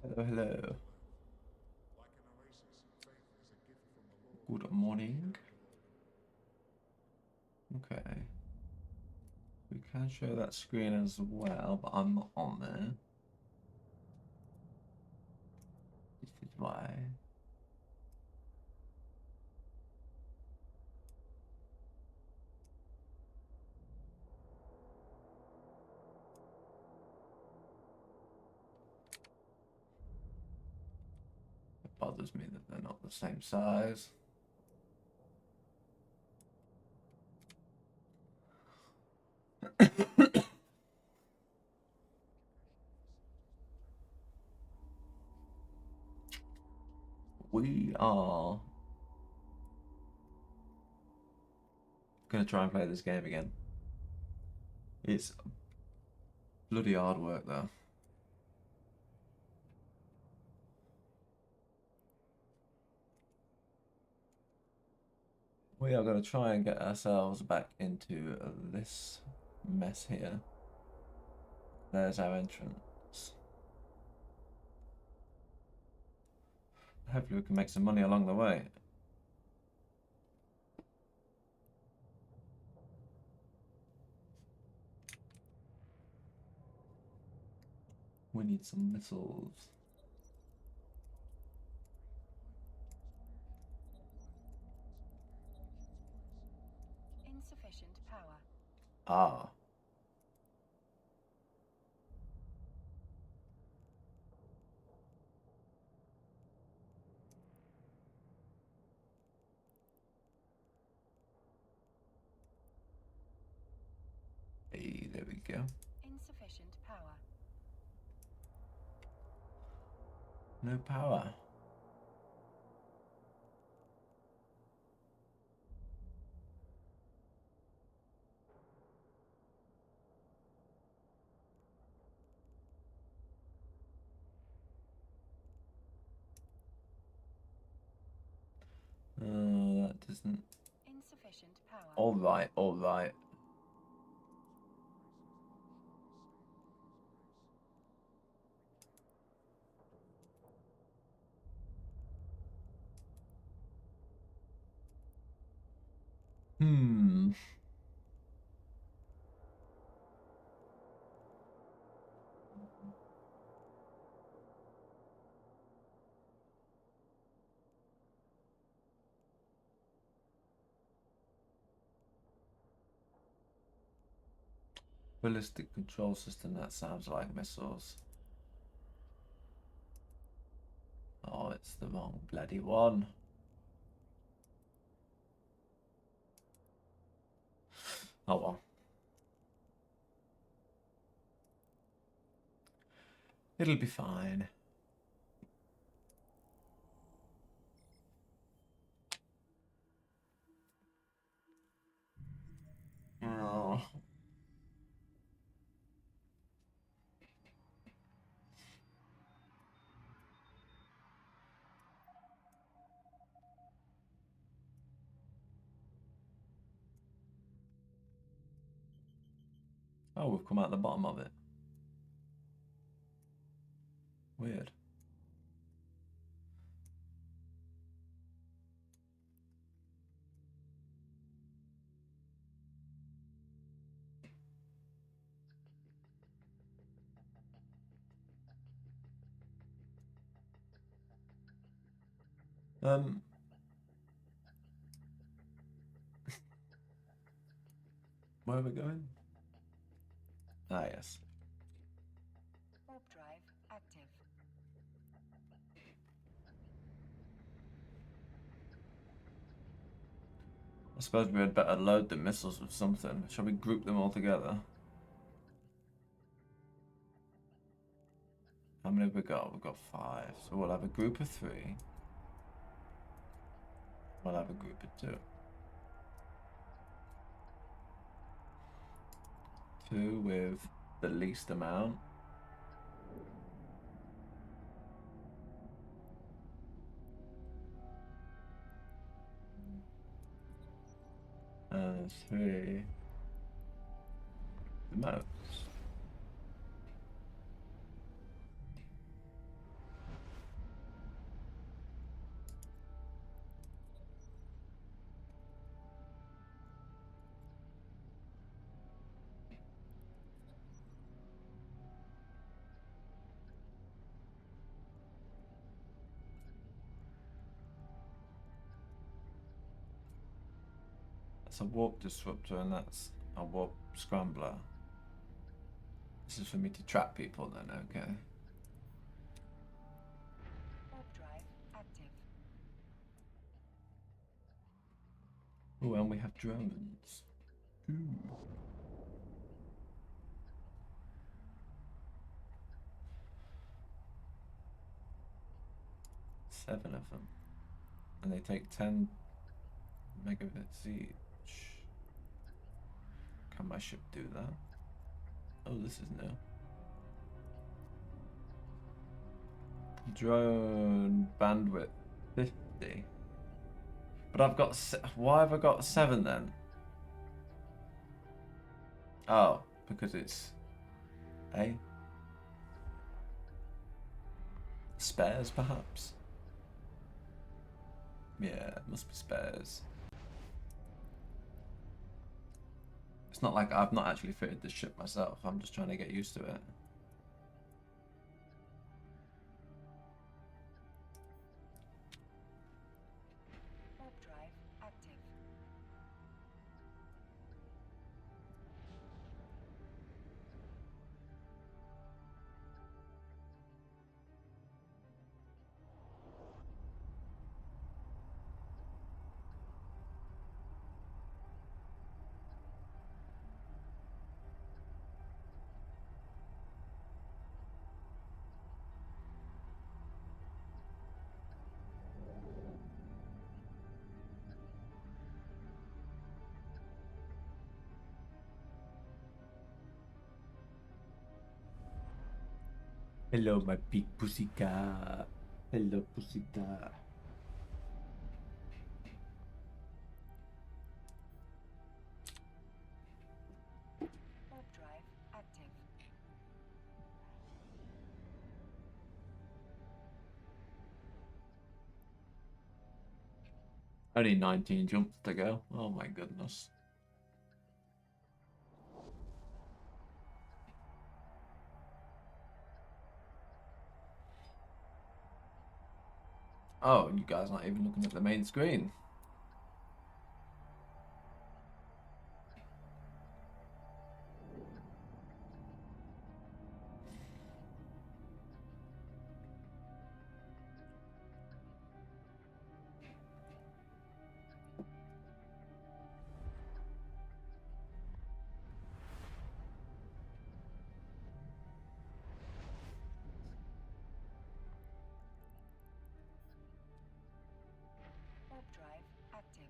Hello, hello. Good morning. Okay. We can show that screen as well, but I'm not on there. This is why. It bothers me that they're not the same size. We are gonna try and play this game again. It's bloody hard work though. We are going to try and get ourselves back into this mess here. There's our entrance. Hopefully we can make some money along the way. We need some missiles. Insufficient power. Ah. Hey, there we go. Insufficient power. No power. That doesn't. Insufficient power. All right, all right. Hmm. Ballistic control system. That sounds like missiles. Oh, it's the wrong bloody one. Oh well. It'll be fine. Oh. Oh, we've come out the bottom of it. Weird. Um, where are we going? Ah, yes. Warp drive active. I suppose we had better load the missiles with something. Shall we group them all together? How many have we got? We've got 5. So we'll have a group of 3. We'll have a group of 2. 2 with the least amount. And 3 the most. That's a warp disruptor and that's a warp scrambler. This is for me to trap people then, okay. Warp drive active. Oh, and we have drones. Ooh. Seven of them. And they take 10 megabits each. Can my ship do that? Oh, this is new. Drone bandwidth 50. But I've got... Why have I got 7 then? Oh, because it's... A? Spares, perhaps? Yeah, it must be spares. It's not like I've not actually fitted this ship myself. I'm just trying to get used to it. Warp drive active. Hello, my big pussycat. Hello, pussycat. Warp drive active. Only 19 jumps to go. Oh my goodness. Oh, you guys aren't even looking at the main screen. Warp drive active.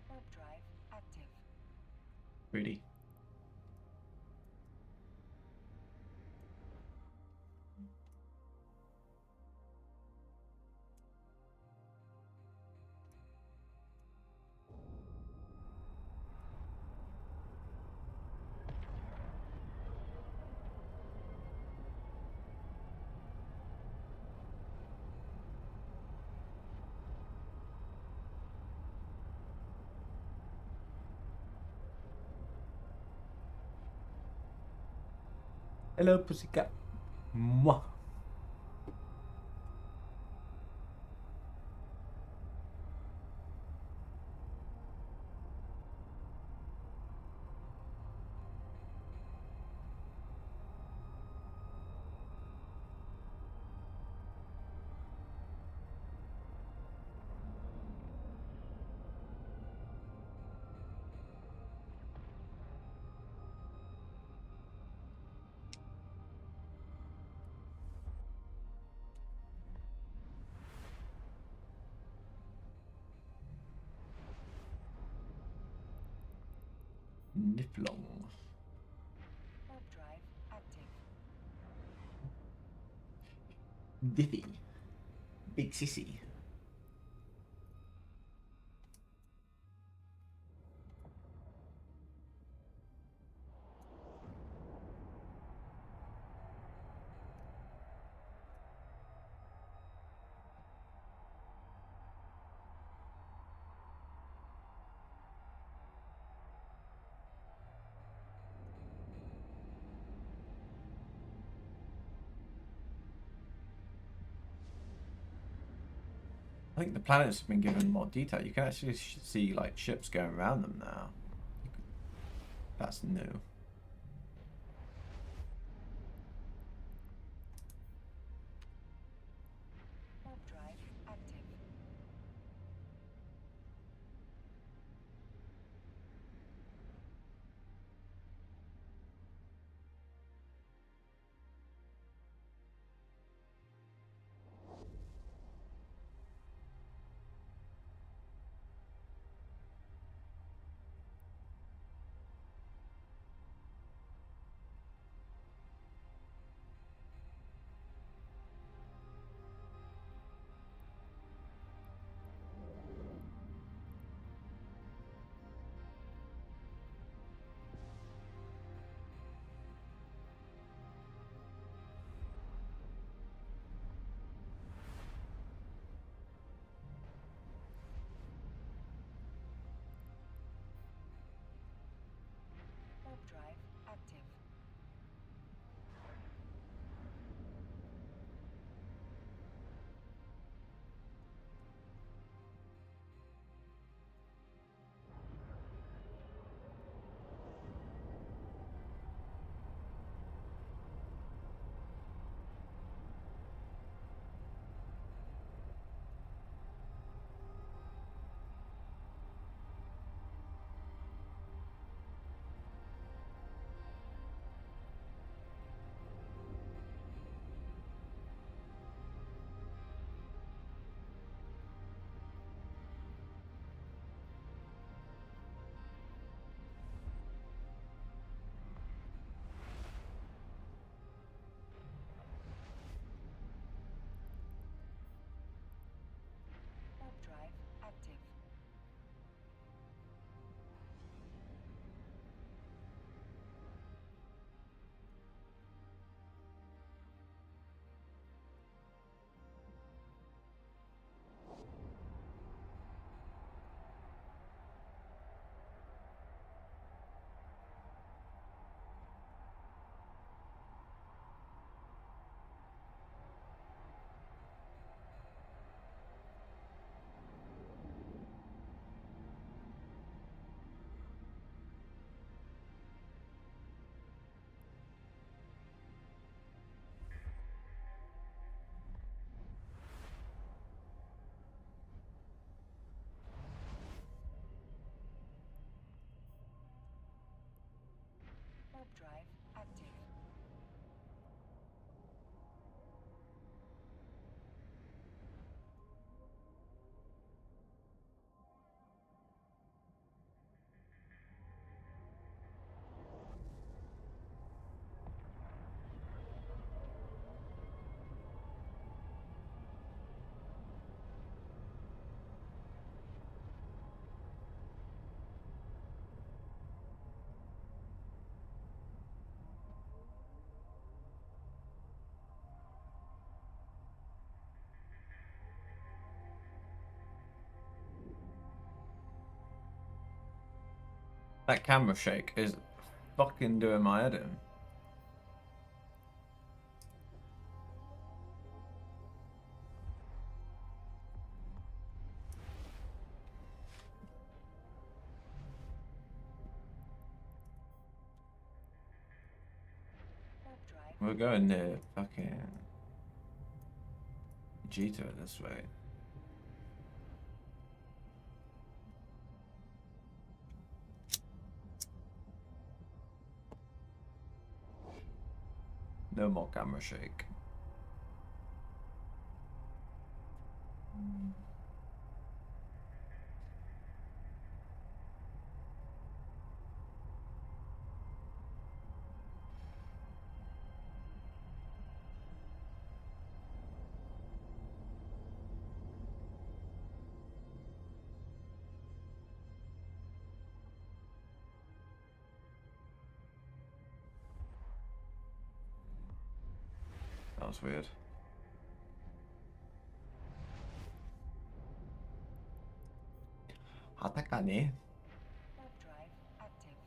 Warp drive active. Really? Hello, pussycat. Mwah. Niflong. Warp drive active. Diffy. Big sissy. I think the planets have been given more detail. You can actually see like ships going around them now. That's new. Warp drive active. Warp drive active. Warp drive active. Warp drive active. That camera shake is fucking doing my head in. Warp drive. We're going near fucking Vegeta this way. No more camera shake. That was weird. 하다가니? Warp drive active.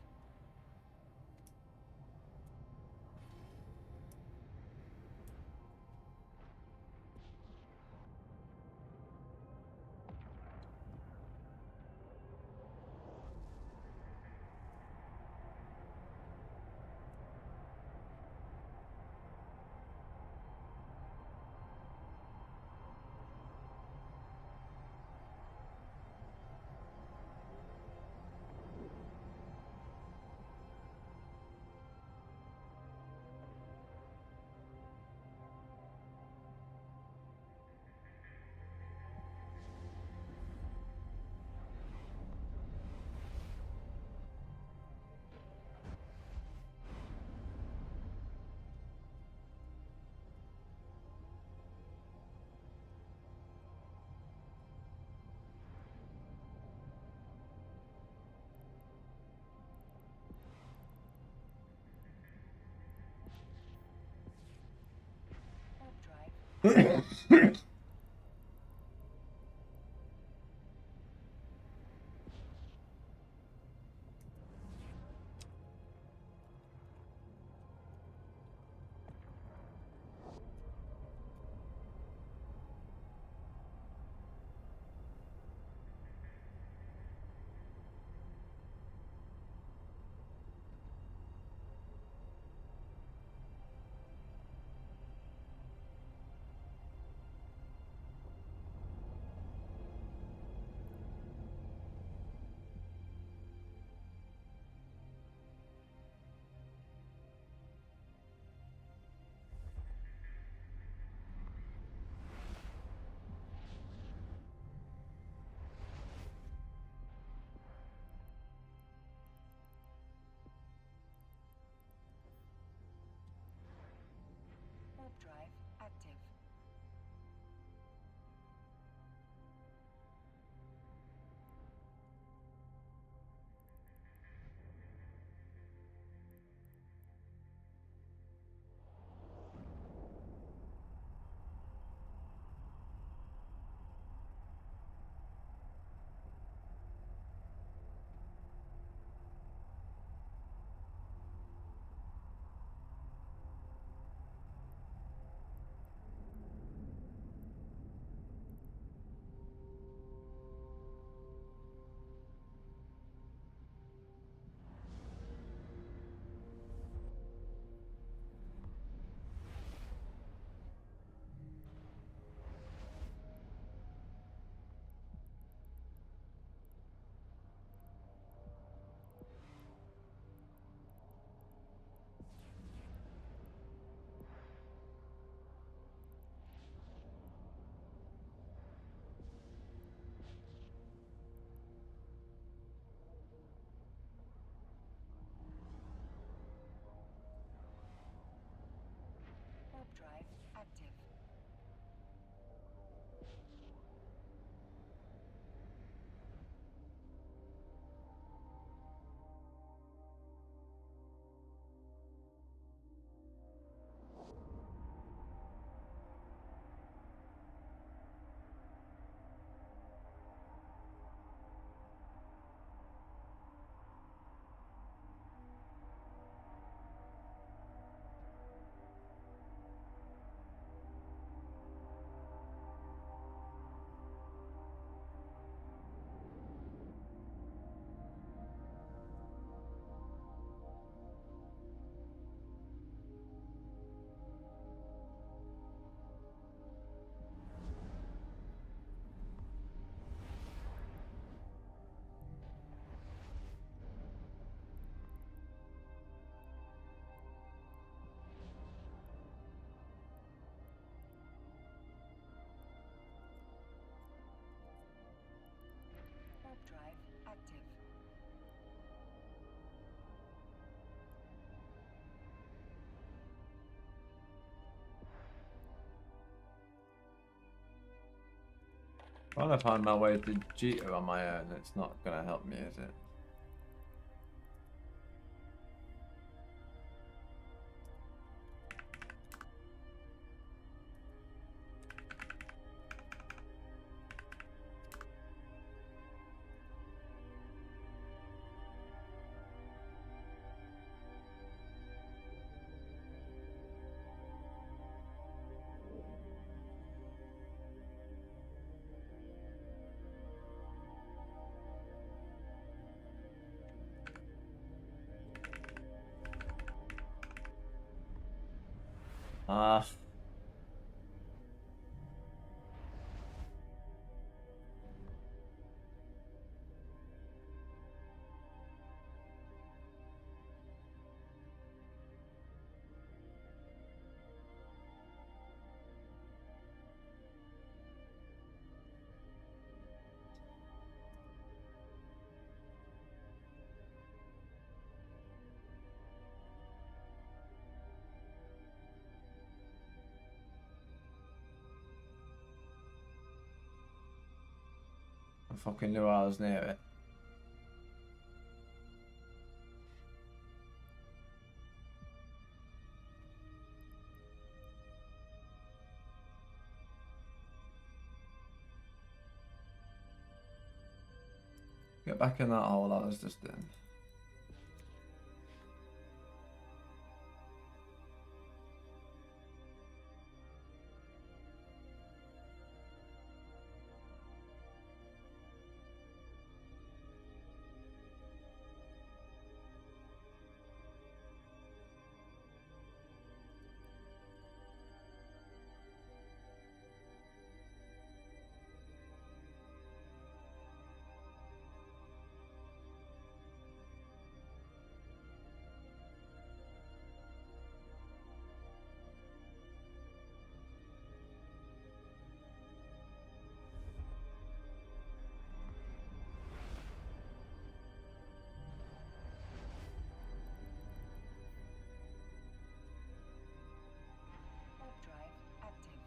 Warp drive. Warp drive active. Warp drive active. Warp drive active. Trying to find my way to Jita on my own, it's not gonna help me, is it? Ah. I fucking knew I was near it. Get back in that hole I was just in. Warp drive active.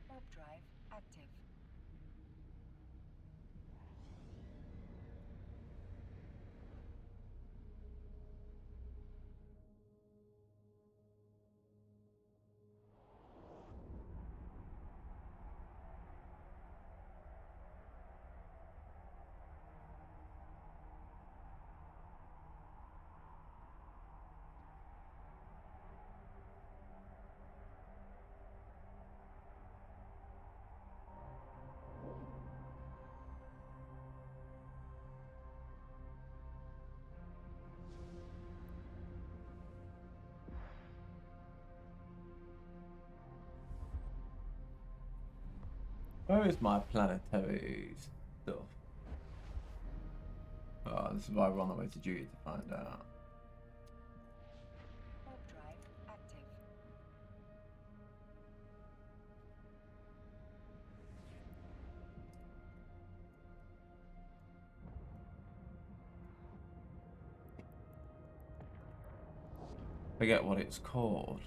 Warp drive active. Where is my planetary stuff? Oh, this is why I run away to duty to find out. Warp drive active. Forget what it's called.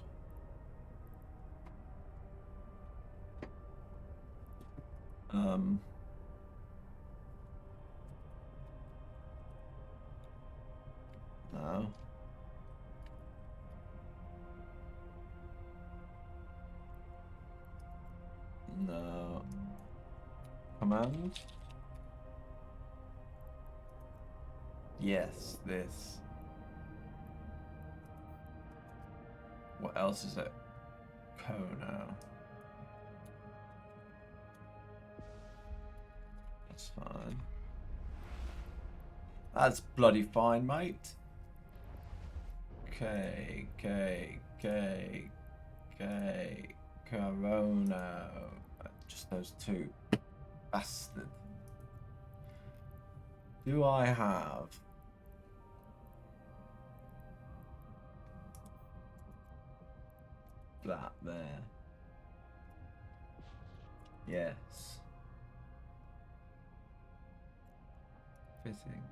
No. No. Command? Yes, this. What else is it? Kono. That's fine. That's bloody fine, mate. K. Corona. Just those two. Bastard. Do I have... that there. Yes. Fitting.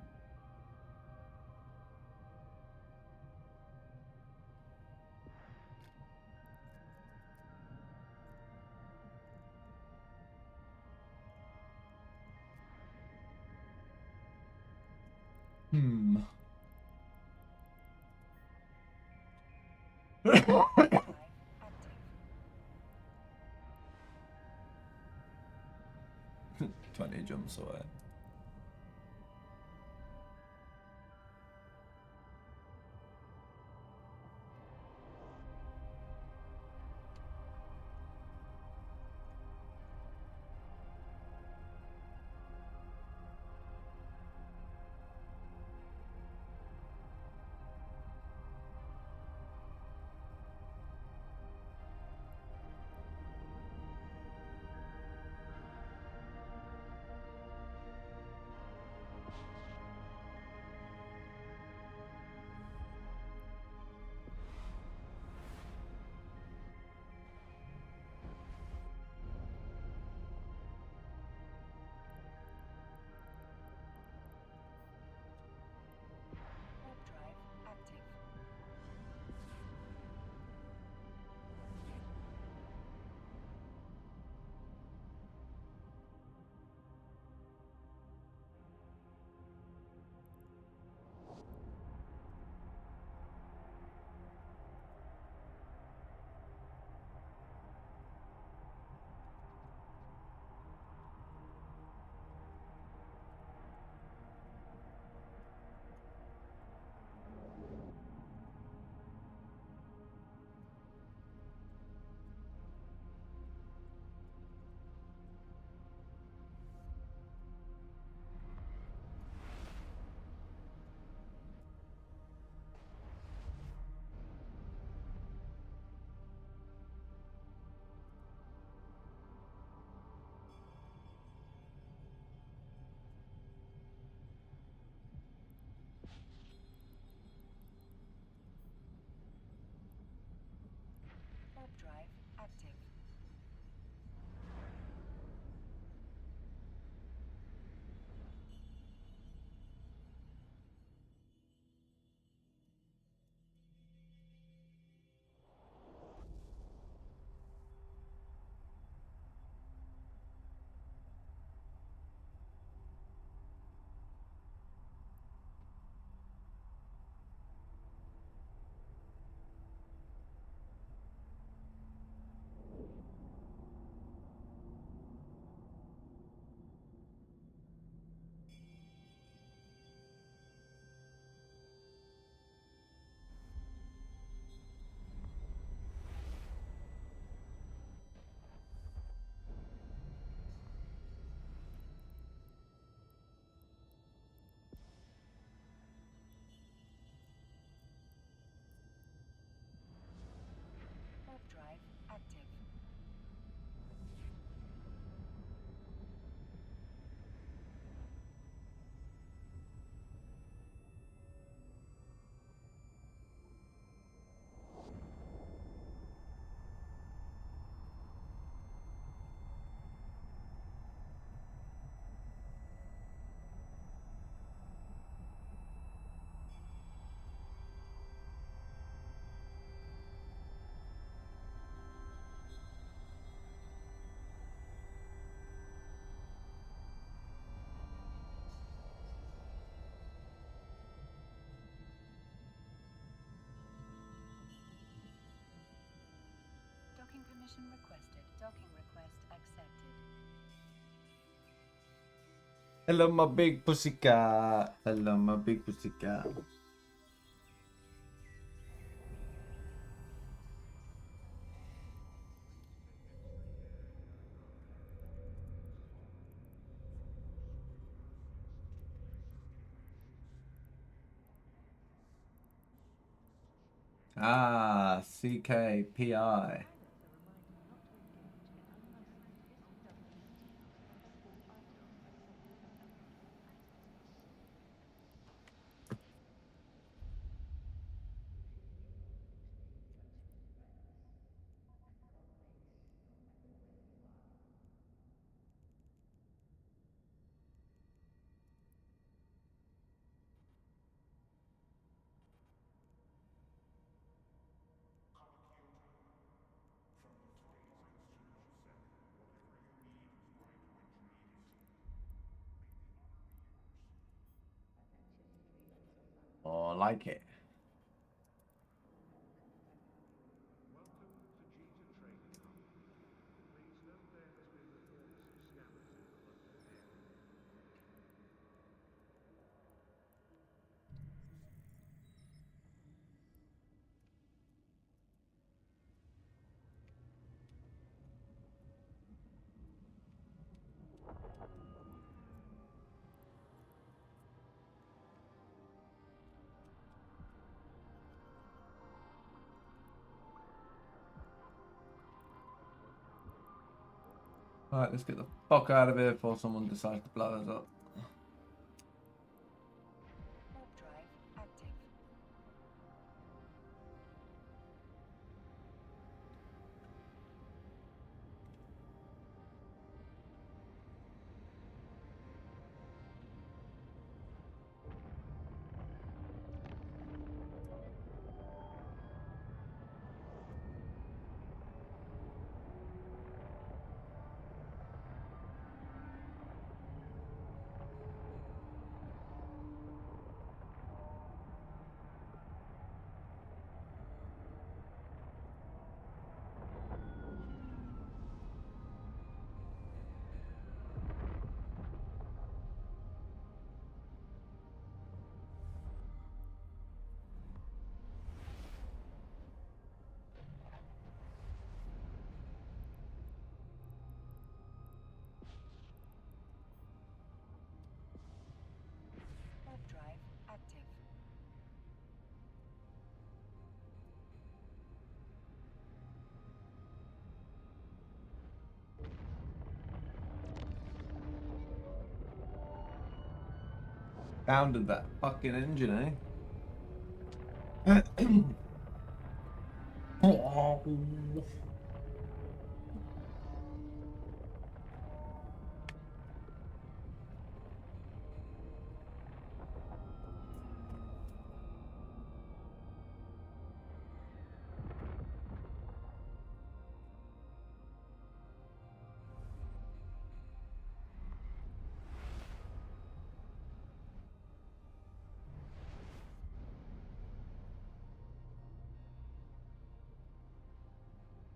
Hmm. Drive active. 20 jumps away. Warp drive active. Warp drive active. Warp drive active. Docking permission requested. Docking request accepted. Hello, my big pussycat. Hello, my big pussycat. Ah, CKPI. like it. Alright, let's get the fuck out of here before someone decides to blow us up. Warp drive active. Warp drive active. Founded that fucking engine, eh?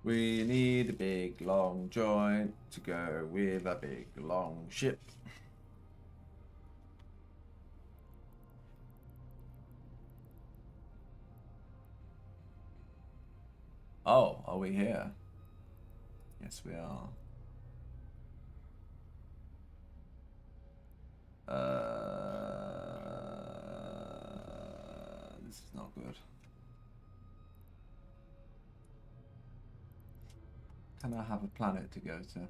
We need a big long joint to go with a big long ship. Oh, are we here? Yes, we are. This is not good. Can I have a planet to go to?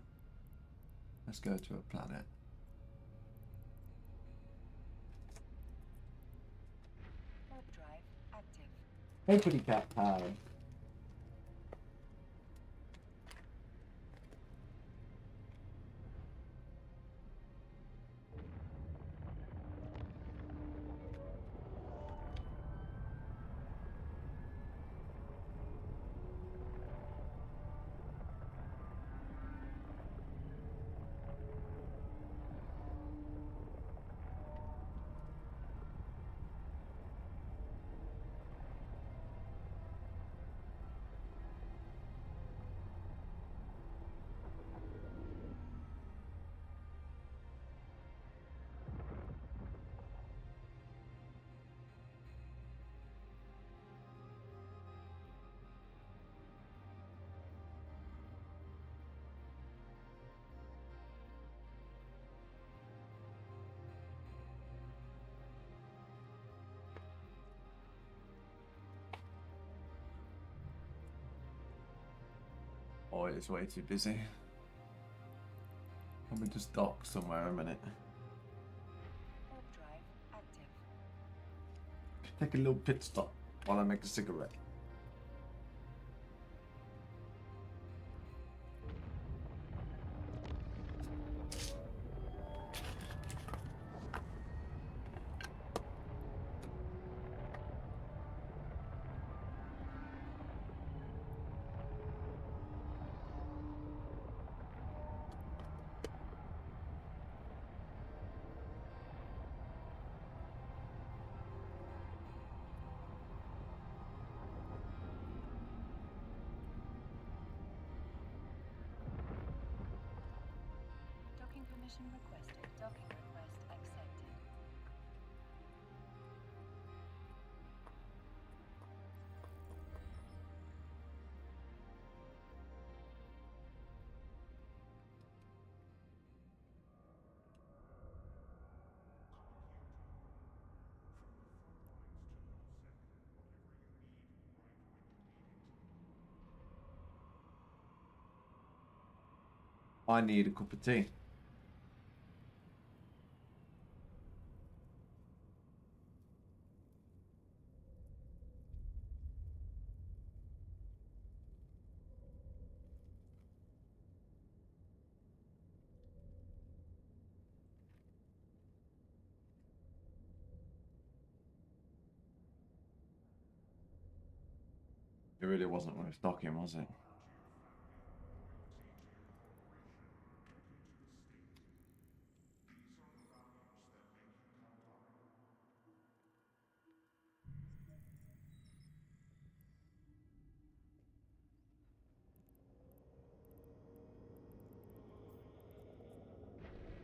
Let's go to a planet. Warp drive active. Hey, pretty cat pal. Oh, it's way too busy. Let me just dock somewhere a minute. Warp drive active. Take a little pit stop while I make a cigarette. Permission requested. Docking request accepted. I need a cup of tea. It really wasn't worth docking, was it?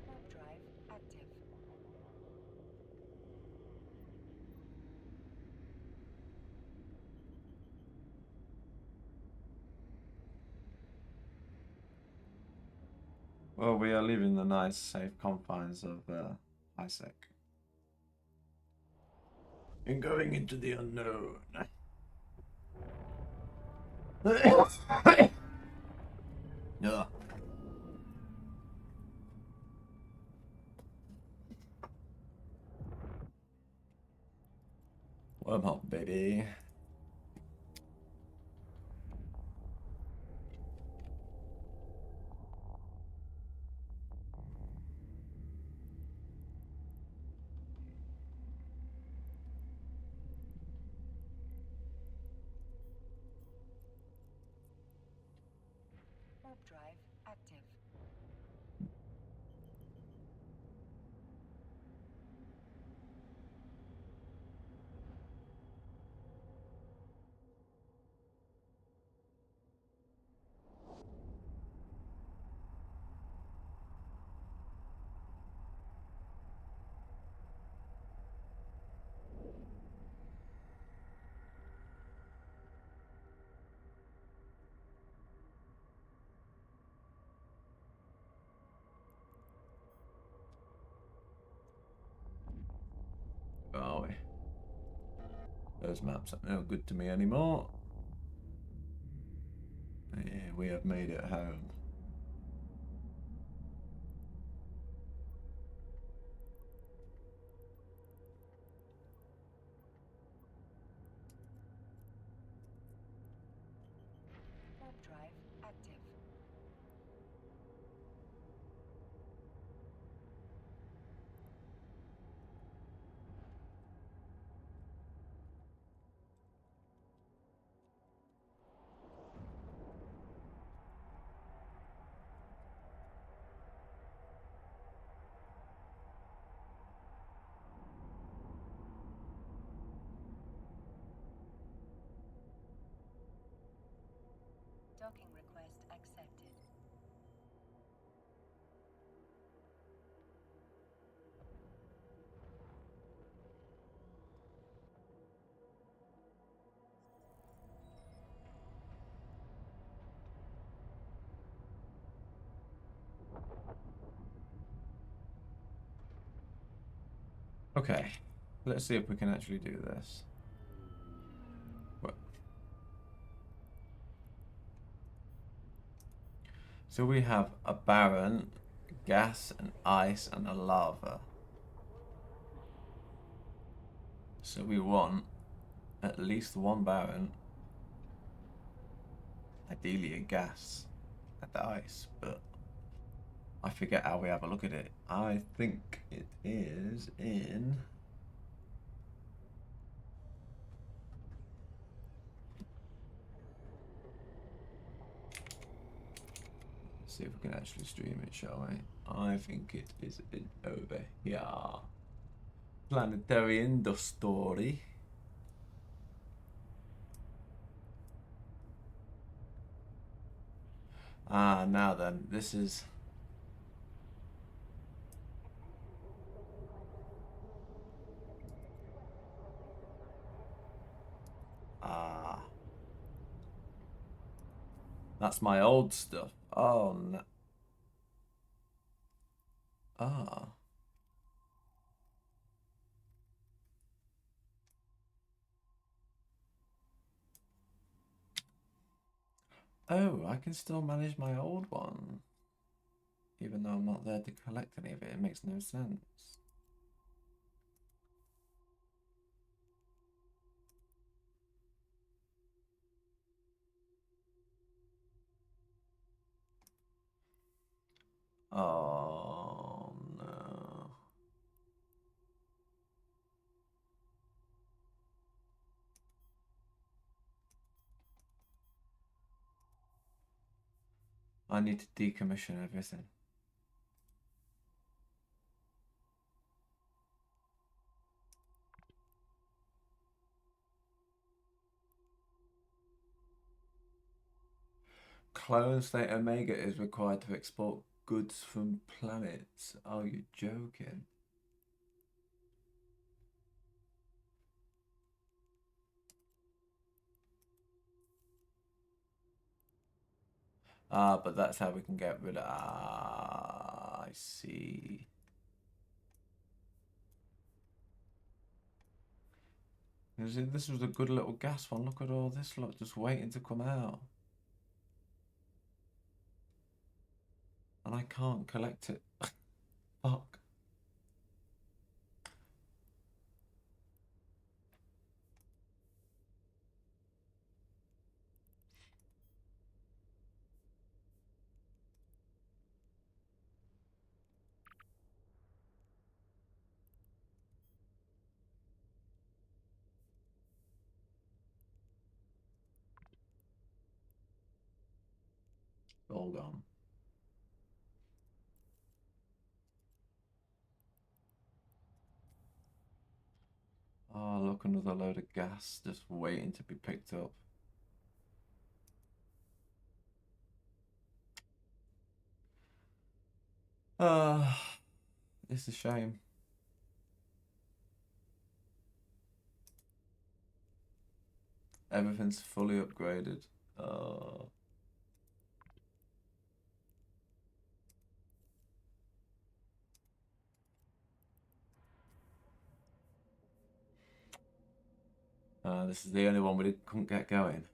Warp drive active. Well, we are leaving the nice, safe confines of Isaac. And going into the unknown. Yeah. Wormhole, baby. Warp drive active. Where are we? Those maps aren't no good to me anymore. Yeah, we have made it home. Warp drive active. Docking request accepted. Okay, let's see if we can actually do this. What? So we have a Baron, gas, an ice, and a lava. So we want at least one Baron, ideally a gas and the ice, but I forget how we have a look at it. I think it is in... Let's see if we can actually stream it, shall we? I think it is in over here. Planetary Industry. Ah, now then, this is... That's my old stuff. Oh, no. Ah. Oh, I can still manage my old one. Even though I'm not there to collect any of it. It makes no sense. Oh, no. I need to decommission everything. Clone State Omega is required to export goods from planets. Oh, you're joking. Ah, but that's how we can get rid of... Ah, I see. This was a good little gas one. Look at all this lot just waiting to come out. And I can't collect it. Fuck. All gone. Oh, look, another load of gas just waiting to be picked up. It's a shame. Everything's fully upgraded. This is the only one we couldn't get going.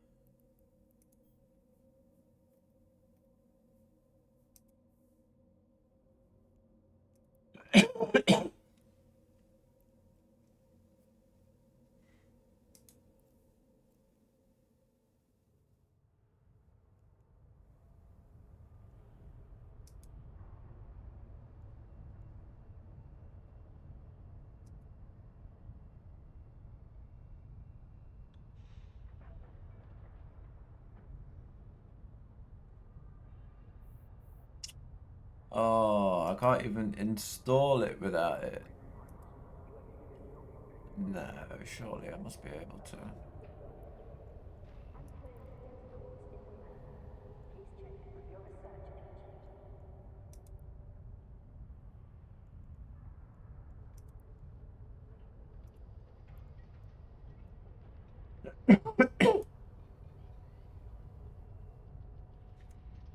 Oh, I can't even install it without it. No, surely I must be able to.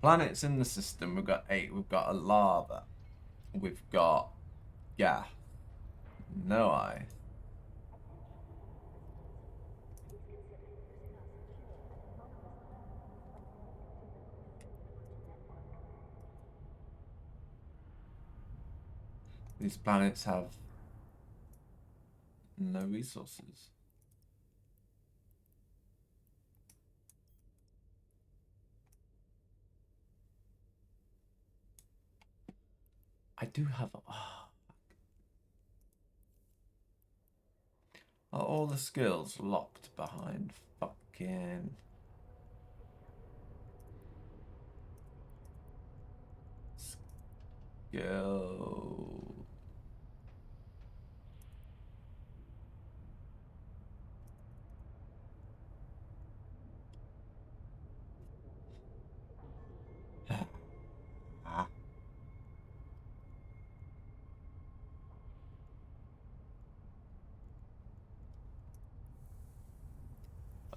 Planets in the system, we've got 8. We've got a lava. We've got gas. No ice. These planets have no resources. I do have... Are all the skills locked behind fucking... Skill...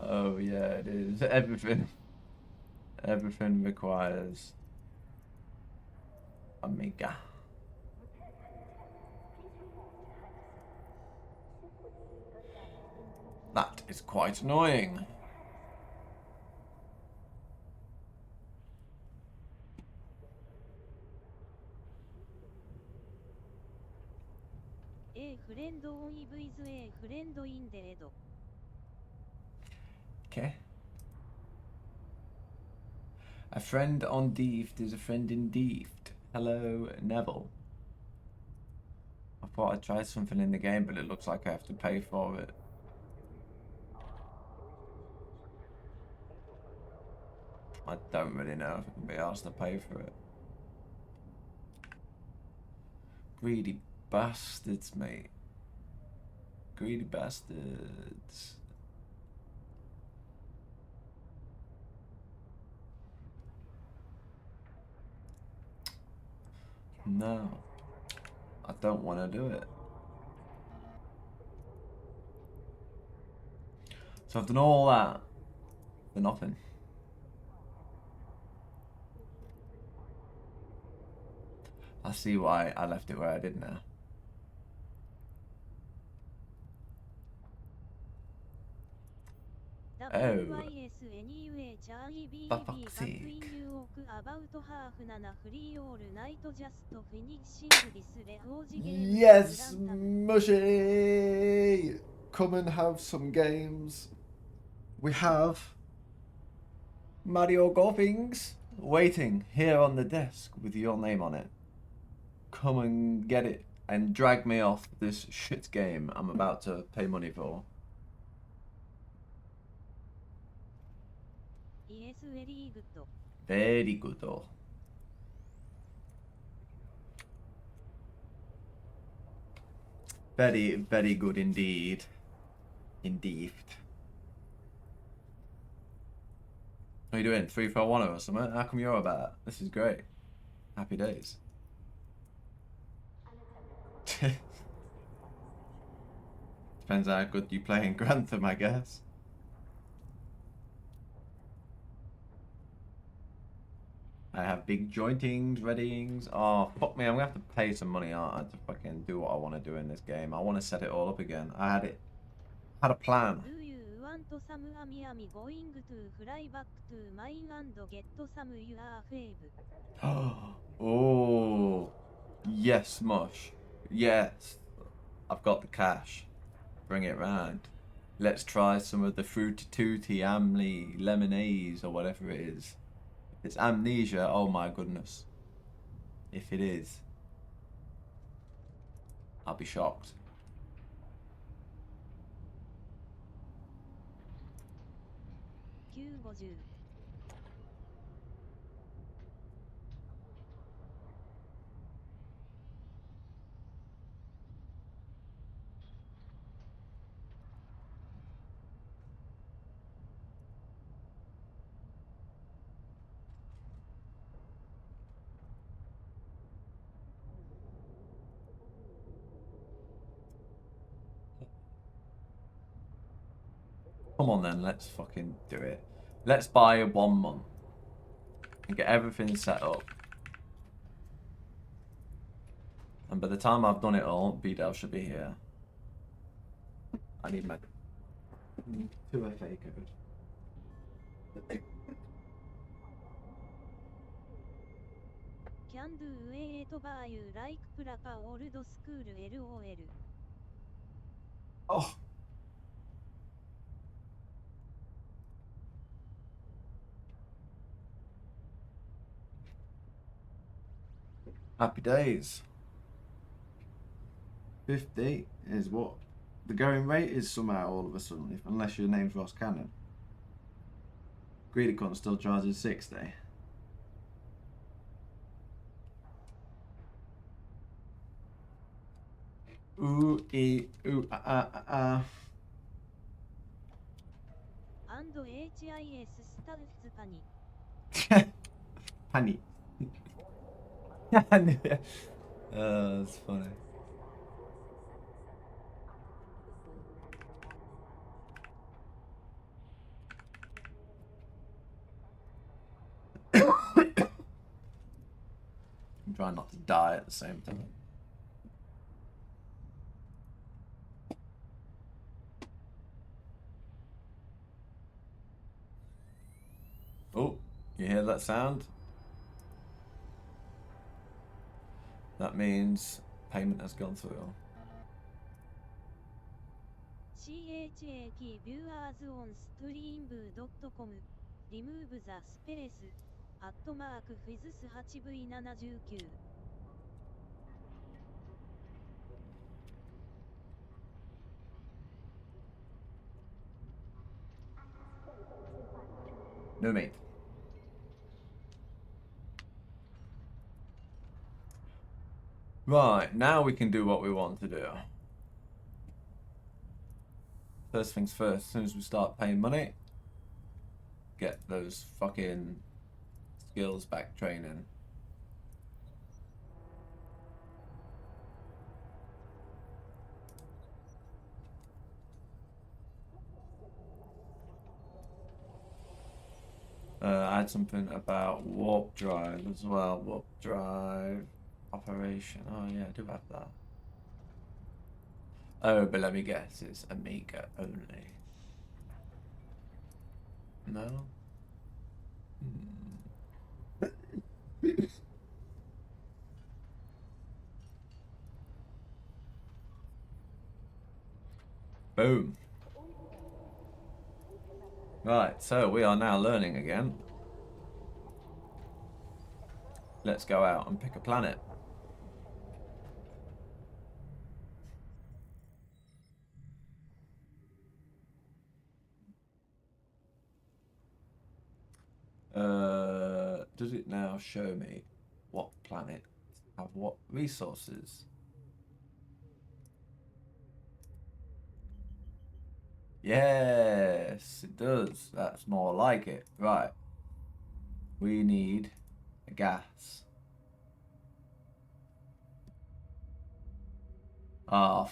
Oh yeah, it is. Everything. Everything requires Amiga. That is quite annoying. A friend on Eve is a friend in dead. Okay. A friend on Deeft is a friend in Deeft. Hello, Neville. I thought I'd try something in the game, but it looks like I have to pay for it. I don't really know if I can be asked to pay for it. Greedy bastards, mate. Greedy bastards. No. I don't want to do it. So I've done all that for nothing. I see why I left it where I did now. Oh. For fuck's sake. Yes, Mushy! Come and have some games. We have Mario Golfings waiting here on the desk with your name on it. Come and get it and drag me off this shit game I'm about to pay money for. Yes, very good. Very good though. Very, very good indeed. Indeed. What are you doing? 3 for 1 or something? How come you're about that? This is great. Happy days. Depends how good you play in Grantham, I guess. I have big jointings, readyings. Oh, fuck me. I'm going to have to pay some money, aren't I, to fucking do what I want to do in this game. I want to set it all up again. I had a plan. Do you want some Ami going to fly back to mine and get some your fave? Oh, yes, Mush. Yes. I've got the cash. Bring it round. Let's try some of the Fruity Tooty Amly Lemonades or whatever it is. If it's amnesia, oh my goodness. If it is, I'll be shocked. Come on then, let's fucking do it. Let's buy 1 month and get everything set up. And by the time I've done it all, B-Del should be here. I need my 2FA code. Can do it by you like Prapa old school LOL. Oh. Happy days. 50 is what the going rate is somehow all of a sudden, unless your name's Ross Cannon. Greedy Cunt still charges 60. Ooh, ooh, And HIS starts Pani. Penny. That's funny. I'm trying not to die at the same time. Oh, you hear that sound? That means payment has gone through. CHAK viewers on streamv.com remove the space @fizz 8v79. No mate. Right, now we can do what we want to do. First things first, as soon as we start paying money, get those fucking skills back training. I had something about warp drive as well. Warp drive operation. Oh yeah, I do have that. Oh, but let me guess, it's Amiga only. No? Boom. Right, so we are now learning again. Let's go out and pick a planet. Does it now show me what planets have what resources? Yes, it does. That's more like it. Right. We need a gas. Ah,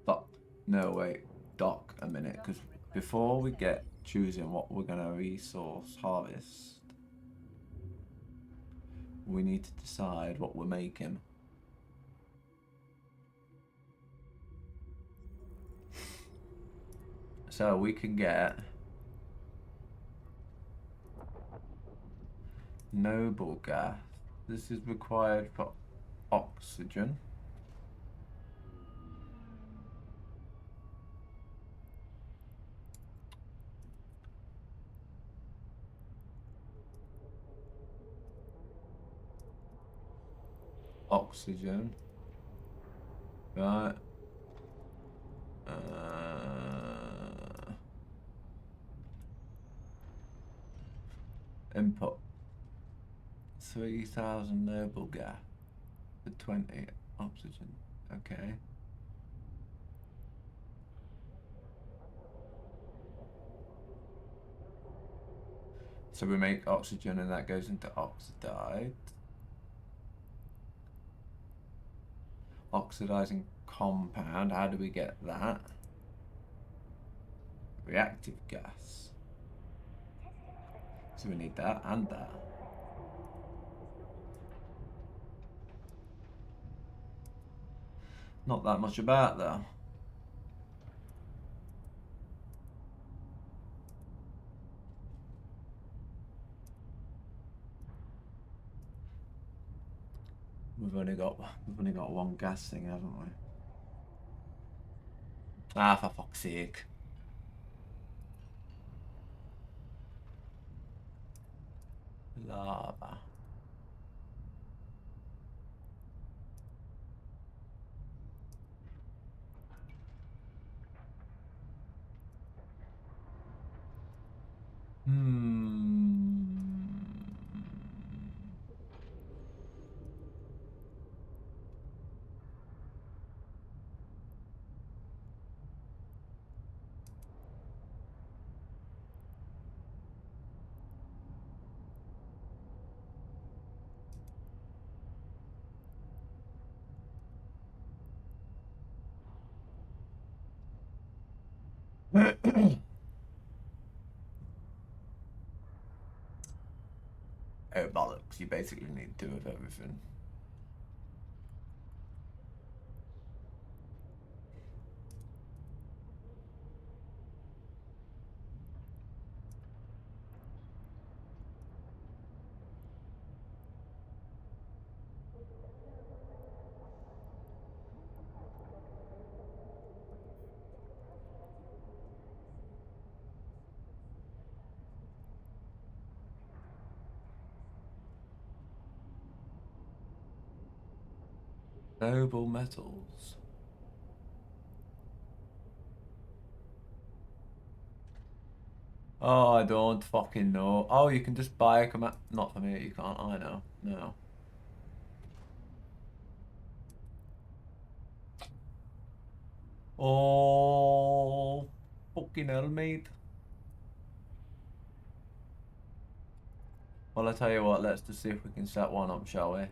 fuck. No, wait. Dock a minute, because before we get choosing what we're going to resource harvest, we need to decide what we're making. So we can get noble gas. This is required for oxygen. Oxygen. Right. Input 3,000 noble gas for 20 oxygen. Okay. So we make oxygen and that goes into oxidized. Oxidizing compound, how do we get that? Reactive gas. So we need that and that. Not that much about though. We've only got one gas thing, haven't we? Ah, for fuck's sake. Lava. Oh, bollocks. you basically need 2 of everything. Noble metals. Oh, I don't fucking know. Oh, you can just buy a command. Not for me, you can't. I know. No. Oh, fucking hell, mate. Well, I tell you what, let's just see if we can set one up, shall we?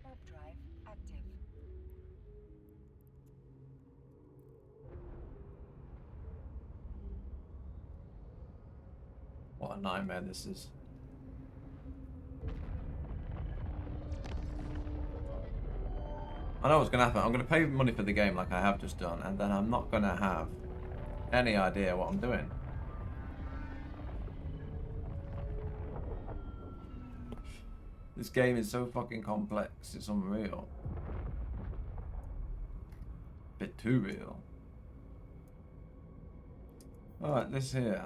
Warp drive active. What a nightmare this is. I know what's going to happen. I'm going to pay money for the game like I have just done, and then I'm not going to have any idea what I'm doing. This game is so fucking complex, it's unreal. Bit too real. Alright, this here.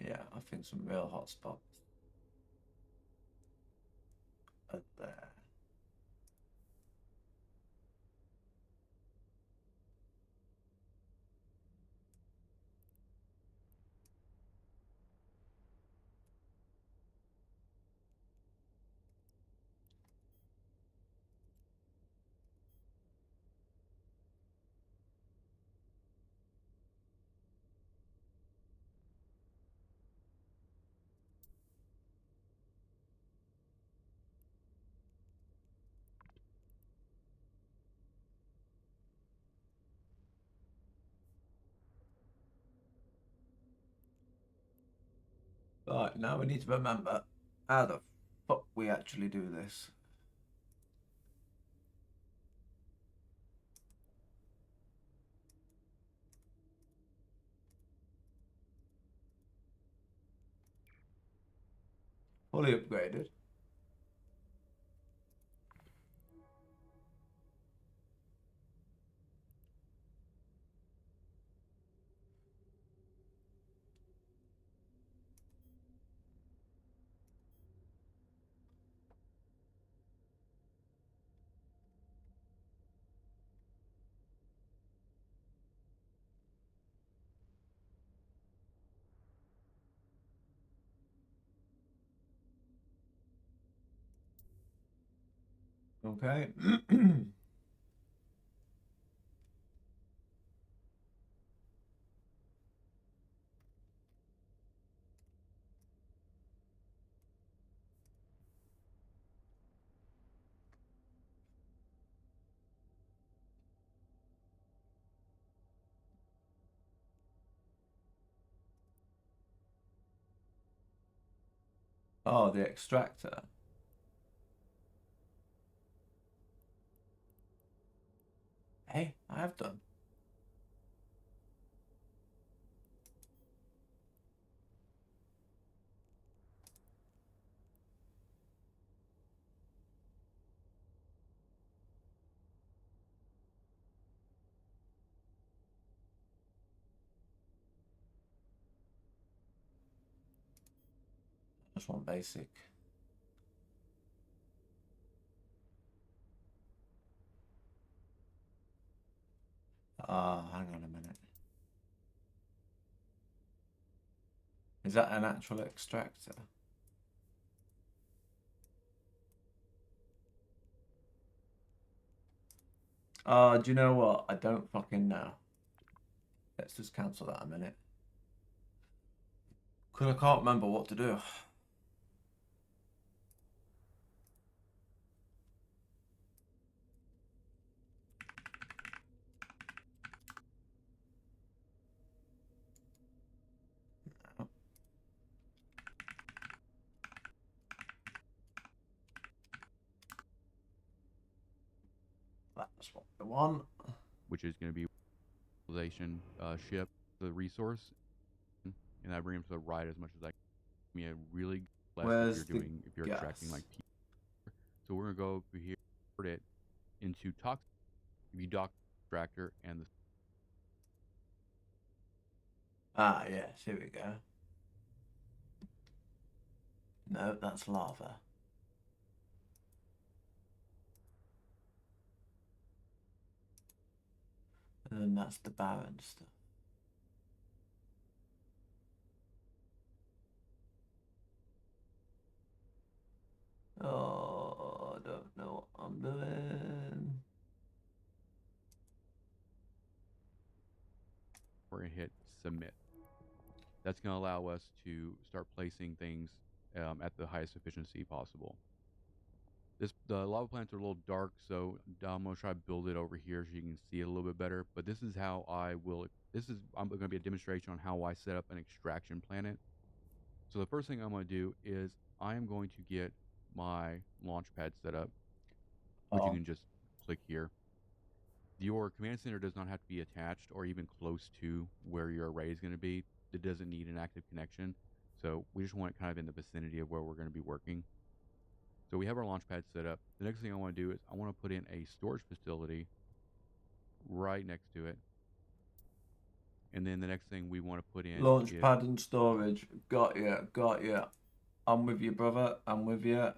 Yeah, I think some real hot spots are there. Right, now we need to remember how the fuck we actually do this. Fully upgraded. Okay. Oh, the extractor. Hey, I have done. Just one basic. Hang on a minute. Is that an actual extractor? Do you know what? I don't fucking know. Let's just cancel that a minute. Because I can't remember what to do. That's what the one. Which is going to be utilization ship the resource, and I bring them to the right as much as I can. Give me a really less Where's if you're extracting gas? like T. So we're gonna go over here, put it into toxic. If you dock extractor and the Ah, yes, here we go. No, that's lava. And then that's the barren stuff. Oh, I don't know what I'm doing. we're gonna hit submit. That's gonna allow us to start placing things at the highest efficiency possible. The lava plants are a little dark, so I'm gonna try to build it over here so you can see it a little bit better. But this is how I'm gonna be a demonstration on how I set up an extraction planet. So the first thing I'm gonna do is I am going to get my launch pad set up, which you can just click here. Your command center does not have to be attached or even close to where your array is going to be. It doesn't need an active connection. So we just want it kind of in the vicinity of where we're going to be working. So we have our launch pad set up. The next thing I want to do is I want to put in a storage facility right next to it. And then the next thing we want to put in Launch is pad and storage. Got you. I'm with you, brother. I'm with you.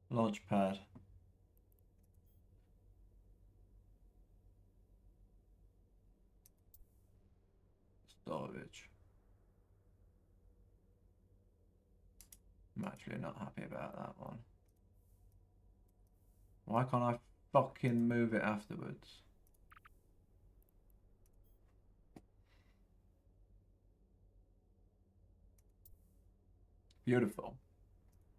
Launch pad. Storage. I'm actually not happy about that one. Why can't I fucking move it afterwards? Beautiful.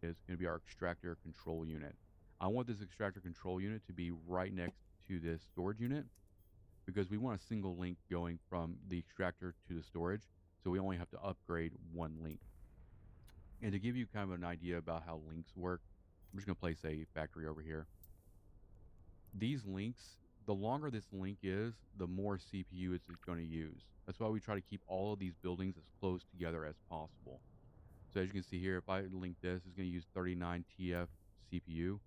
is going to be our extractor control unit. I want this extractor control unit to be right next to this storage unit because we want a single link going from the extractor to the storage. So we only have to upgrade one link. And to give you kind of an idea about how links work, I'm just going to place a factory over here. These links, the longer this link is, the more CPU it's going to use. That's why we try to keep all of these buildings as close together as possible. So as you can see here, if I link this, it's going to use 39 TF CPU.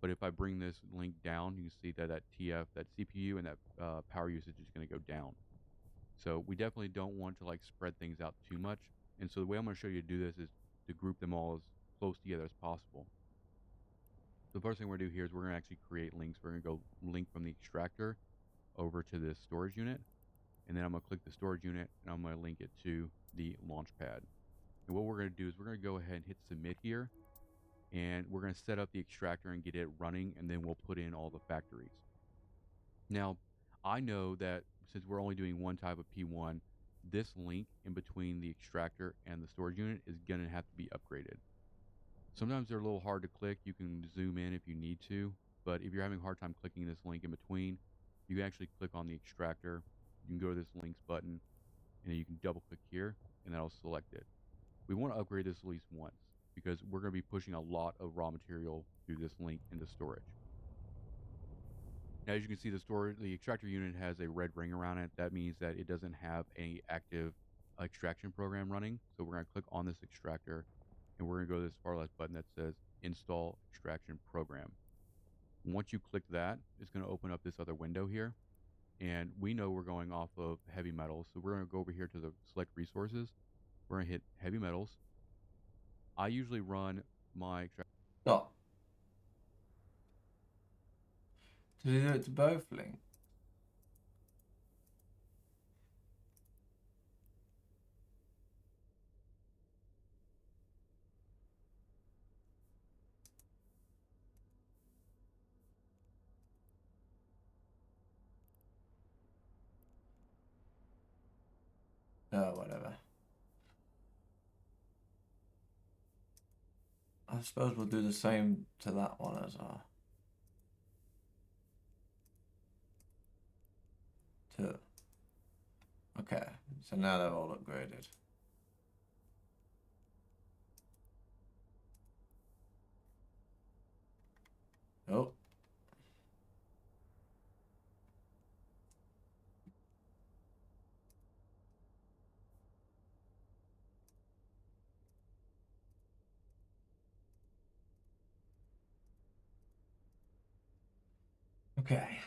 But if I bring this link down, you can see that that CPU and that power usage is going to go down. So we definitely don't want to like spread things out too much. And so the way I'm going to show you to do this is to group them all as close together as possible. The first thing we're going to do here is we're going to actually create links. We're going to go link from the extractor over to this storage unit. And then I'm going to click the storage unit and I'm going to link it to the launch pad. And what we're going to do is we're going to go ahead and hit submit here. And we're going to set up the extractor and get it running. And then we'll put in all the factories. Now, I know that since we're only doing one type of P1, this link in between the extractor and the storage unit is going to have to be upgraded. Sometimes they're a little hard to click. You can zoom in if you need to, but if you're having a hard time clicking this link in between, you can actually click on the extractor. You can go to this links button, and then you can double click here, and that'll select it. We want to upgrade this at least once because we're going to be pushing a lot of raw material through this link into storage. Now, as you can see, the extractor unit has a red ring around it. That means that it doesn't have any active extraction program running. So we're going to click on this extractor, and we're going to go to this far left button that says Install Extraction Program. Once you click that, it's going to open up this other window here. And we know we're going off of heavy metals. So we're going to go over here to the Select Resources. We're going to hit Heavy Metals. I usually run my extractor. Stop. Did you do it to both links? Oh, whatever. I suppose we'll do the same to that one as well. 2. Okay, so now they're all upgraded. Oh. Okay.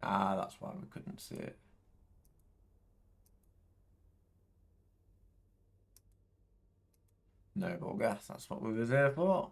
Ah, that's why we couldn't see it. Noble gas, that's what we was here for.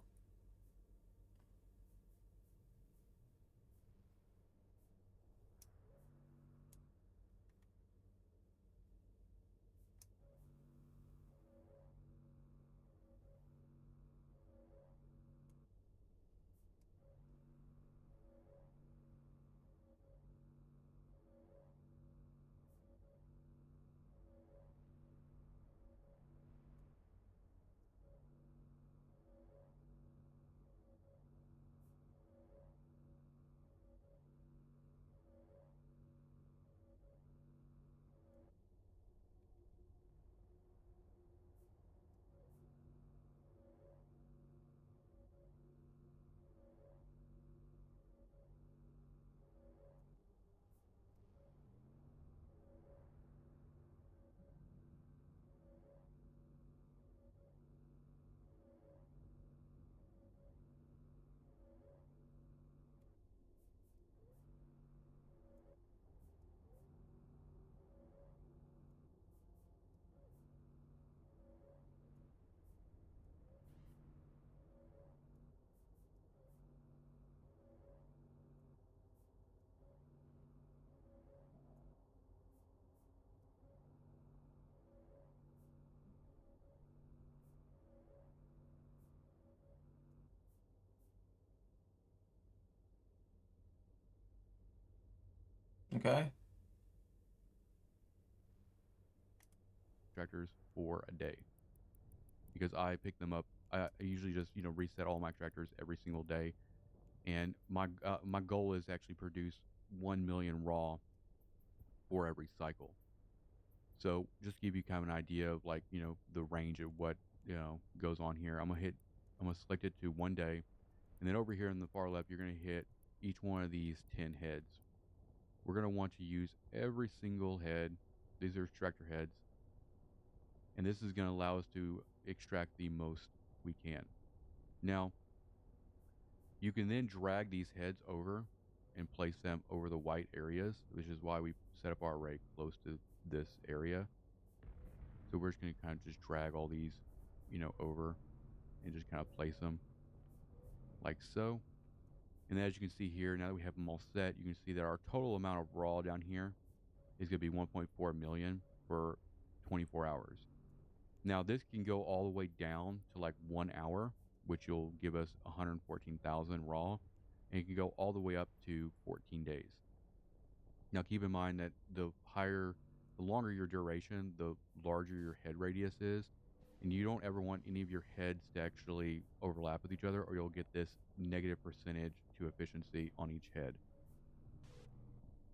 Okay. Extractors for a day because I pick them up. I usually just reset all my extractors every single day, and my goal is to actually produce 1 million raw for every cycle. So just to give you kind of an idea of the range of what goes on here. I'm gonna select it to 1 day, and then over here in the far left you're gonna hit each one of these 10 heads. We're gonna want to use every single head. These are extractor heads. And this is going to allow us to extract the most we can. Now, you can then drag these heads over and place them over the white areas, which is why we set up our array close to this area. So we're just going to kind of just drag all these, over and just kind of place them like so. And then as you can see here, now that we have them all set, you can see that our total amount of raw down here is going to be 1.4 million for 24 hours. Now this can go all the way down to like 1 hour, which will give us 114,000 raw, and it can go all the way up to 14 days. Now keep in mind that the longer your duration, the larger your head radius is, and you don't ever want any of your heads to actually overlap with each other, or you'll get this negative percentage to efficiency on each head.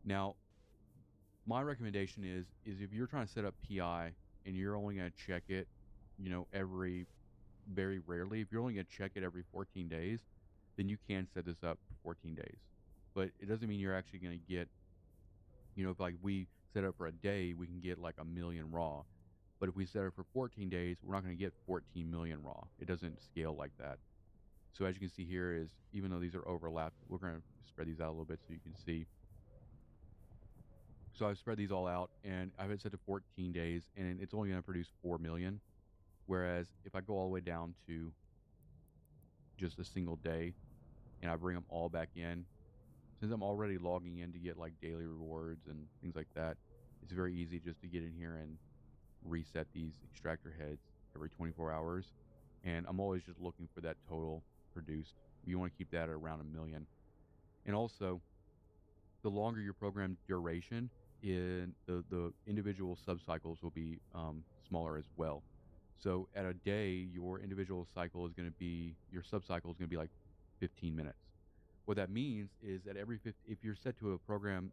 Now, my recommendation is if you're trying to set up PI and you're only going to check it, very rarely, if you're only going to check it every 14 days, then you can set this up for 14 days. But it doesn't mean you're actually going to get, if like we set up for a day, we can get like 1 million raw. But if we set it for 14 days, we're not going to get 14 million raw. It doesn't scale like that. So as you can see here is, even though these are overlapped, we're going to spread these out a little bit so you can see. So I've spread these all out, and I've it set to 14 days, and it's only going to produce 4 million. Whereas if I go all the way down to just a single day, and I bring them all back in, since I'm already logging in to get like daily rewards and things like that, it's very easy just to get in here and reset these extractor heads every 24 hours. And I'm always just looking for that total produced. You want to keep that at around 1 million. And also, the longer your program duration, in the individual subcycles will be smaller as well. So at a day, your individual cycle is going to be, your subcycle is going to be like 15 minutes. What that means is that if you're set to a program,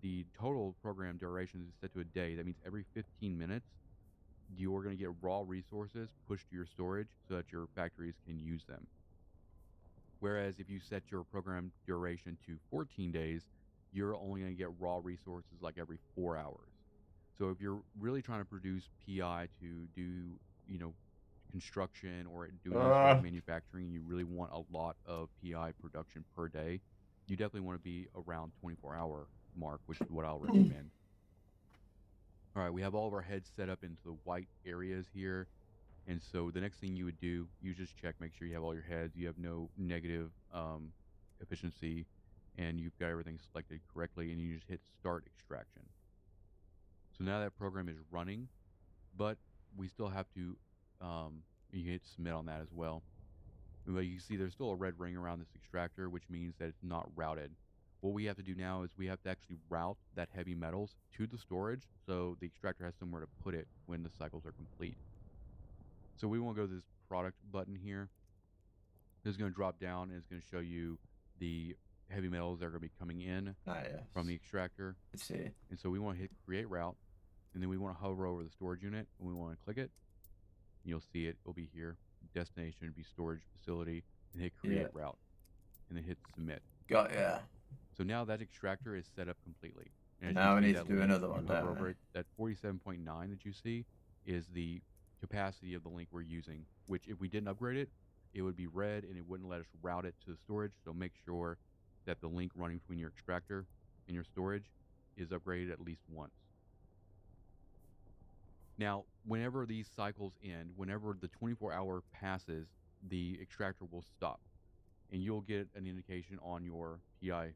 the total program duration is set to a day. That means every 15 minutes, you're going to get raw resources pushed to your storage so that your factories can use them. Whereas if you set your program duration to 14 days, you're only going to get raw resources like every 4 hours. So if you're really trying to produce PI to do, construction or doing any sort of manufacturing, you really want a lot of PI production per day, you definitely want to be around 24-hour mark, which is what I'll recommend. All right, we have all of our heads set up into the white areas here. And so the next thing you would do, you just check, make sure you have all your heads, you have no negative efficiency, and you've got everything selected correctly, and you just hit start extraction. So now that program is running, but we still have to, you hit submit on that as well. But you can see there's still a red ring around this extractor, which means that it's not routed. What we have to do now is we have to actually route that heavy metals to the storage so the extractor has somewhere to put it when the cycles are complete. So we want to go to this product button here. This is going to drop down and it's going to show you the heavy metals that are going to be coming in from the extractor. Let's see. And so we want to hit create route, and then we want to hover over the storage unit and we want to click it. You'll see it. It'll be here. Destination would be storage facility, and hit create route, and then hit submit. Got ya. So now that extractor is set up completely. And now we need to do another one, don't we? That 47.9 that you see is the capacity of the link we're using, which if we didn't upgrade it, it would be red and it wouldn't let us route it to the storage. So make sure that the link running between your extractor and your storage is upgraded at least once. Now, whenever these cycles end, whenever the 24-hour passes, the extractor will stop, and you'll get an indication on your PI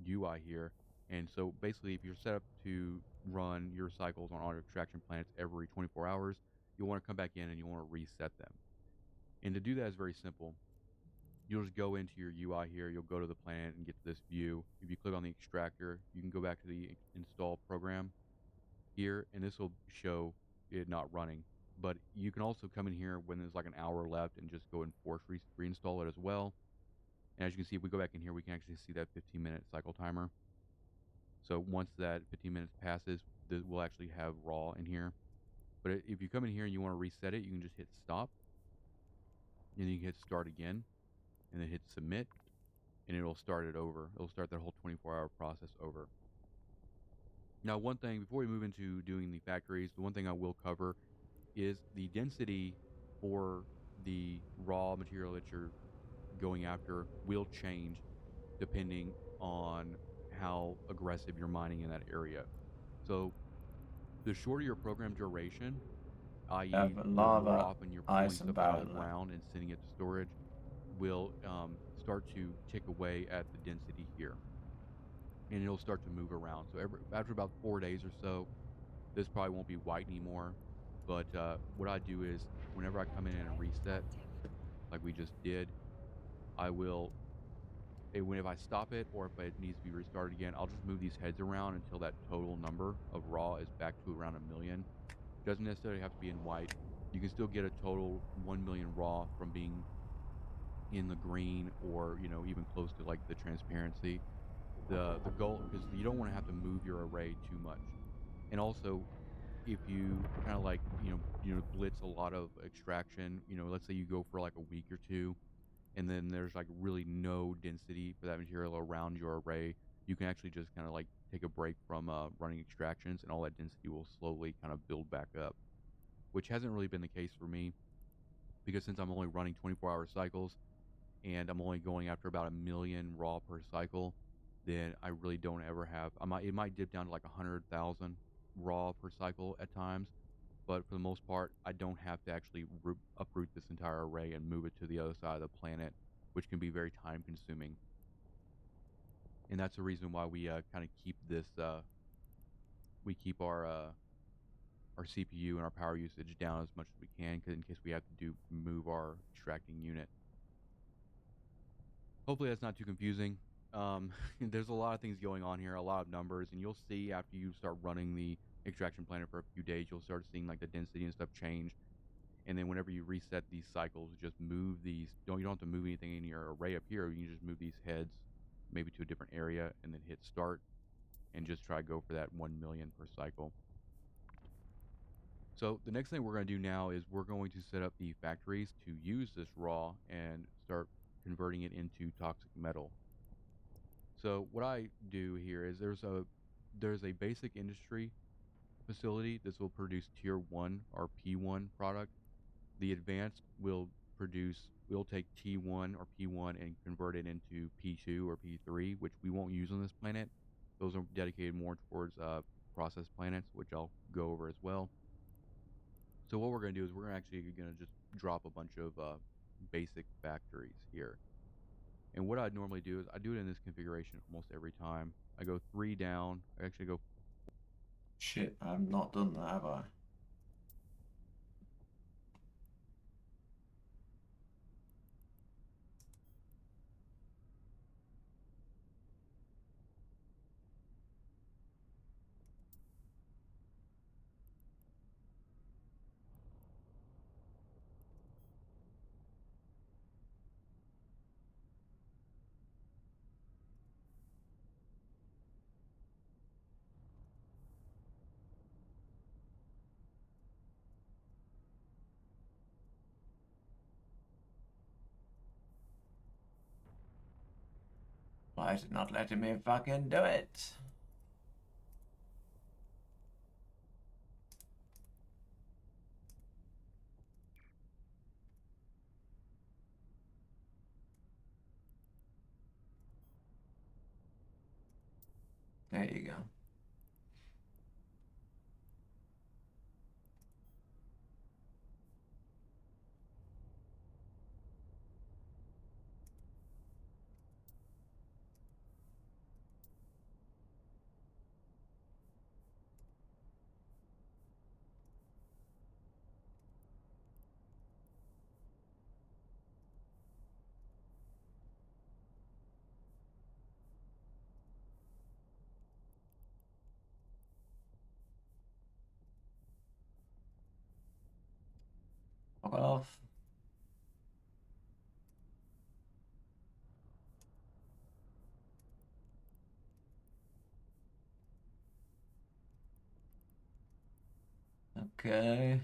UI here. And so basically, if you're set up to run your cycles on auto extraction planets every 24 hours, you'll want to come back in and you want to reset them. And to do that is very simple. You'll just go into your UI here, you'll go to the planet and get to this view. If you click on the extractor, you can go back to the install program here, and this will show it not running. But you can also come in here when there's like an hour left and just go and force reinstall it as well. And as you can see, if we go back in here, we can actually see that 15-minute cycle timer. So once that 15 minutes passes, we'll actually have raw in here. But if you come in here and you want to reset it, you can just hit stop, and then you can hit start again, and then hit submit, and it'll start it over. It'll start that whole 24-hour process over. Now, one thing, before we move into doing the factories, the one thing I will cover is the density for the raw material that you're going after will change depending on how aggressive you're mining in that area. So the shorter your program duration, i.e. the more often you're pulling stuff out of the ground and sending it to storage, will start to tick away at the density here. And it'll start to move around. So after about 4 days or so, this probably won't be white anymore. But what I do is whenever I come in and reset, like we just did, I will if I stop it or if it needs to be restarted again, I'll just move these heads around until that total number of raw is back to around 1,000,000. Doesn't necessarily have to be in white. You can still get a total 1,000,000 raw from being in the green or even close to like the transparency. The goal, because you don't want to have to move your array too much, and also if you kind of like blitz a lot of extraction, let's say you go for like a week or two and then there's like really no density for that material around your array, you can actually just kind of like take a break from running extractions, and all that density will slowly kind of build back up, which hasn't really been the case for me, because since I'm only running 24-hour cycles and I'm only going after about 1,000,000 raw per cycle, then I really don't ever have. It might dip down to like 100,000 raw per cycle at times, but for the most part, I don't have to actually uproot this entire array and move it to the other side of the planet, which can be very time consuming. And that's the reason why we kind of keep this. We keep our CPU and our power usage down as much as we can, 'cause in case we have to move our extracting unit. Hopefully that's not too confusing. There's a lot of things going on here, a lot of numbers, and you'll see after you start running the extraction planner for a few days, you'll start seeing like the density and stuff change. And then whenever you reset these cycles, just move these. You don't have to move anything in your array up here. You can just move these heads maybe to a different area and then hit start and just try to go for that 1,000,000 per cycle. So the next thing we're going to do now is we're going to set up the factories to use this raw and start converting it into toxic metal. So what I do here is there's a basic industry facility. This will produce tier 1 or P1 product. The advanced will take T1 or P1 and convert it into P2 or P3, which we won't use on this planet. Those are dedicated more towards process planets, which I'll go over as well. So what we're going to do is we're actually going to just drop a bunch of basic factories here. And what I'd normally do is I do it in this configuration almost every time. I go 3 down. I actually go. Shit, I've not done that, have I? Why is it not letting me fucking do it? There you go. Fuck off. Okay.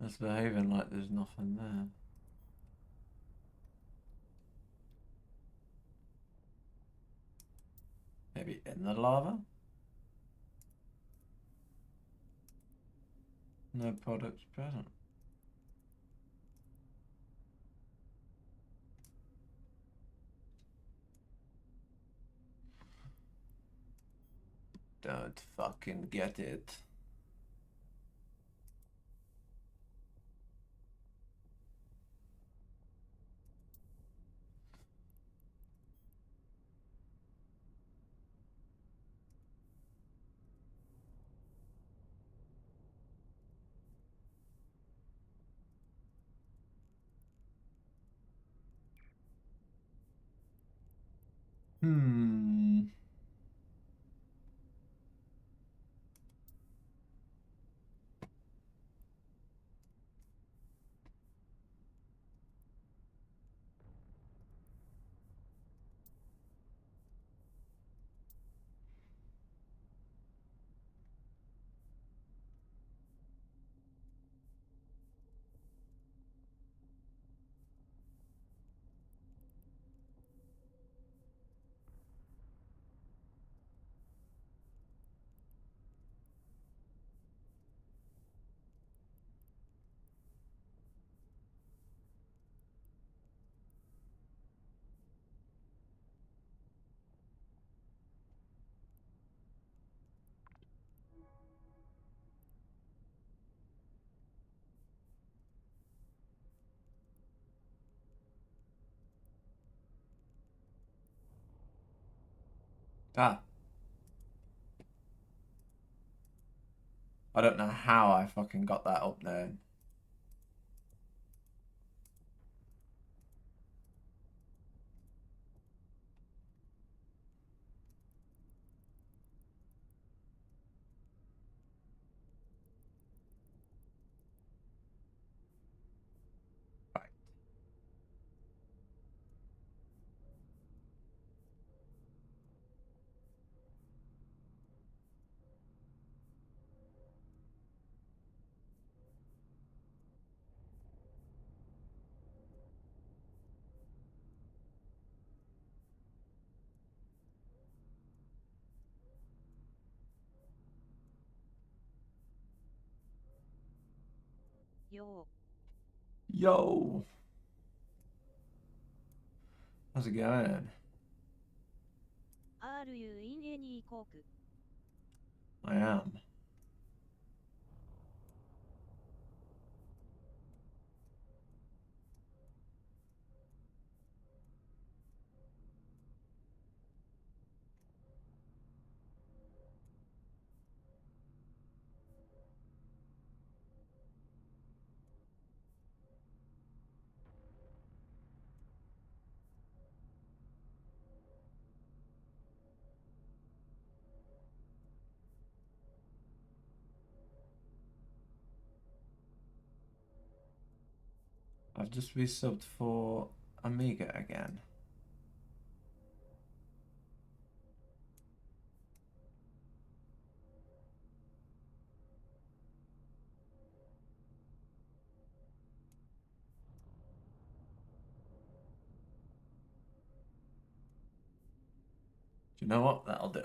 It's behaving like there's nothing there. Maybe in the lava? No products present. Don't fucking get it. Hmm. Ah. I don't know how I fucking got that up there. Right. Yo. Yo. How's it going? Are you in any coke? I am. I've just resubbed for Amiga again. Do you know what? That'll do.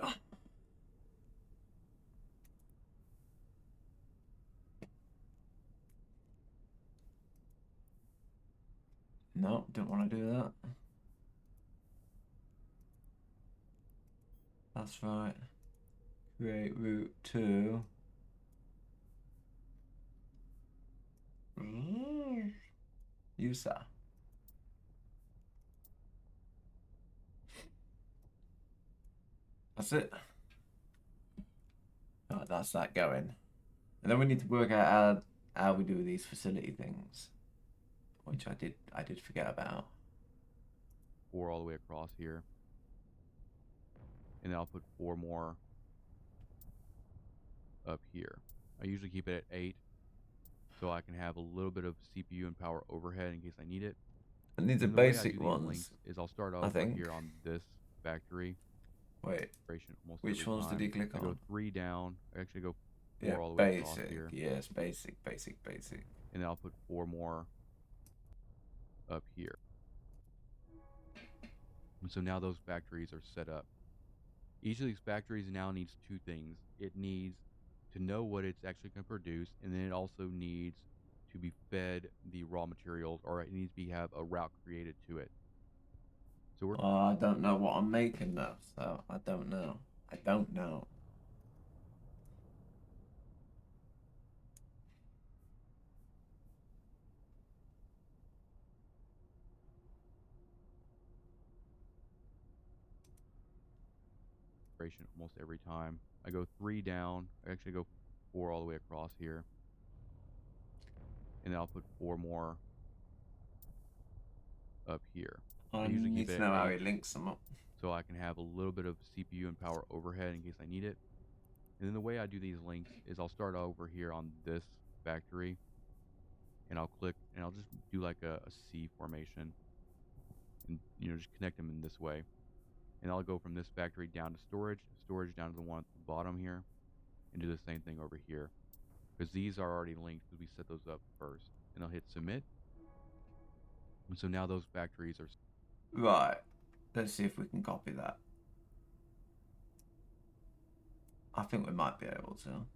No, didn't want to do that. That's right. Create route to user. That's it. Oh, that's that going. And then we need to work out how we do these facility things, which I did forget about. 4 all the way across here. And then I'll put 4 more up here. I usually keep it at 8 so I can have a little bit of CPU and power overhead in case I need it. And these are And the way I basic do these ones. links is I'll start I off right think. here on this factory. Wait, Almost which every ones did time. he click I go on? 3 down. I actually go 4 Yeah, all the way across basic. here. Yes, basic. And and then I'll put 4 more up here. And so now those factories are set up. Each of these factories now needs 2 things. It needs to know what it's actually going to produce, and then it also needs to be fed the raw materials, or it needs to have a route created to it. So we're I don't know what I'm making though, so I don't know. I don't know. almost every time. I go 3 down. I actually go 4 all the way across here. And then I'll put 4 more up here. I usually need keep to it know at how 8. he links them up. So I can have a little bit of CPU and power overhead in case I need it. And then the way I do these links is I'll start over here on this factory, and I'll click, and I'll just do like a C formation, and just connect them in this way. And I'll go from this factory down to storage down to the one at the bottom here, and do the same thing over here, because these are already linked because we set those up first. And I'll hit submit, and so now those factories are Right. Let's see if we can copy that. I think we might be able to.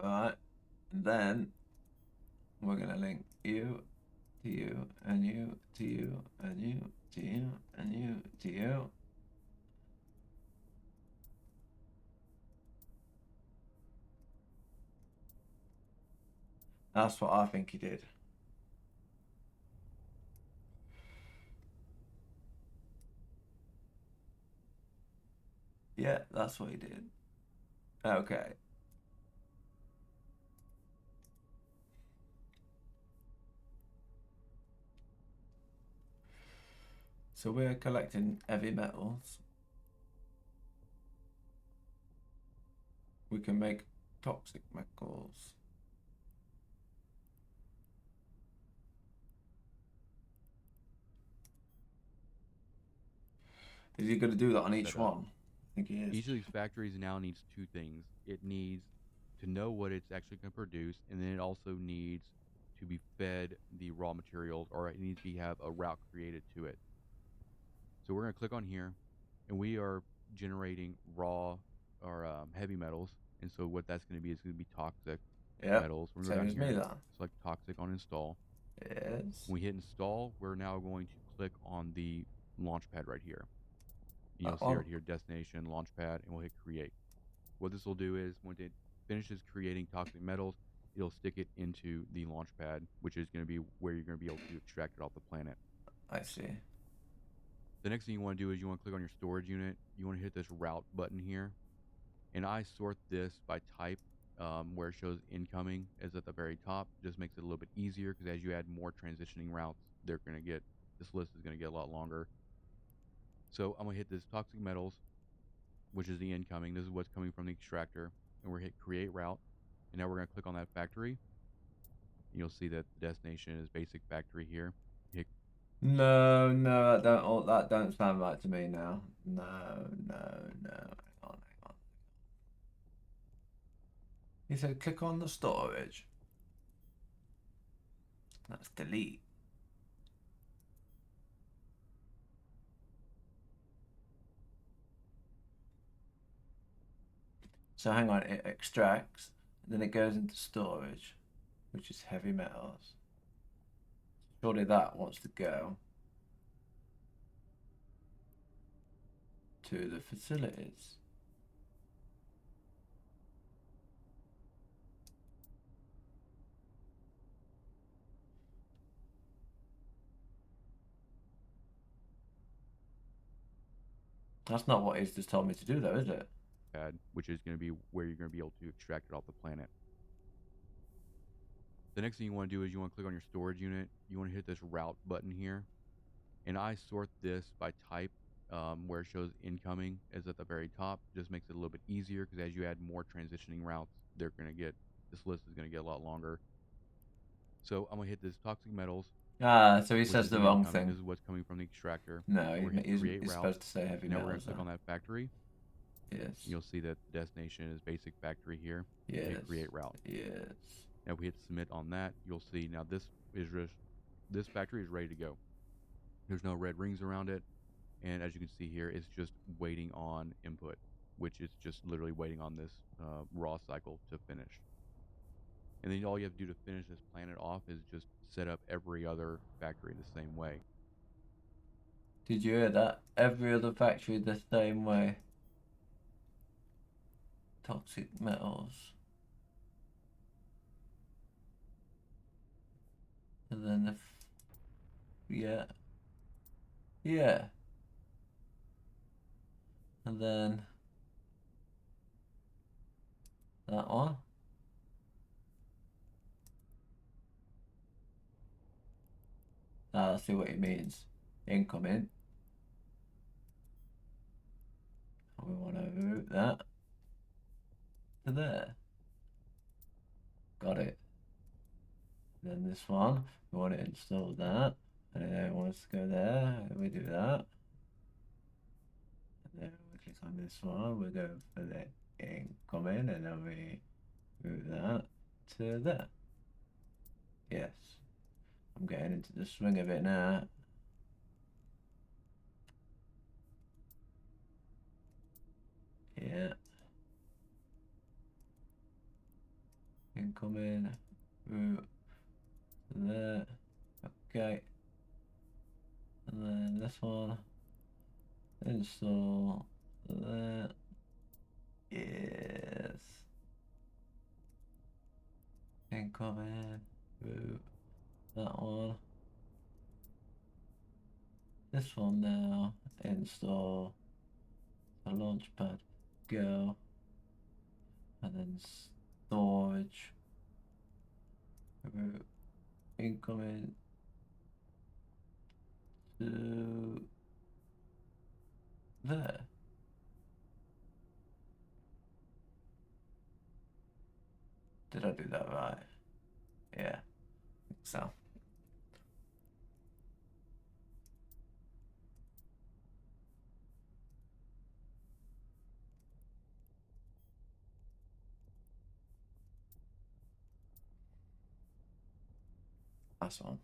Right. And then we're gonna link you to you and you to you and you to you and you to you. That's what I think he did. Yeah, that's what he did. Okay. So we're collecting heavy metals. We can make toxic metals. Is he going to do that on each set up. one? I think he is. Each of these factories now needs 2 things. It needs to know what it's actually going to produce, and then it also needs to be fed the raw materials, or it needs to have a route created to it. So we're going to click on here, and we are generating raw or heavy metals. And so what that's going to be is going to be toxic metals. We're going to go down here, select toxic on install. Yes. When we hit install, we're now going to click on the launchpad right here. You'll see right here, destination, launchpad, and we'll hit create. What this will do is when it finishes creating toxic metals, it'll stick it into the launchpad, which is going to be where you're going to be able to extract it off the planet. I see. The next thing you want to do is you want to click on your storage unit. You want to hit this route button here. And I sort this by type, where it shows incoming is at the very top. Just makes it a little bit easier because as you add more transitioning routes, this list is going to get a lot longer. So I'm going to hit this toxic metals, which is the incoming. This is what's coming from the extractor. And we're hit create route. And now we're going to click on that factory. You'll see that the destination is basic factory here. Hit No, that don't sound right to me now. No. Hang on. He said click on the storage. That's delete. So hang on, it extracts, and then it goes into storage, which is heavy metals. Surely that wants to go to the facilities. That's not what he's just told me to do, though, is it? Pad, which is going to be where you're going to be able to extract it off the planet. The next thing you want to do is you want to click on your storage unit. You want to hit this route button here. And I sort this by type, where it shows incoming is at the very top. Just makes it a little bit easier because as you add more transitioning routes, this list is going to get a lot longer. So I'm going to hit this toxic metals. Ah, so he which says is the the wrong incoming. thing. This is what's coming from the extractor. No, And we're hitting create he's route. supposed to say heavy Now we're going metals. to click on that factory. Yes. You'll see that the destination is basic factory here. Yes. Hit create route. Yes. Now we hit submit on that. You'll see now this factory is ready to go. There's no red rings around it, and as you can see here, it's just waiting on input, which is just literally waiting on this raw cycle to finish. And then all you have to do to finish this planet off is just set up every other factory the same way. Did you hear that? Every other factory the same way. Toxic metals. And then yeah. Yeah. And then that one. I see what he means. Incoming. We want to route that to there. Got it. Then this one, we want to install that. And then it wants to go there. And we do that. And then we click on this one. We go for the incoming, and then we route that to there. Yes. I'm getting into the swing of it now. Yeah. Incoming. Route there. Okay. And then this one. Install that. Yes. Incoming. Route that one. This one now. Install a launchpad. Go. And then storage. Route incoming to there. Did I do that right? Yeah, I think so. That's one.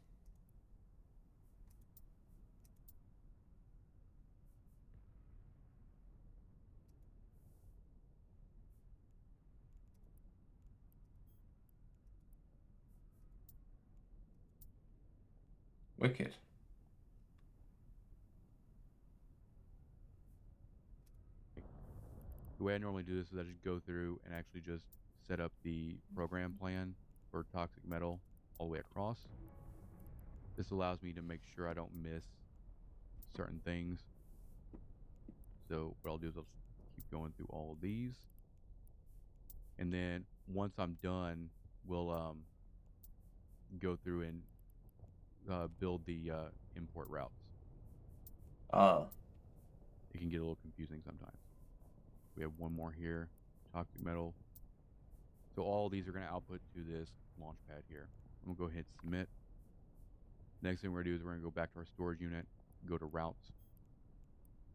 Wicked. The way I normally do this is I just go through and actually just set up the program plan for toxic metal all the way across. This allows me to make sure I don't miss certain things. So what I'll do is I'll keep going through all of these. And then once I'm done, we'll go through and build the import routes. Oh. It can get a little confusing sometimes. We have one more here, toxic metal. So all these are going to output to this launch pad here. I'm going to go ahead and submit. Next thing we're going to do is we're going to go back to our storage unit, go to routes.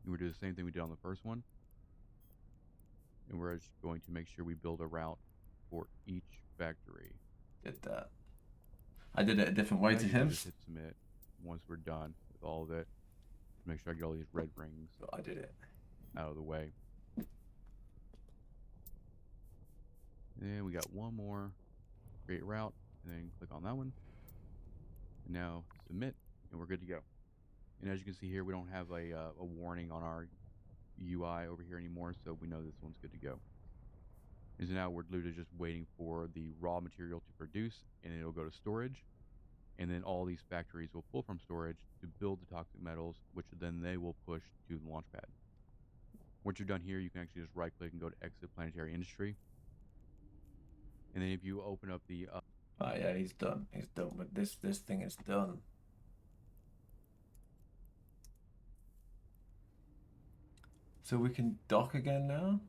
And we're going to do the same thing we did on the first one. And we're just going to make sure we build a route for each factory. Did that. I did it a different way Now to you can him. just hit submit once we're done with all of it. Make sure I get all these red rings So I did it. out of the way. And we got one more, create route, and then click on that one. And now submit, and we're good to go. And as you can see here, we don't have a warning on our UI over here anymore, so we know this one's good to go. And so now we're literally just waiting for the raw material to produce, and it'll go to storage. And then all these factories will pull from storage to build the toxic metals, which then they will push to the launch pad. Once you're done here, you can actually just right click and go to exit planetary industry. And then if you open up the Oh yeah, he's done. He's done with this. This thing is done. So we can dock again now?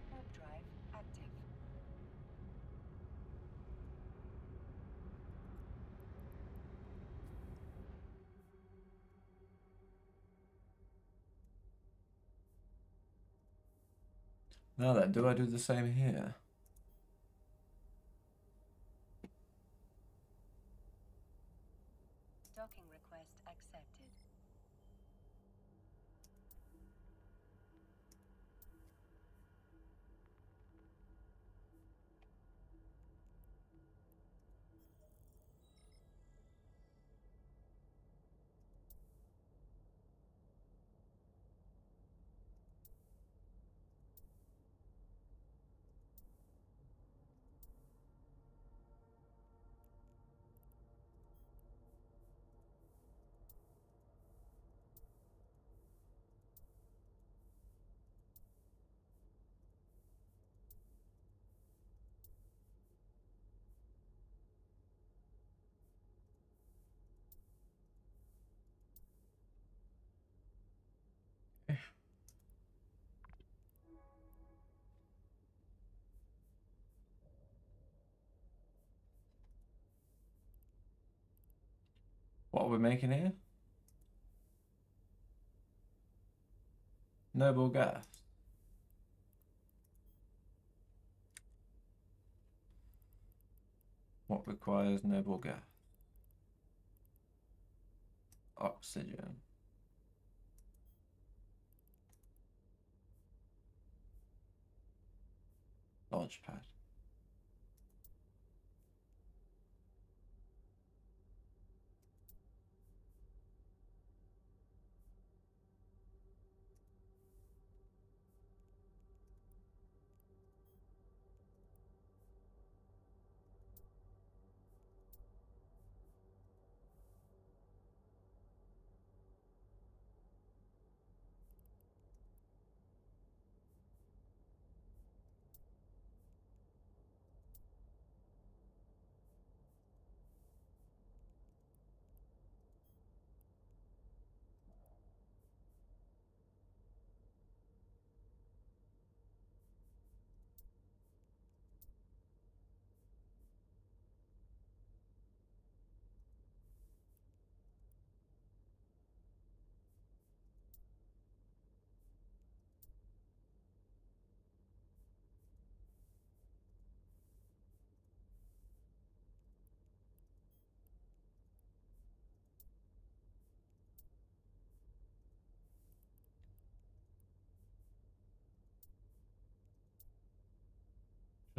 Warp drive active. Now then, do I do the same here? Docking request accepted. What are we making here? Noble gas. What requires noble gas? Oxygen. Launch pad.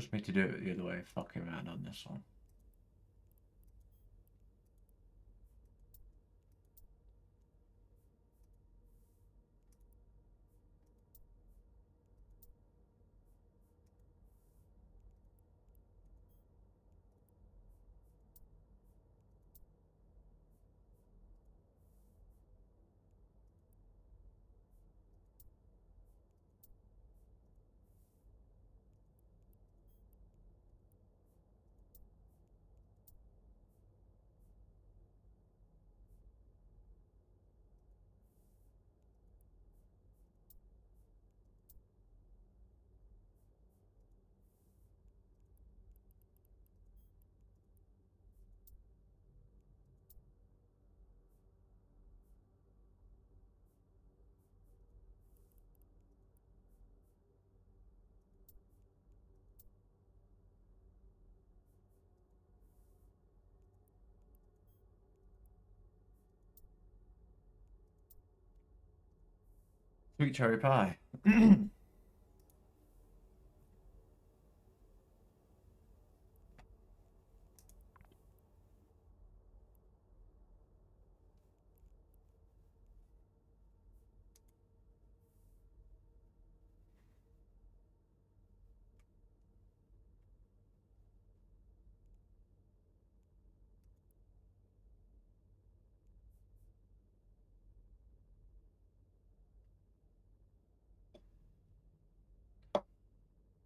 Just me to do it the other way. Fucking around on this one. Sweet cherry pie.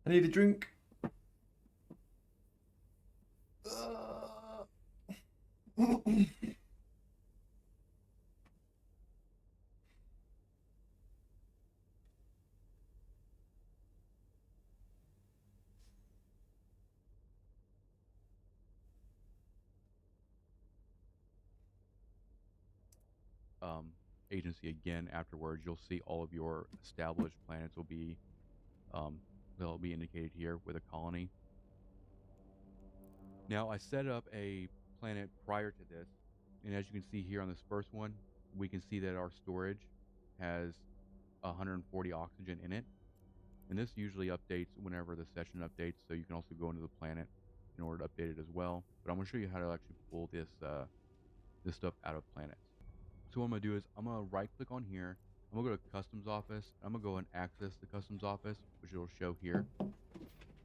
I need a drink. Agency again afterwards, you'll see all of your established planets will be um, they'll be indicated here with a colony. Now I set up a planet prior to this, and as you can see here on this first one, we can see that our storage has 140 oxygen in it, and this usually updates whenever the session updates. So you can also go into the planet in order to update it as well. But I'm going to show you how to actually pull this this stuff out of planets. So what I'm going to do is I'm going to right click on here. I'm going to go to Customs Office. I'm going to go and access the Customs Office, which it'll show here.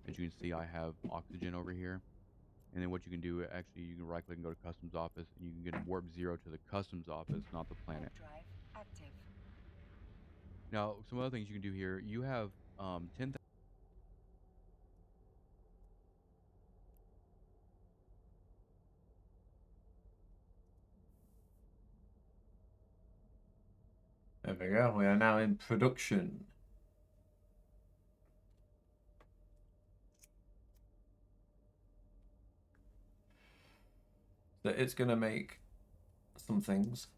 As you can see, I have oxygen over here. And then what you can do, actually, you can right click and go to Customs Office, and you can get warp 0 to the Customs Office, not the planet. Drive active. Now, some other things you can do here, you have 10,000. There we go. We are now in production. So it's going to make some things.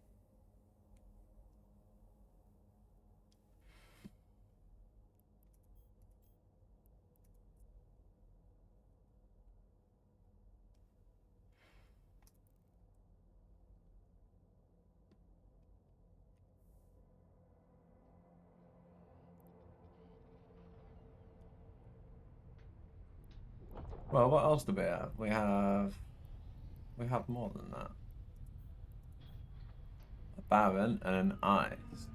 Well, what else do we have? We have more than that. A Baron and an ice.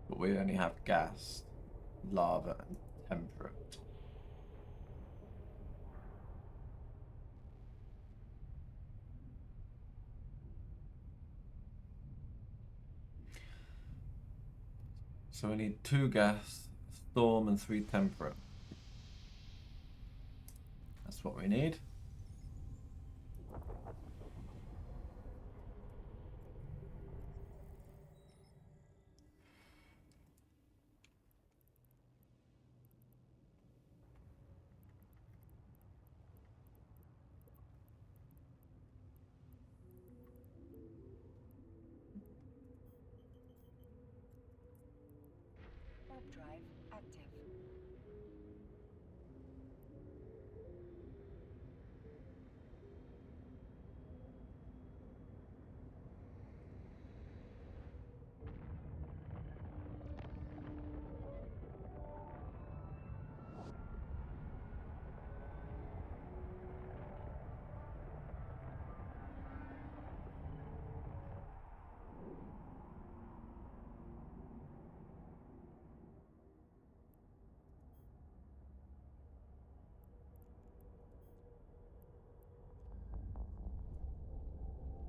But we only have gas, lava, and temperate. So we need 2 gas, storm, and 3 temperate. That's what we need. Warp drive active.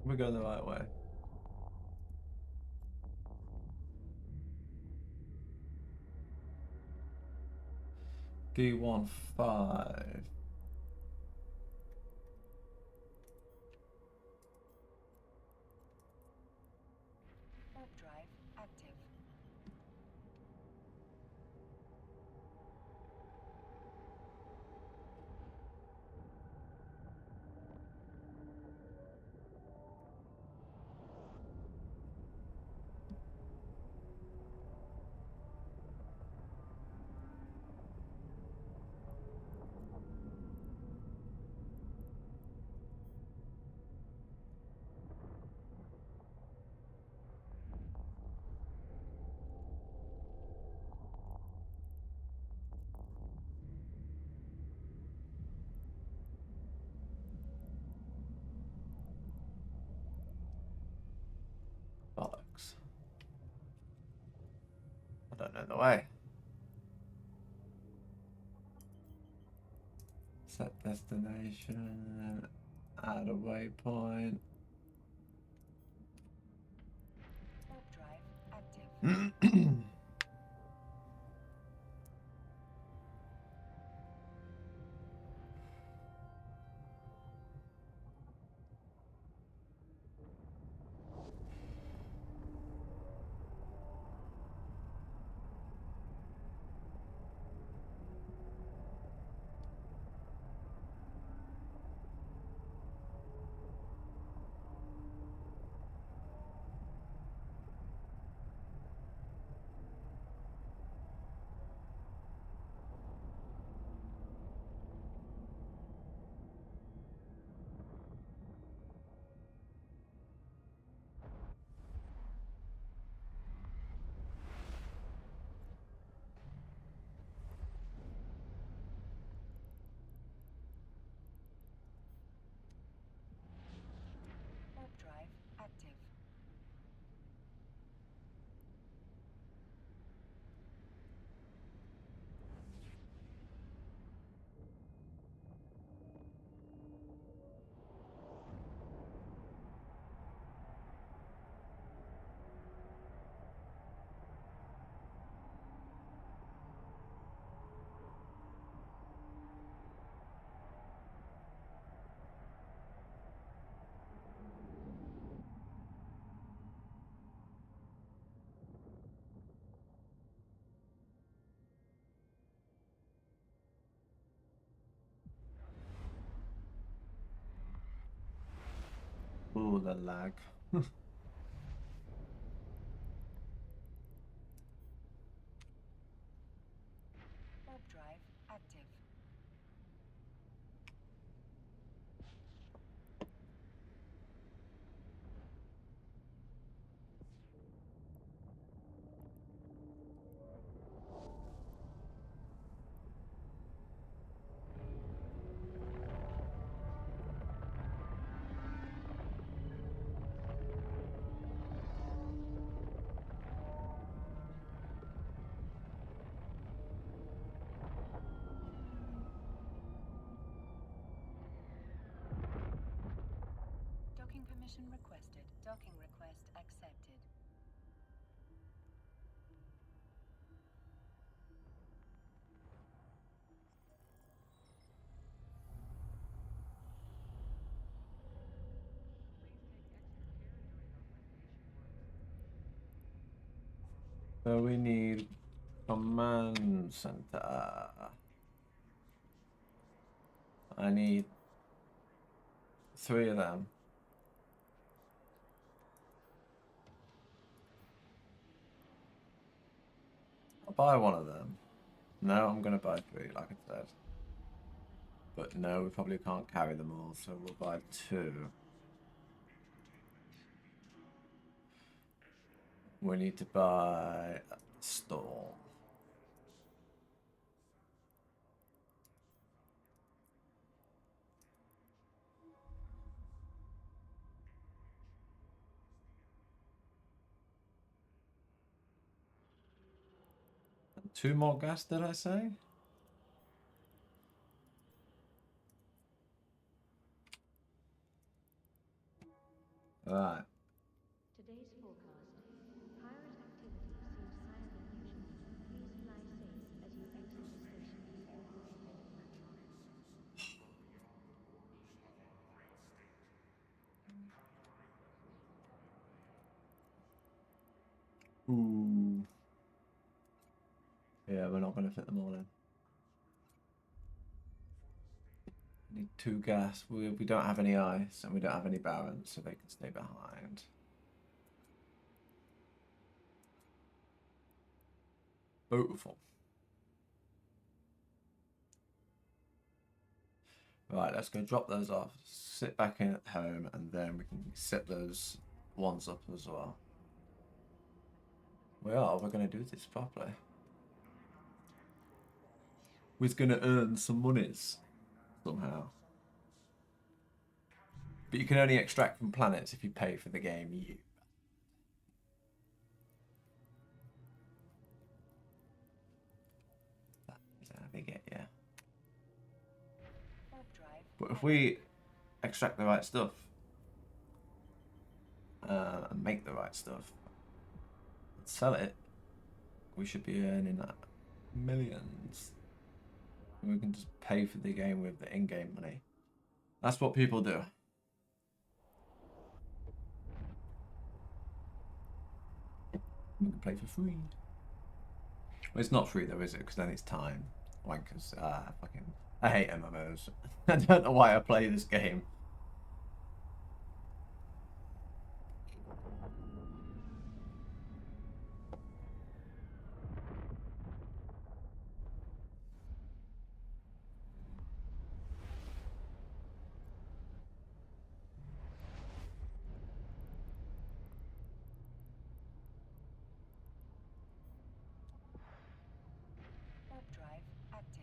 We're going the right way. D15. Warp drive active. in the way. Set destination. Add a waypoint. Warp drive active. Warp drive active. Ooh, the lag. Warp drive active. Docking permission requested. Docking request accepted. So we need command center. I need 3 of them. I'll buy 1 of them. No, I'm gonna buy 3, like I said. But no, we probably can't carry them all, so we'll buy 2. We need to buy a storm. And 2 more gas, did I say? Right. Today's forecast. Pirate activity seems higher than usual. Please fly safe as you exit the station. Ooh. Yeah, we're not going to fit them all in. Need 2 gas. We don't have any ice and we don't have any barons, so they can stay behind. Beautiful. Right, let's go drop those off, sit back in at home, and then we can set those ones up as well. We're going to do this properly. We're going to earn some monies somehow. But you can only extract from planets if you pay for the game. they get, yeah. Warp drive. But if we extract the right stuff and make the right stuff and sell it, we should be earning millions. We can just pay for the game with the in-game money. That's what people do. We can play for free. Well, it's not free though, is it? Because then it's time. Wankers. I hate MMOs. I don't know why I play this game. Warp drive active.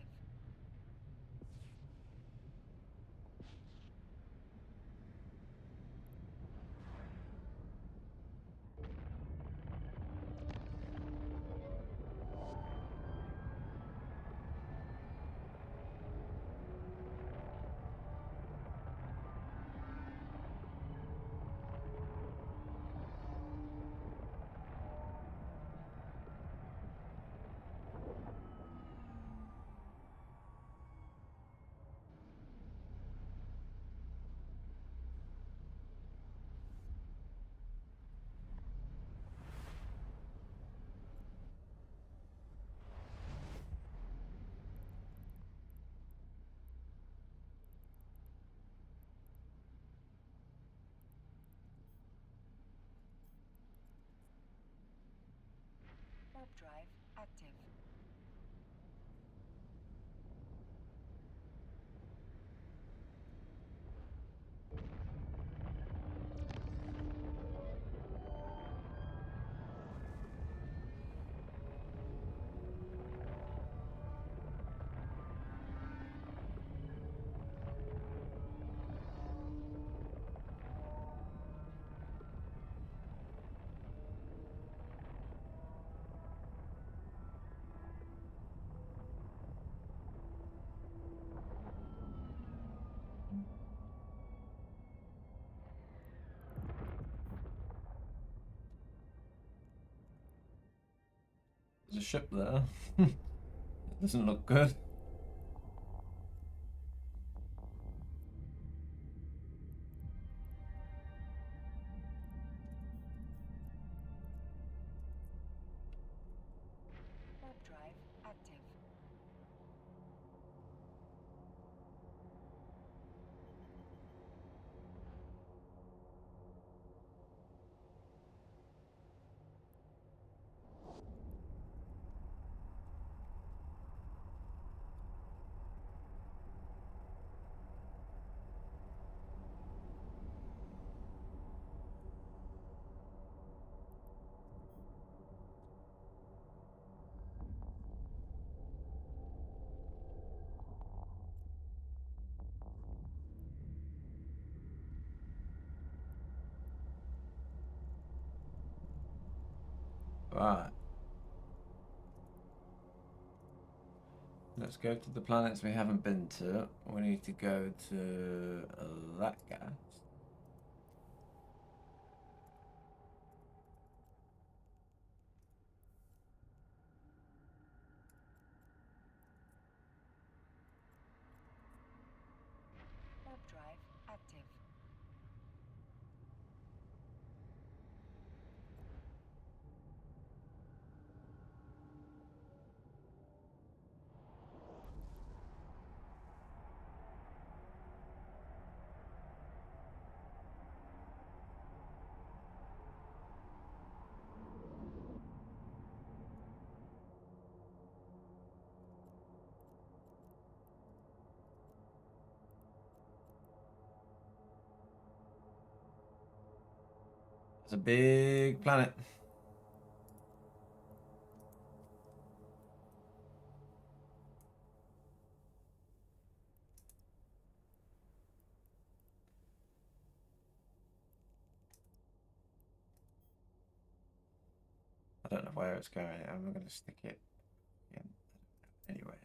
Warp drive active. There's a ship there. It doesn't look good. Warp drive active. Right. Let's go to the planets we haven't been to. We need to go to that gas. Warp drive active. It's a big planet. I don't know where it's going. I'm not going to stick it in anywhere.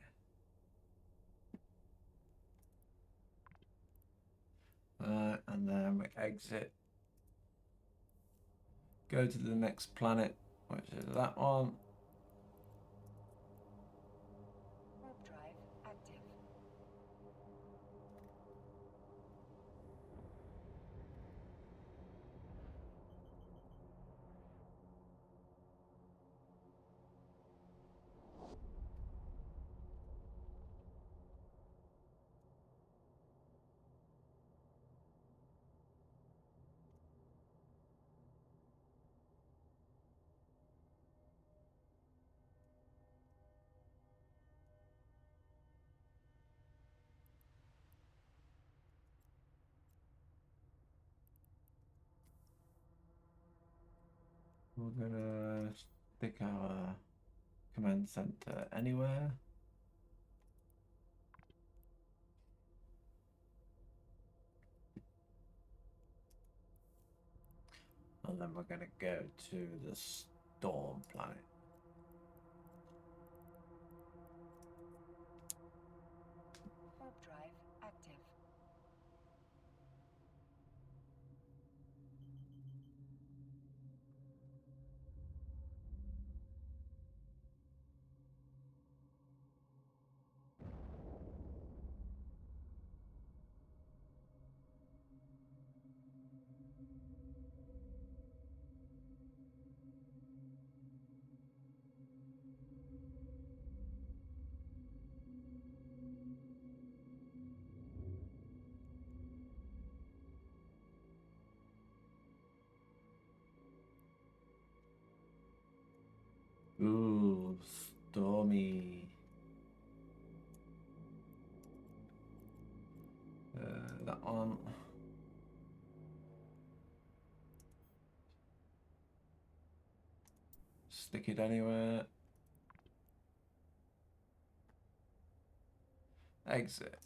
and then we exit. Go to the next planet, which is that one. Warp drive active. We're gonna stick our command center anywhere. And then we're gonna go to the storm planet. Warp drive active. Ooh, stormy. That one. Stick it anywhere. Exit.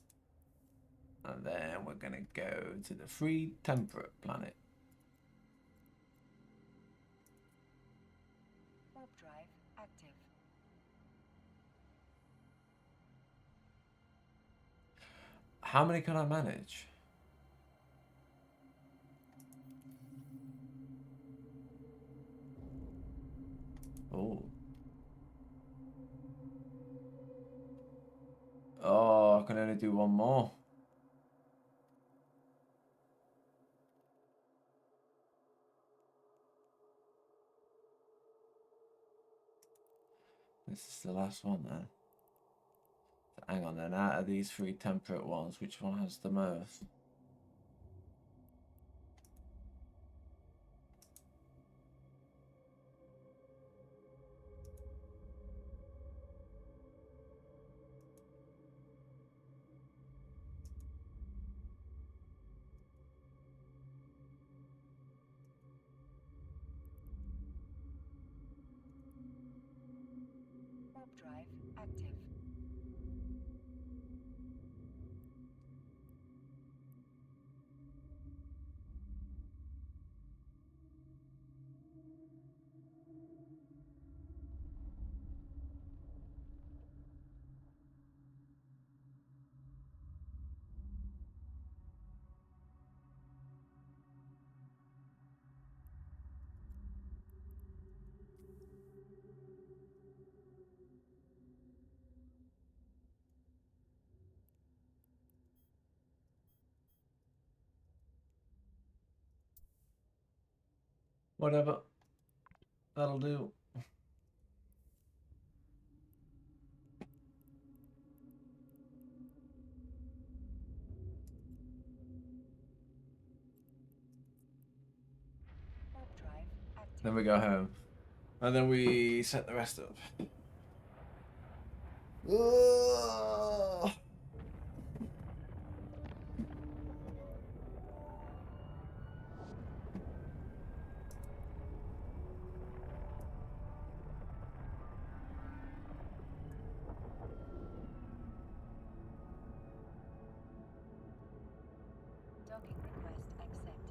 And then we're gonna go to the free temperate planet. Warp drive active. How many can I manage? Oh. Oh, I can only do one more. This is the last one then. Hang on then, out of these three temperate ones, which one has the most? Warp drive active. Whatever. That'll do. Warp drive active. Then we go home. And then we set the rest up. Ugh. Docking request accepted.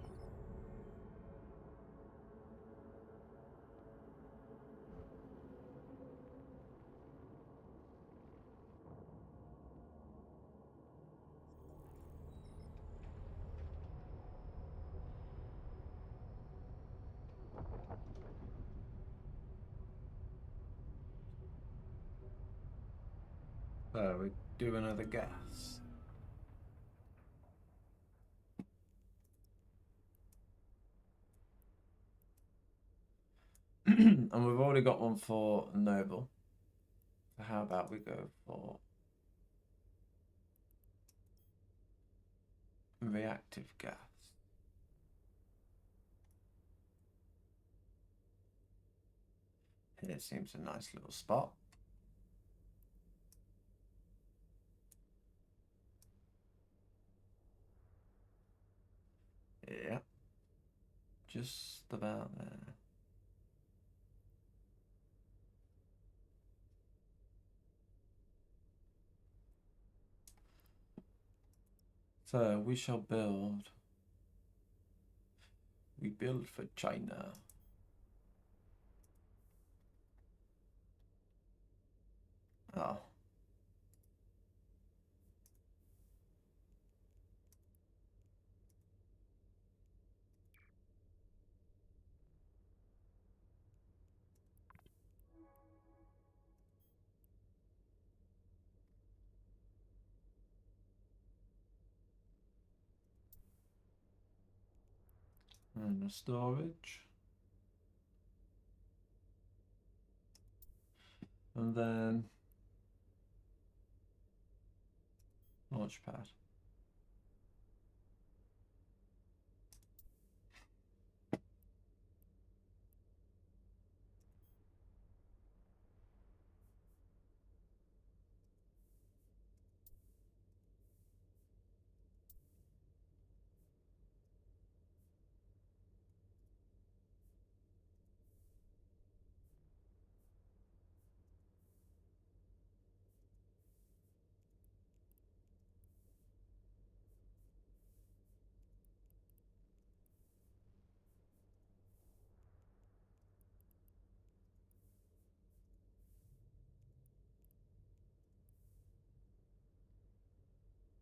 So we do another gas. And we've already got one for Noble. So how about we go for reactive gas? Here seems a nice little spot. Yeah. Just about there. So we shall build. We build for China. Oh. And the storage. And then launch pad.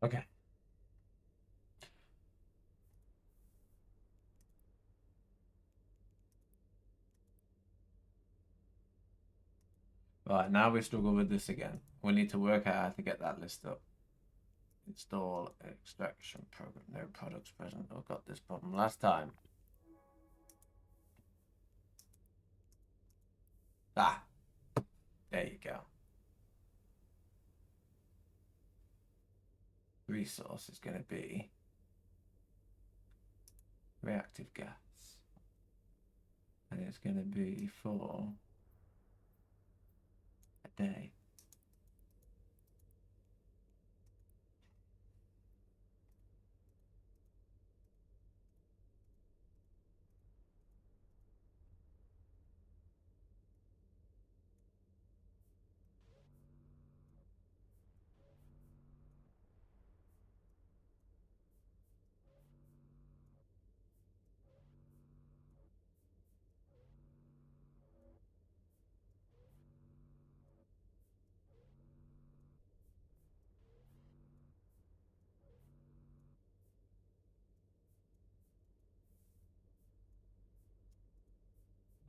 Okay. Right, now we struggle with this again. We need to work out how to get that list up. Install extraction program. No products present. I got this problem last time. Ah, there you go. Resource is going to be reactive gas. And it's going to be for a day.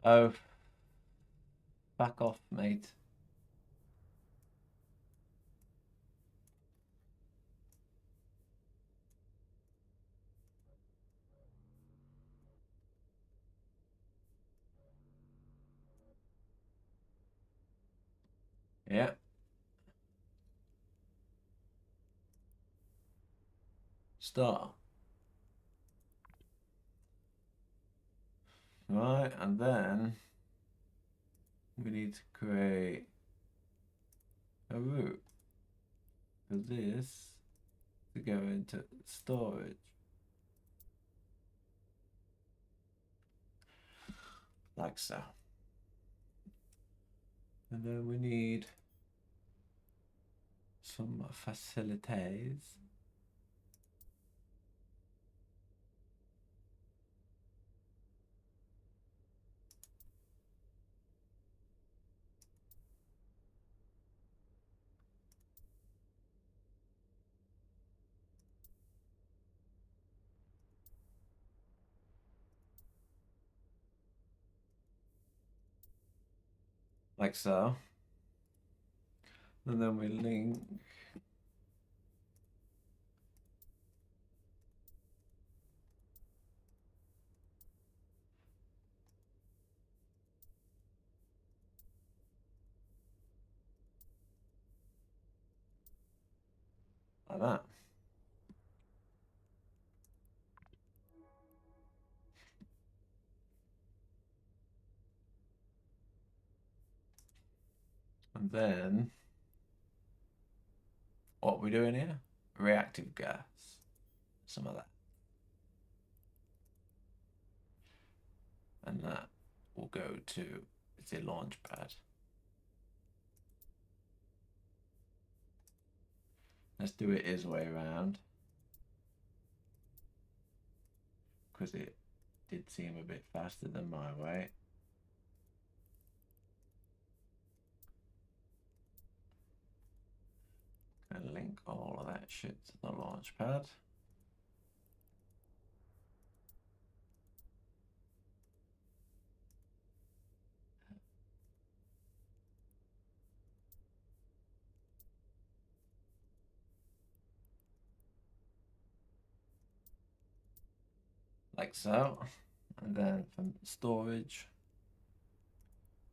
Oh, back off, mate. Yeah. Start. Right, and then we need to create a route for this to go into storage. Like so. And then we need some facilities. Like so. And then we link. Like that. And then, what are we doing here? Reactive gas. Some of that. And that will go to the launch pad. Let's do it his way around. Because it did seem a bit faster than my way. And link all of that shit to the launch pad. Like so. And then from storage,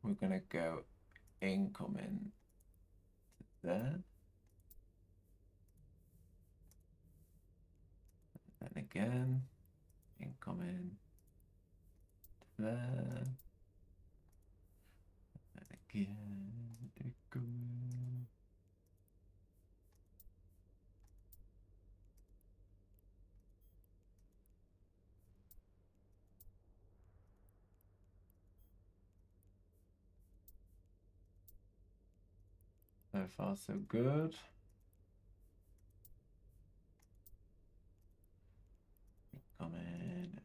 we're gonna go incoming to there. And again, incoming to there. And again, incoming. So far, so good. Incoming.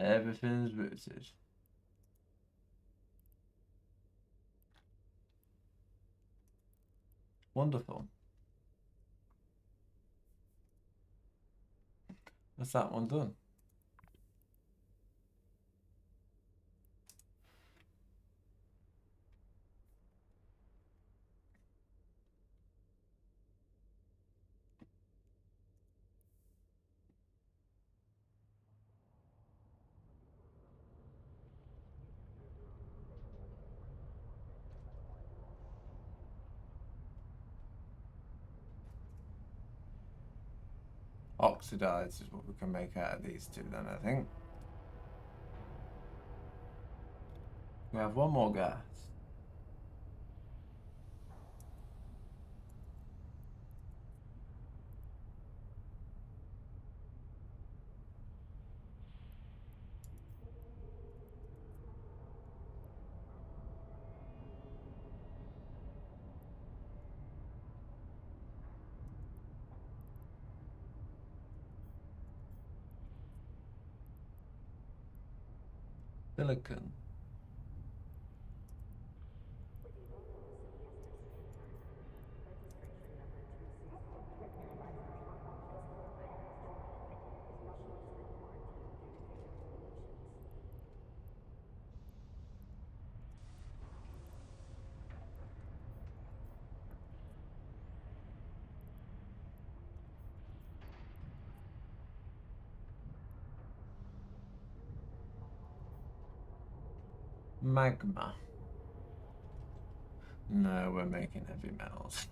Everything's rooted. Wonderful. That's that one done. Oxidized is what we can make out of these two then, I think. We have one more gas. Silicon. Magma. No, we're making heavy metals.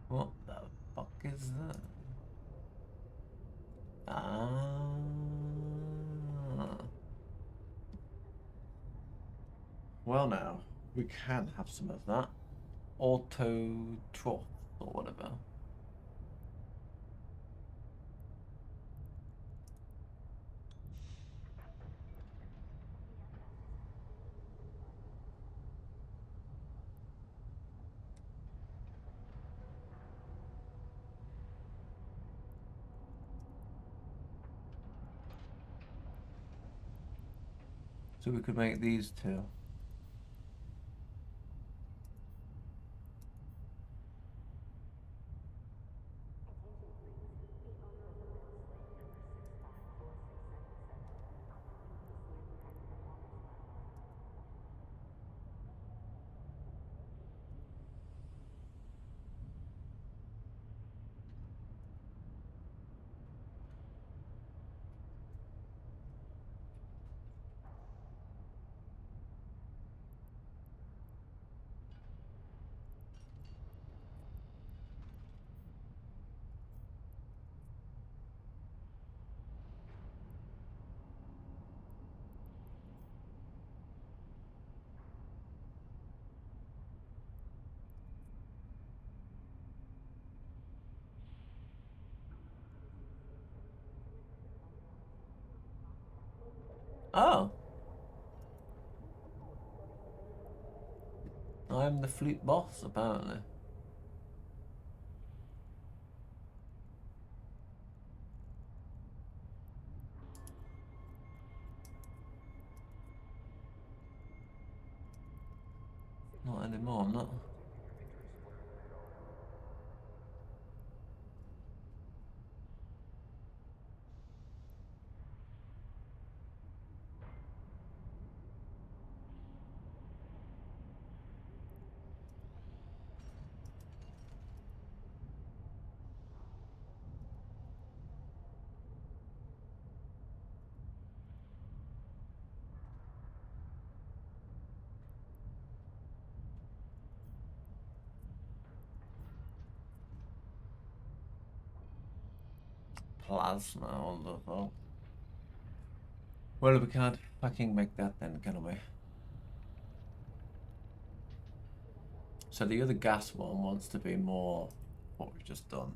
What the fuck is that? Ah. Well now, We can have some of that. Auto trough or whatever. So we could make these two. Oh. I'm the fleet boss, apparently. Not anymore, I'm not. Plasma, all the fuck. Well, we can't fucking make that then, can we? So the other gas one wants to be more what we've just done.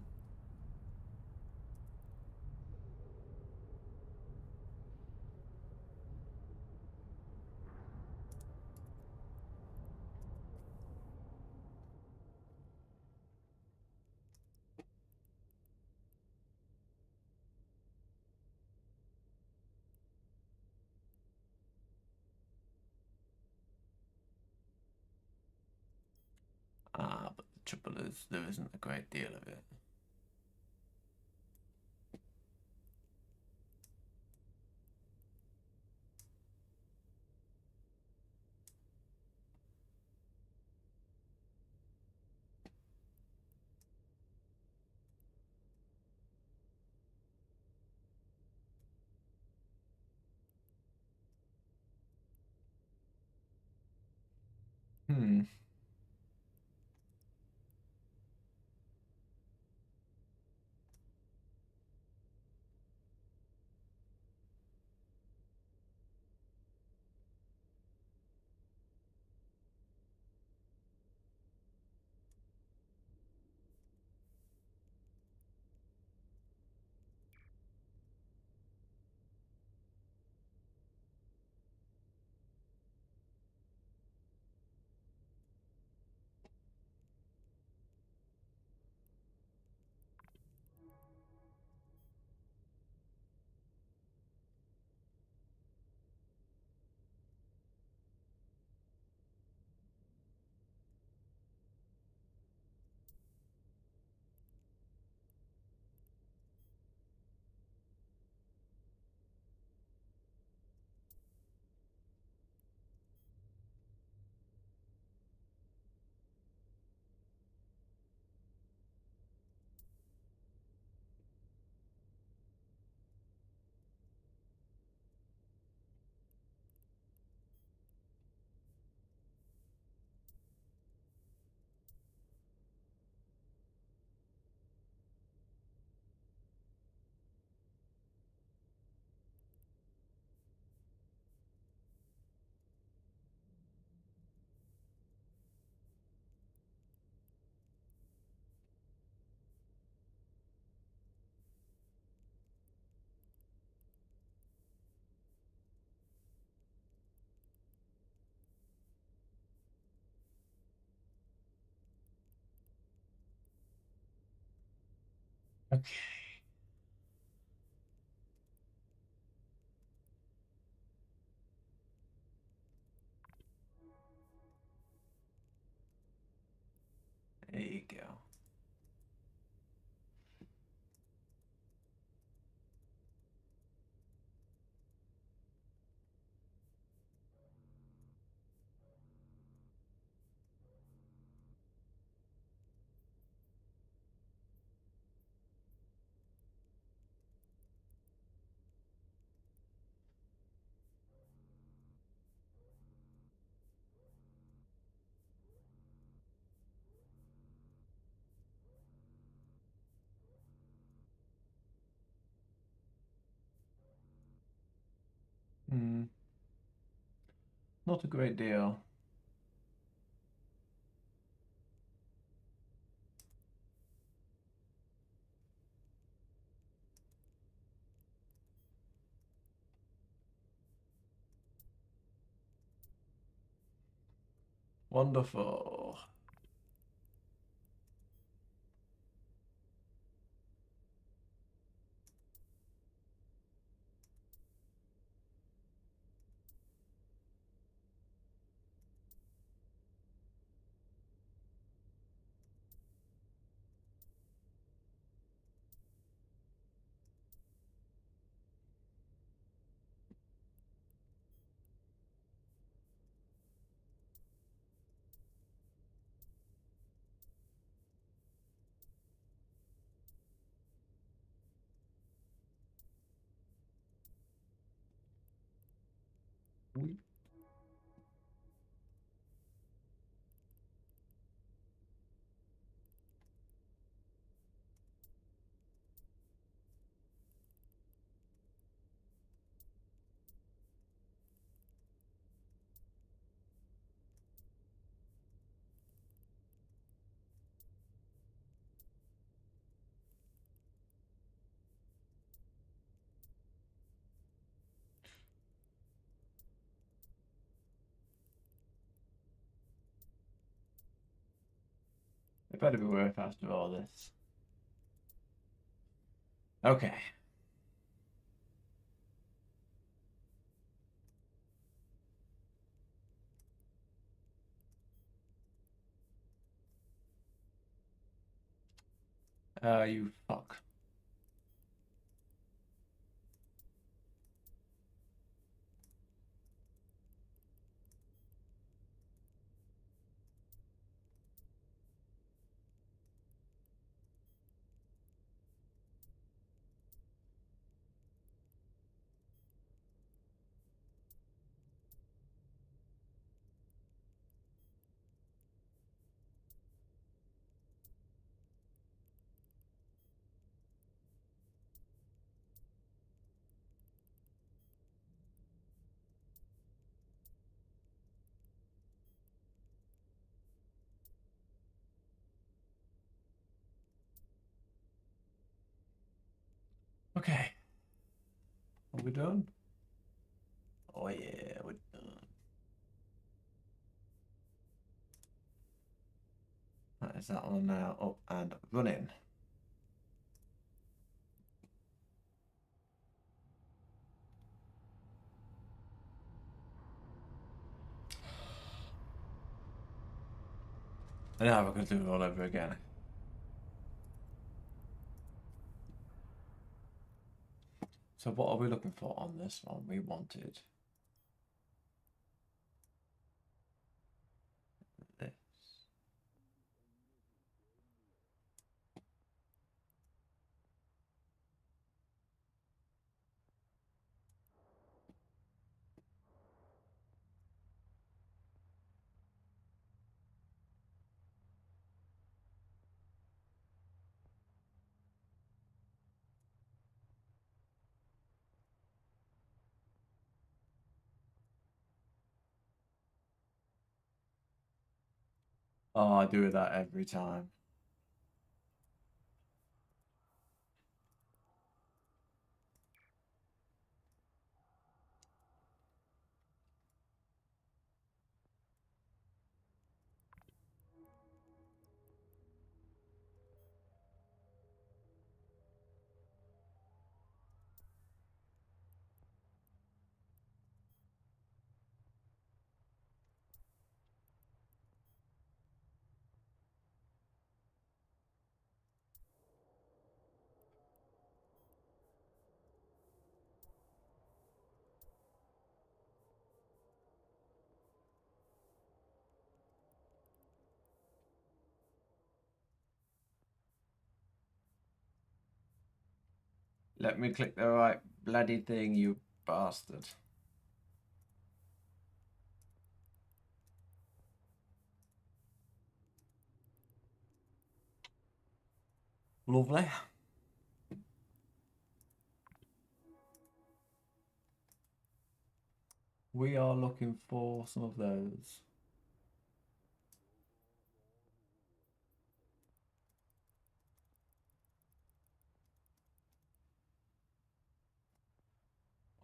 Ah, but the trouble is, there isn't a great deal of it. Hmm. Okay. There you go. Hmm. Not a great deal. Wonderful. We- It better be worth after all this. Okay. You fuck. Okay. Are we done? Oh yeah, we're done. That is that one now up and running. And now we're going to do it all over again. So what are we looking for on this one? We wanted this. Oh, I do that every time. Let me click the right bloody thing, you bastard. Lovely. We are looking for some of those.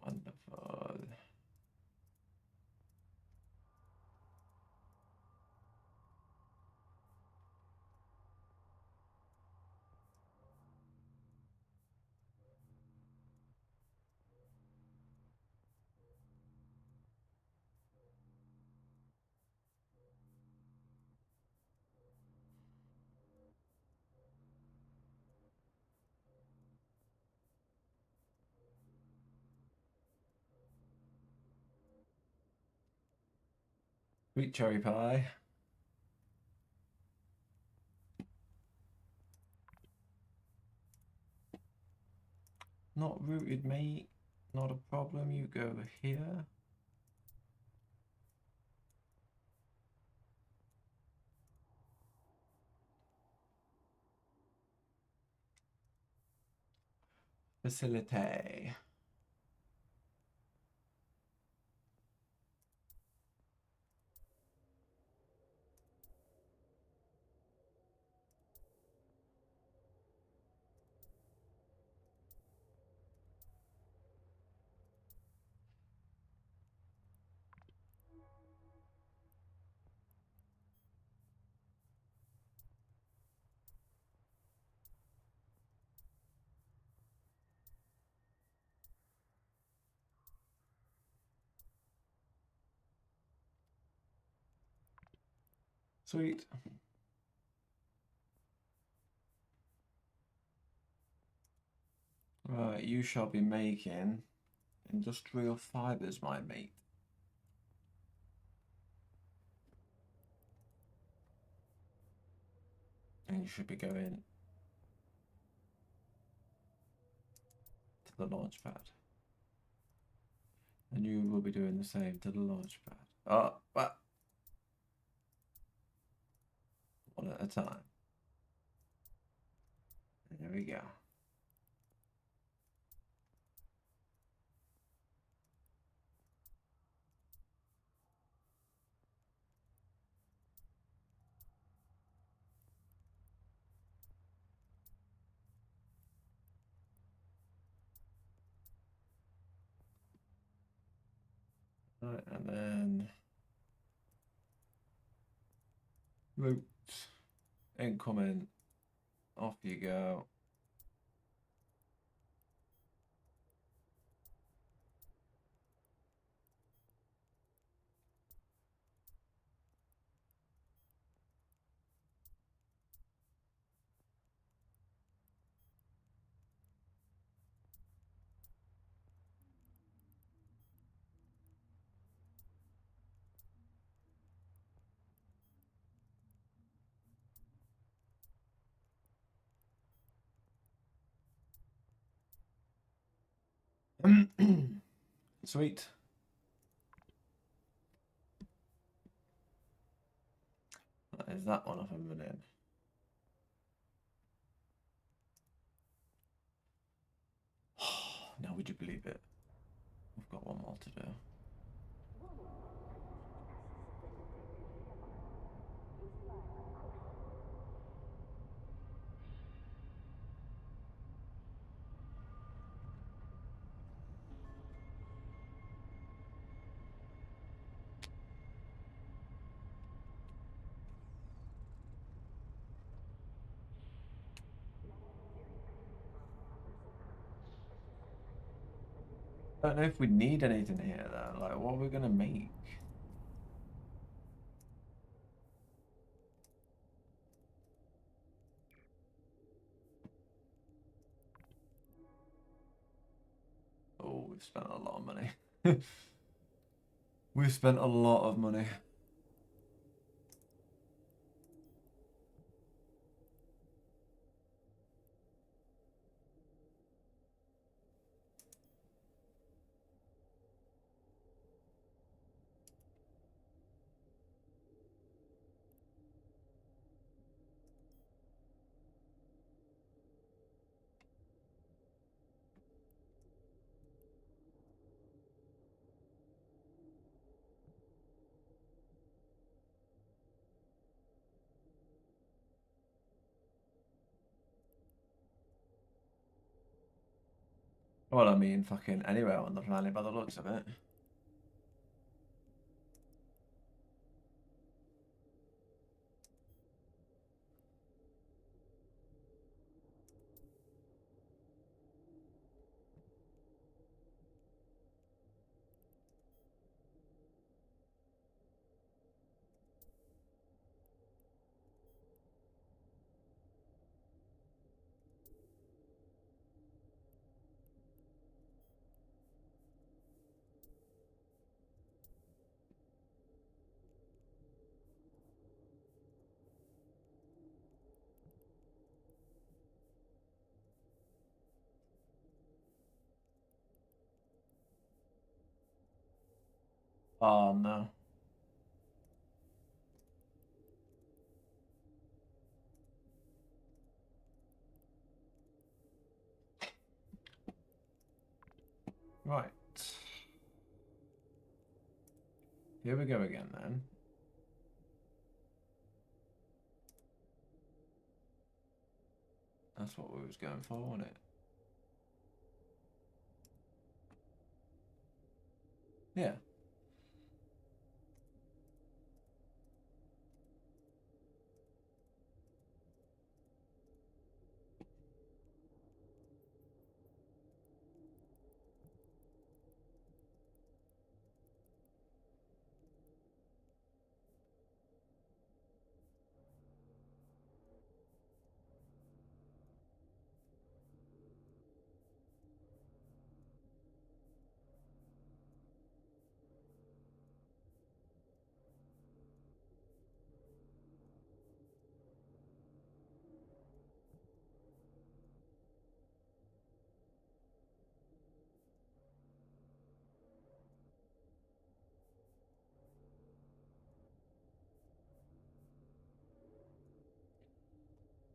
Wonderful. Sweet cherry pie. Not rooted, mate. Not a problem. You go over here. Facility. Sweet. Right, you shall be making industrial fibers, my mate. And you should be going to the launch pad. And you will be doing the same to the launch pad. Oh, well. One at a time. There we go. Right, and then routes, incoming, off you go. Sweet. That is that one off a minute. Now would you believe it? We've got one more to do. I don't know if we need anything here though. Like, what are we gonna make? Oh, we've spent a lot of money. We've spent a lot of money. Well, I mean, fucking anywhere on the planet by the looks of it. Oh no. Right. Here we go again then. That's what we was going for, wasn't it? Yeah.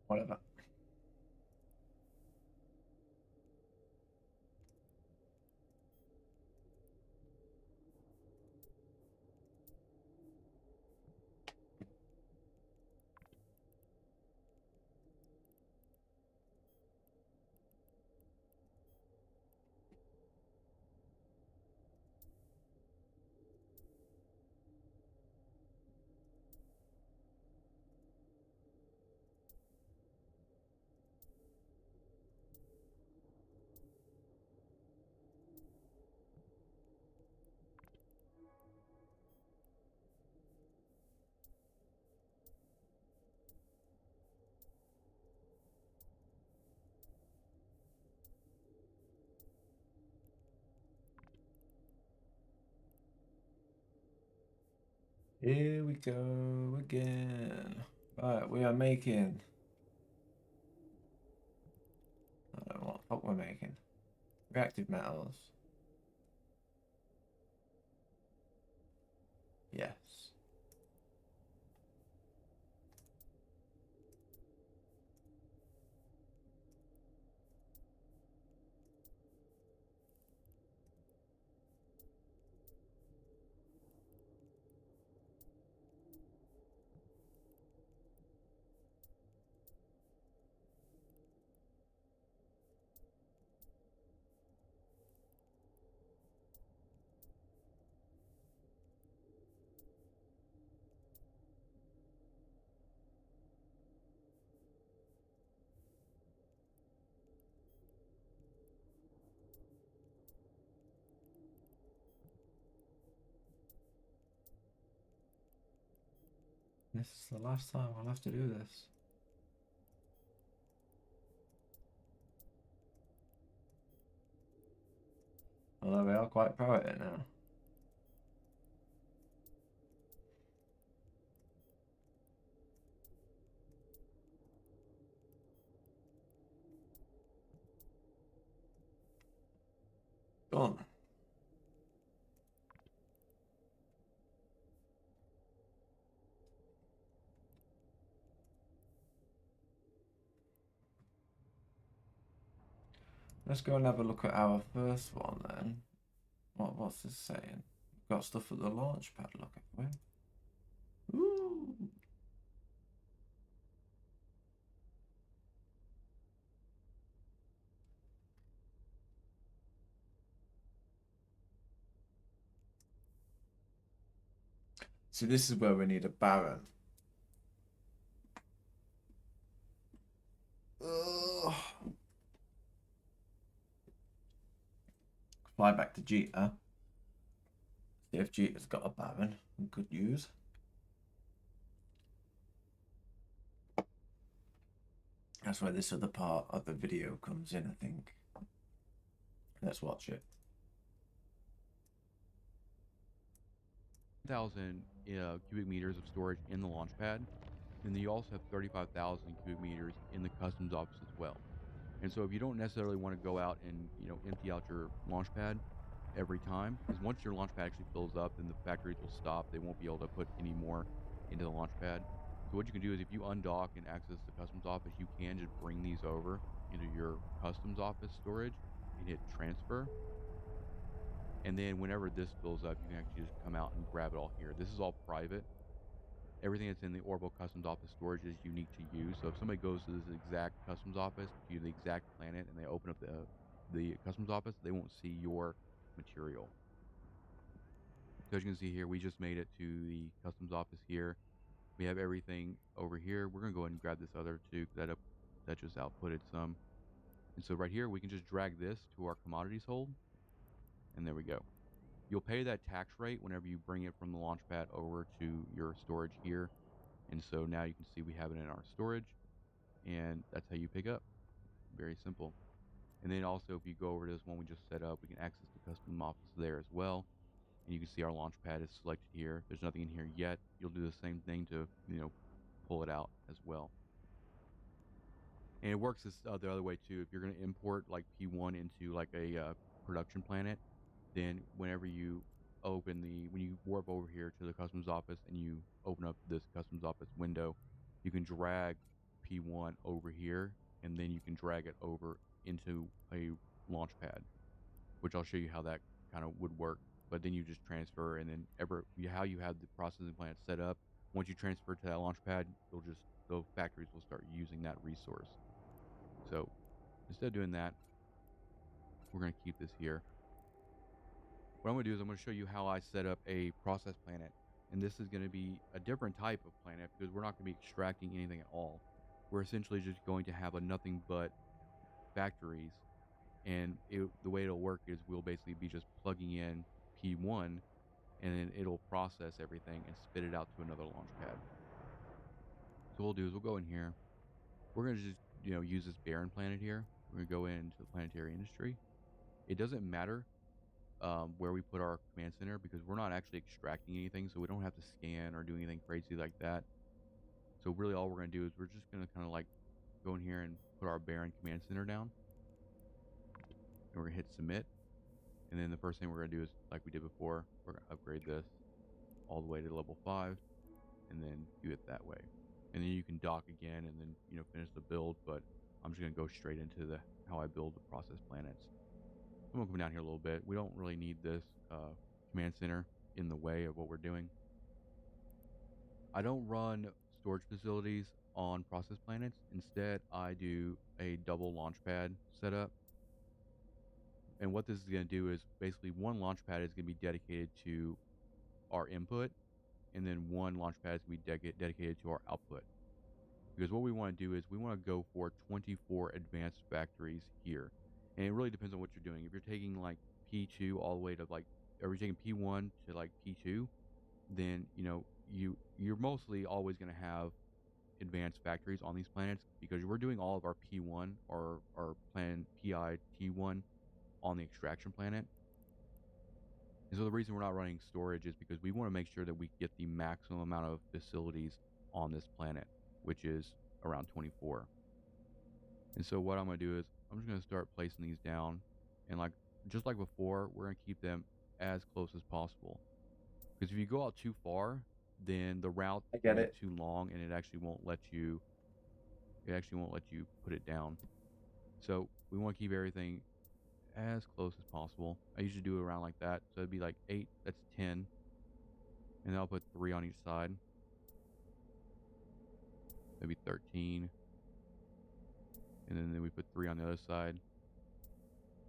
Whatever. Here we go again. Right, we are making. I don't know what the fuck we're making. Reactive metals. Yes. This is the last time I'll have to do this. Although we are quite pro at it now. Done. Let's go and have a look at our first one then. What's this saying? Got stuff at the launch pad, look at we. Ooh. So this is where we need a Baron. Ugh. Fly back to Jita. See if Jita's got a Baron we could use. That's where this other part of the video comes in, I think. Let's watch it. 1,000 cubic meters of storage in the launch pad. And then you also have 35,000 cubic meters in the customs office as well. And so if you don't necessarily want to go out and, empty out your launch pad every time, because once your launch pad actually fills up, then the factories will stop. They won't be able to put any more into the launch pad. So what you can do is if you undock and access the customs office, you can just bring these over into your customs office storage and hit transfer. And then whenever this fills up, you can actually just come out and grab it all here. This is all private. Everything that's in the Orbital Customs Office storage is unique to you. So if somebody goes to this exact customs office, to the exact planet, and they open up the customs office, they won't see your material. So as you can see here, we just made it to the customs office here. We have everything over here. We're going to go ahead and grab this other too, because that just outputted some. And so right here, we can just drag this to our commodities hold. And there we go. You'll pay that tax rate whenever you bring it from the launch pad over to your storage here. And so now you can see we have it in our storage, and that's how you pick up. Very simple. And then also if you go over to this one we just set up, we can access the custom office there as well. And you can see our launch pad is selected here. There's nothing in here yet. You'll do the same thing to, pull it out as well. And it works the other way too. If you're going to import like P1 into like a production planet, then whenever you when you warp over here to the customs office and you open up this customs office window, you can drag P1 over here, and then you can drag it over into a launch pad, which I'll show you how that kind of would work. But then you just transfer, and then how you have the processing plant set up, once you transfer to that launch pad, the factories will start using that resource. So instead of doing that, we're going to keep this here. What I'm going to do is I'm going to show you how I set up a process planet. And this is going to be a different type of planet because we're not going to be extracting anything at all. We're essentially just going to have a nothing but factories. And the way it'll work is we'll basically be just plugging in P1, and then it'll process everything and spit it out to another launch pad. So what we'll do is we'll go in here. We're going to just, use this barren planet here. We're going to go into the planetary industry. It doesn't matter where we put our command center because we're not actually extracting anything, so we don't have to scan or do anything crazy like that. So really all we're going to do is we're just going to kind of like go in here and put our barren command center down, and we're going to hit submit. And then the first thing we're going to do is, like we did before, we're going to upgrade this all the way to level 5 and then do it that way. And then you can dock again and then finish the build, but I'm just going to go straight into how I build the process planets. I'm going to come down here a little bit. We don't really need this command center in the way of what we're doing. I don't run storage facilities on process planets. Instead, I do a double launch pad setup. And what this is going to do is basically one launch pad is going to be dedicated to our input, and then one launch pad is going to be dedicated to our output. Because what we want to do is we want to go for 24 advanced factories here. And it really depends on what you're doing. If you're taking like P2 all the way to or you're taking P1 to like P2, then you're mostly always going to have advanced factories on these planets because we're doing all of our P1 or our plan PI T1 on the extraction planet. And so the reason we're not running storage is because we want to make sure that we get the maximum amount of facilities on this planet, which is around 24. And so what I'm going to do is I'm just going to start placing these down, and just like before, we're going to keep them as close as possible. Because if you go out too far, then the route will be too long, and it actually won't let you put it down. So we want to keep everything as close as possible. I usually do it around like that, so it'd be like 8. That's 10, and then I'll put 3 on each side. That'd be 13. And then we put 3 on the other side.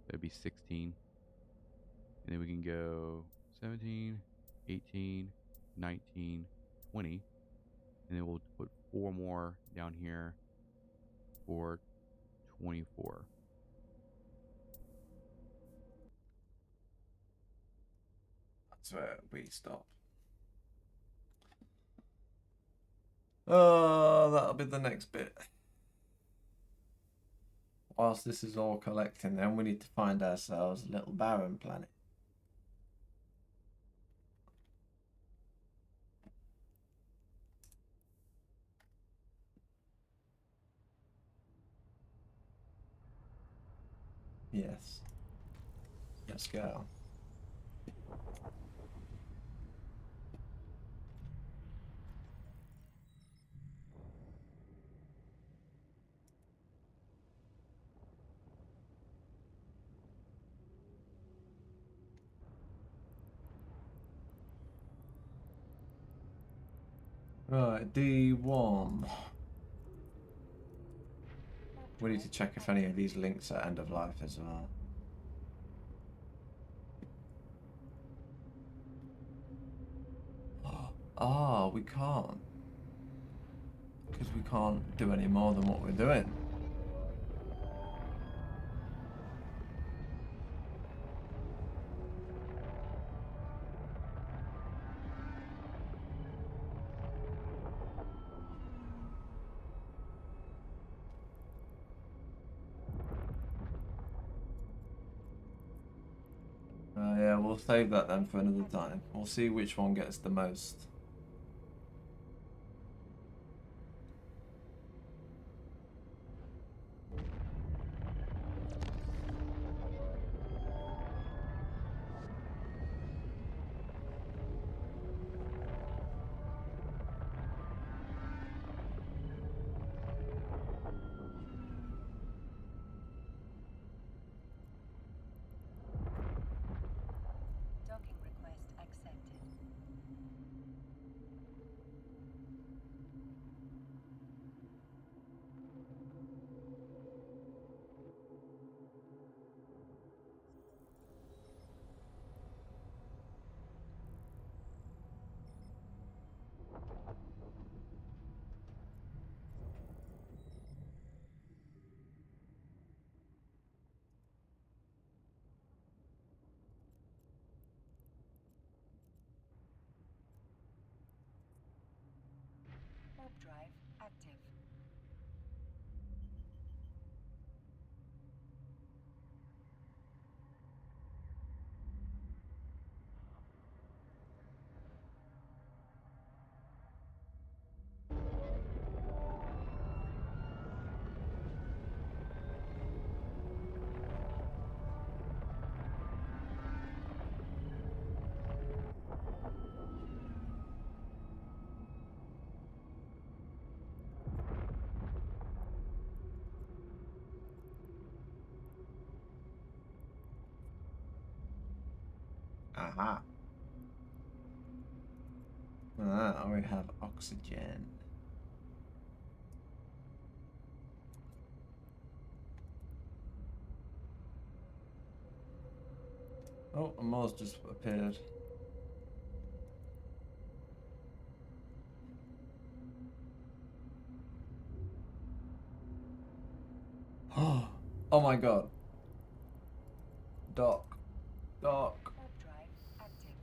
That'd be 16. And then we can go 17, 18, 19, 20, and then we'll put 4 more down here for 24. That's where we stop. Oh, that'll be the next bit. Whilst this is all collecting, then we need to find ourselves a little barren planet. Yes. Let's go. Right, D1. We need to check if any of these links are end of life as well. Ah, we can't. Because we can't do any more than what we're doing. Yeah, we'll save that then for another time. We'll see which one gets the most. Docking request accepted. Warp drive active. Aha. Ah, we have oxygen. Oh, a Mars just appeared. Oh my god. Doc. Doc. Warp drive active.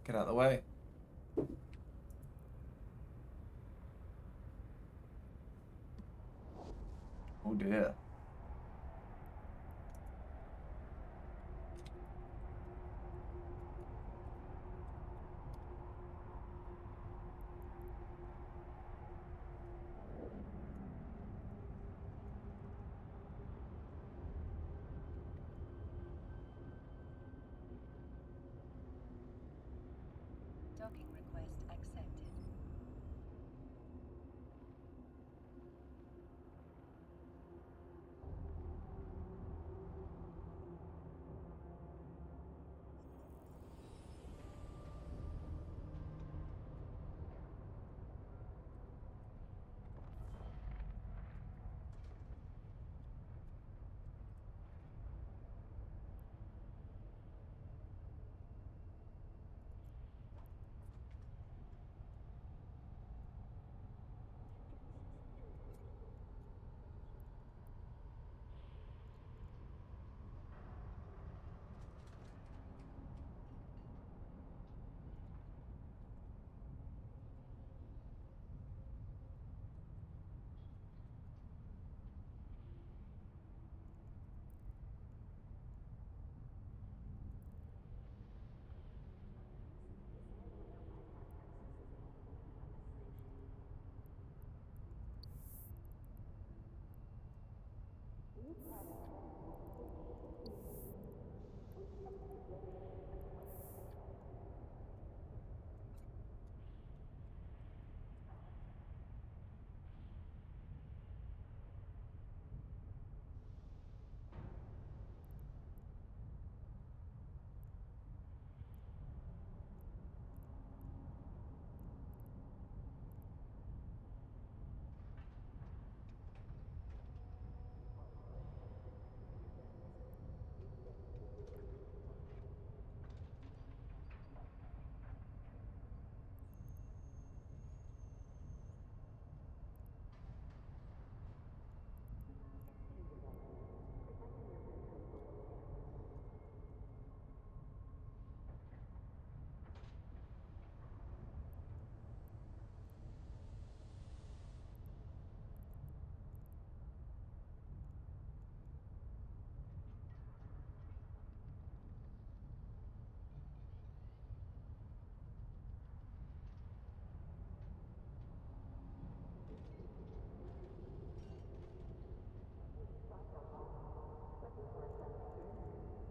Get out of the way. Oh dear. Docking request accepted.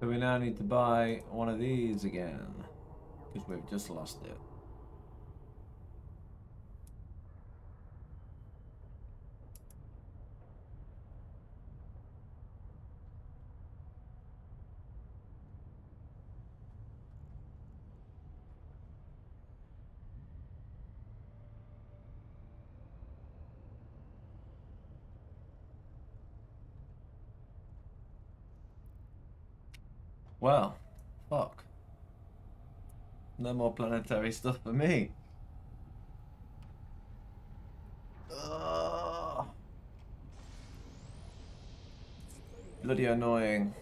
So we now need to buy one of these again. Because we've just lost it. Well, fuck. No more planetary stuff for me. Ugh. Bloody annoying.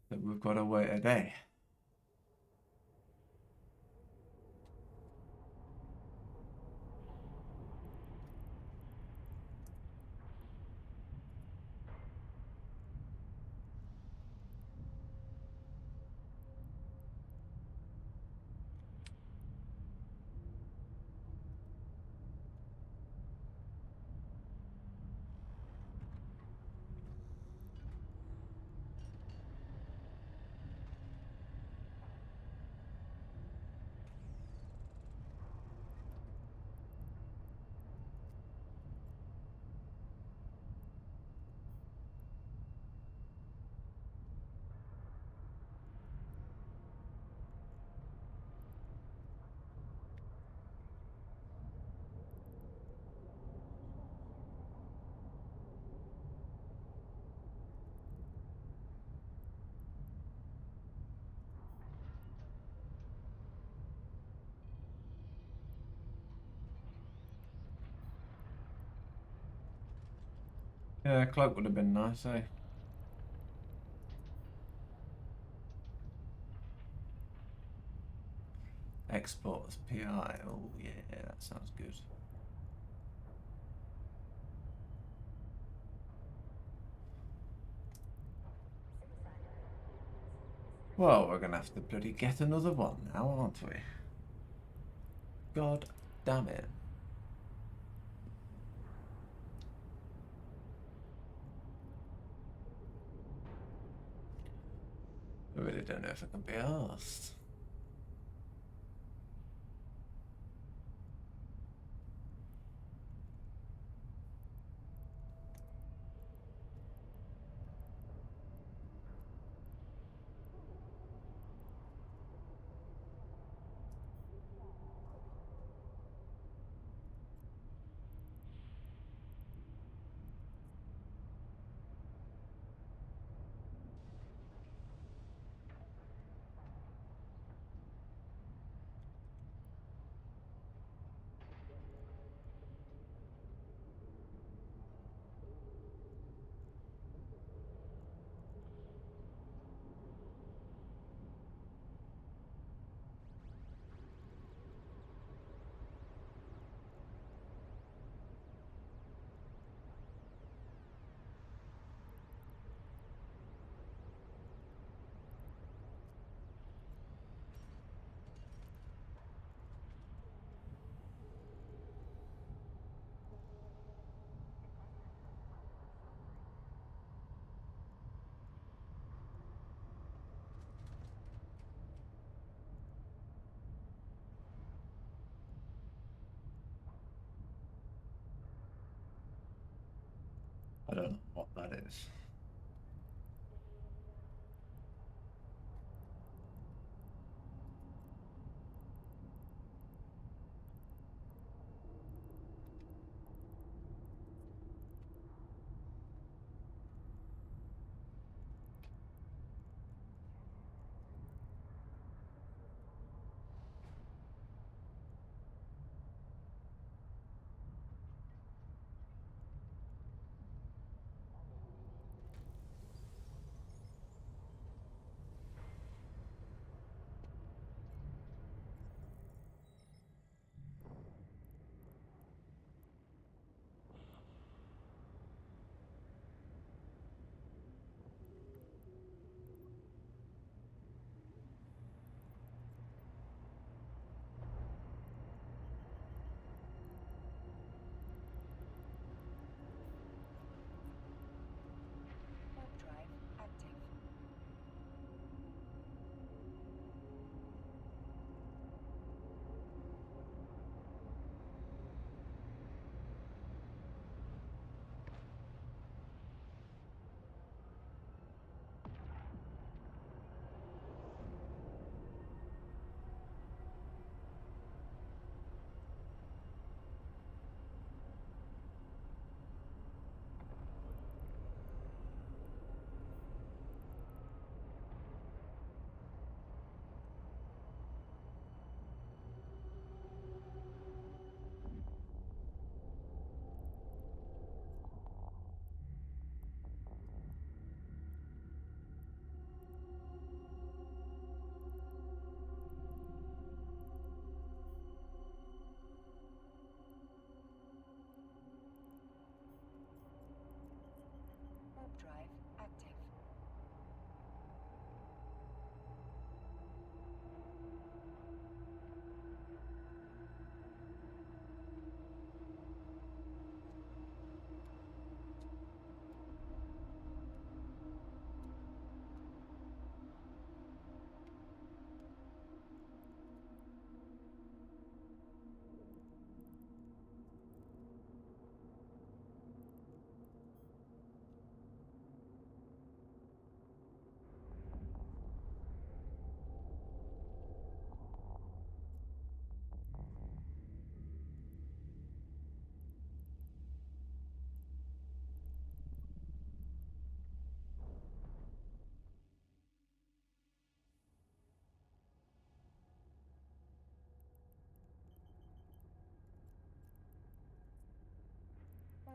That we've got to wait a day. Yeah, cloak would have been nice, eh? Export as PI. Oh yeah, that sounds good. Well, we're gonna have to bloody get another one now, aren't we? God damn it. I really don't know if I can be asked. I don't know what that is.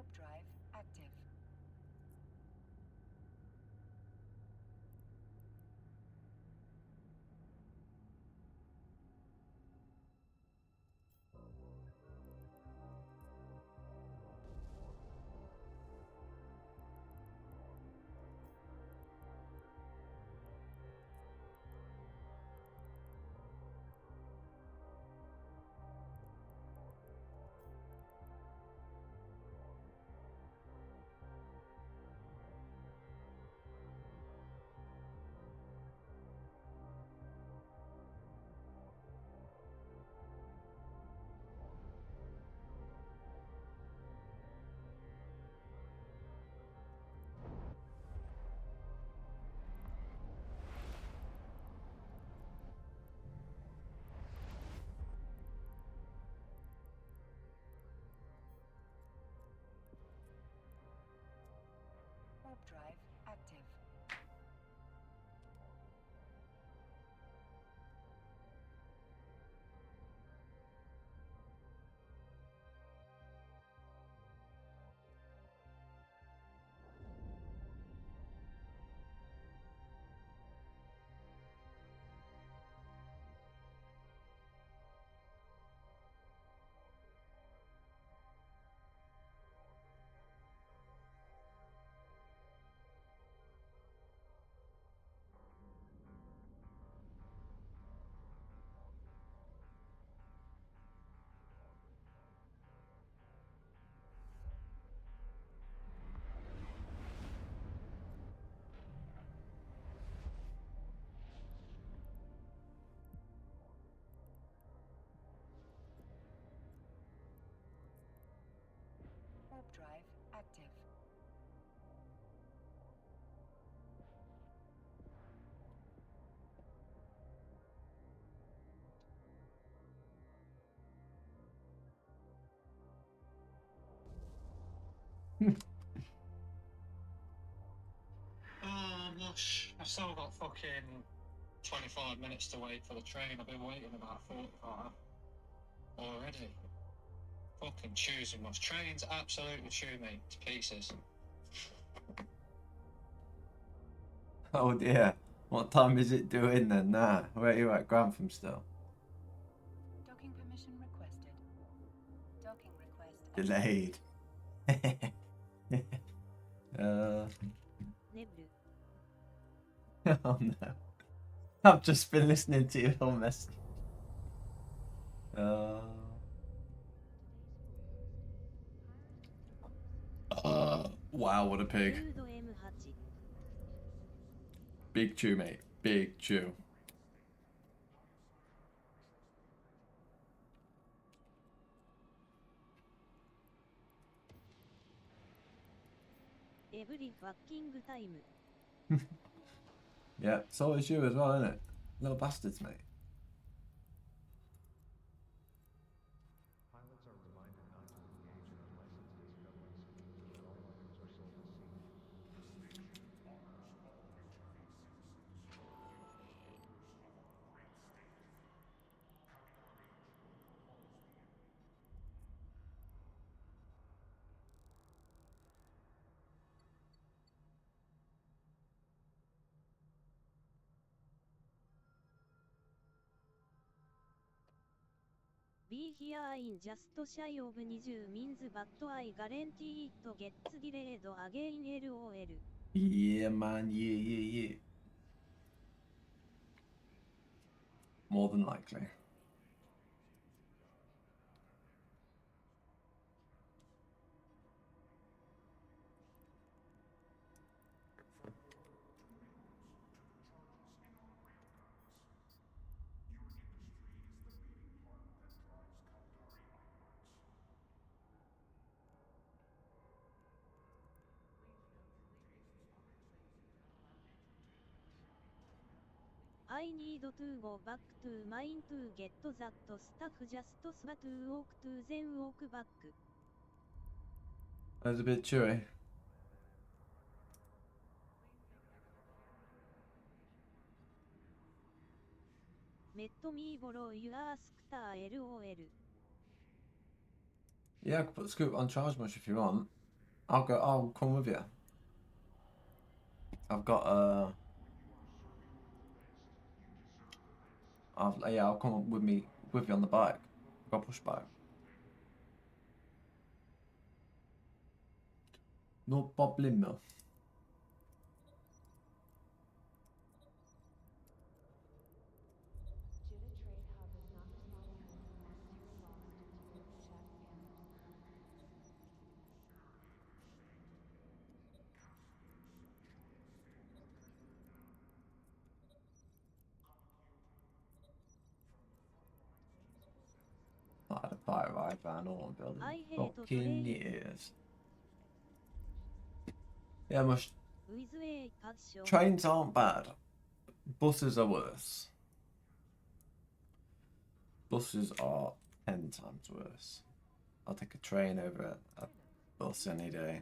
Warp drive active. Warp drive active. Warp drive active. Oh, gosh. I've still got fucking 25 minutes to wait for the train. I've been waiting about 45 already. Fucking choosing my trains absolutely chew me to pieces. Oh dear. What time is it doing then? Nah, where are you at? Grantham still. Docking permission requested. Docking request Delayed. uh, ネブル oh no. I've just been listening to your message. Wow, what a フ pig. ード M8 Big chew, mate. Big chew. エブリファッキングタイム Yeah, so is you as well, isn't it? Little bastards, mate. Pilots are reminded not to engage in unlicensed discoveries, so that all items are sold at sea. Be here in just shy of 20 means but I guarantee it gets delayed again LOL. Yeah, man. Yeah. More than likely. I need to go back to mine to get that stuff just swap to walk to then walk back. That was a bit chewy. Met me borrow your scooter LOL. Yeah, I could put the scoop on charge much if you want. I'll go. I'll come with you. I've got I'll come with you on the bike. I've got a push bike. No problemo. Judah Trade Hub is not responsible for necessary loss due to its shut panels. Not had a fire ride van or building. I hate Fucking trains. years. Yeah, much. with a passion. Trains aren't bad. Buses are worse. Buses are 10 times worse. I'll take a train over a bus any day.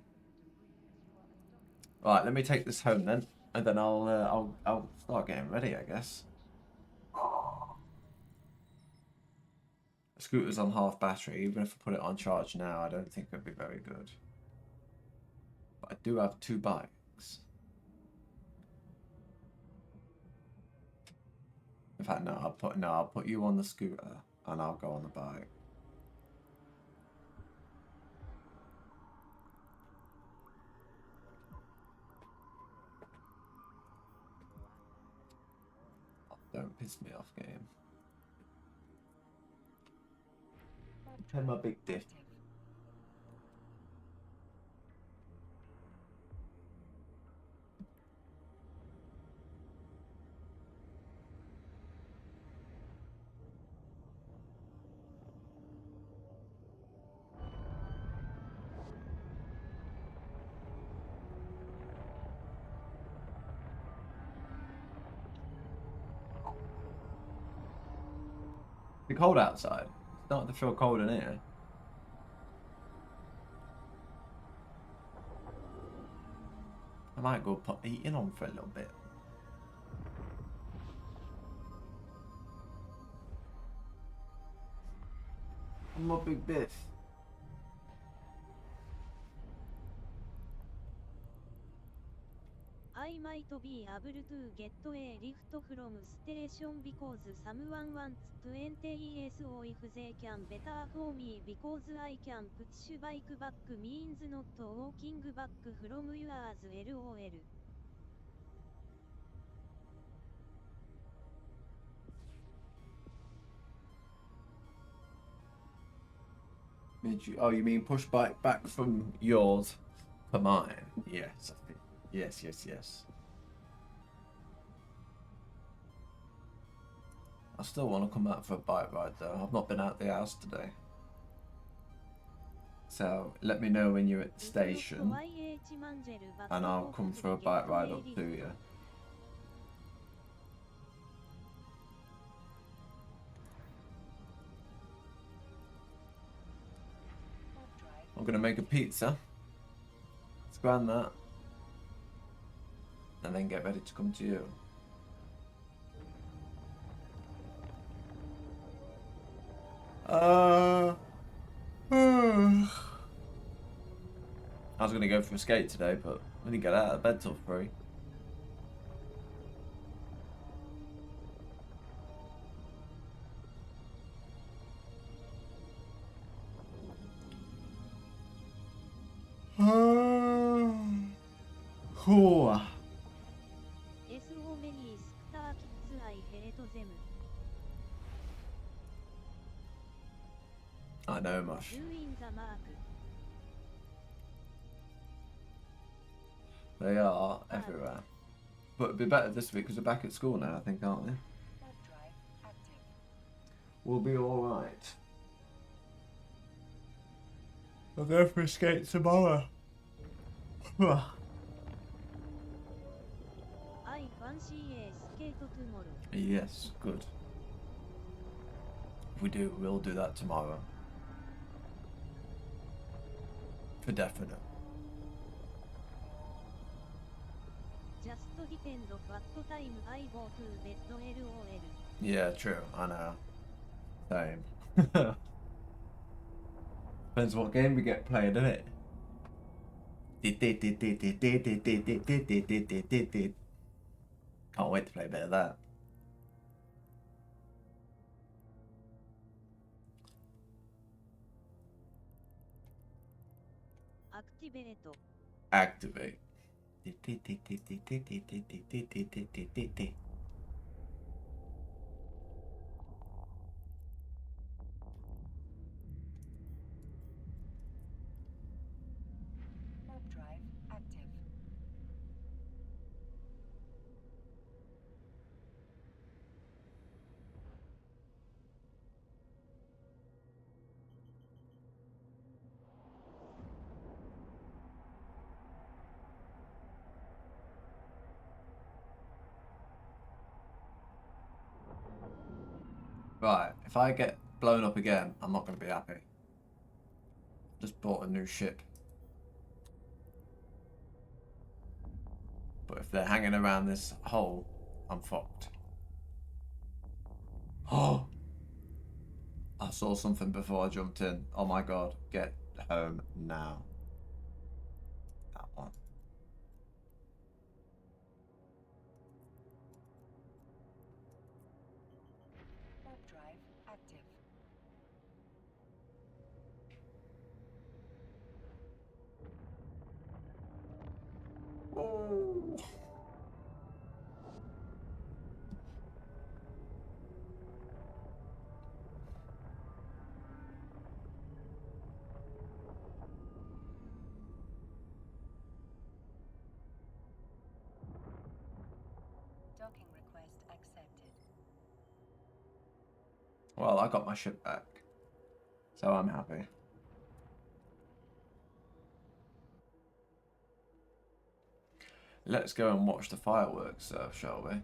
Right, let me take this home then, and then I'll start getting ready, I guess. The scooter's on half battery. Even if I put it on charge now, I don't think it'd be very good. But I do have 2 bikes. In fact, no, I'll put you on the scooter and I'll go on the bike. Oh, don't piss me off, game. Turn my big dick. It's cold outside. It's starting to feel cold in here. I might go put the heating on for a little bit. I'm a big biff. I might be able to get a lift from station because someone wants 20 ESO if they can better for me because I can push bike back means not walking back from yours LOL. Oh, you mean push bike back from yours to mine? Yes, I think. Yes, yes, yes. I still want to come out for a bike ride though. I've not been out the house today. So let me know when you're at the station and I'll come for a bike ride up to you. I'm gonna make a pizza. Let's grind that. And then get ready to come to you. I was gonna go for a skate today, but I didn't get out of bed till 3. Cool. So many star kids I hate them. I know, Mush. Doing the mark. They are everywhere. But it'd be better this week because we're back at school now, I think, aren't we? Blood drive active. We'll be alright. I'll go for a skate tomorrow. I fancy a skate tomorrow. Yes, good. If we do, we'll do that tomorrow. For definite. Just depend what time I go to bed LOL. Yeah, true. I know. Same. Depends what game we get played, innit? Can't wait to play a bit of that. Activate. Activate. Warp drive active. Right, if I get blown up again, I'm not going to be happy. Just bought a new ship. But if they're hanging around this hole, I'm fucked. Oh! I saw something before I jumped in. Oh my god, get home now. That one. Warp drive active. Oh. Docking request accepted. Well, I got my ship back. So I'm happy. Let's go and watch the fireworks, shall we?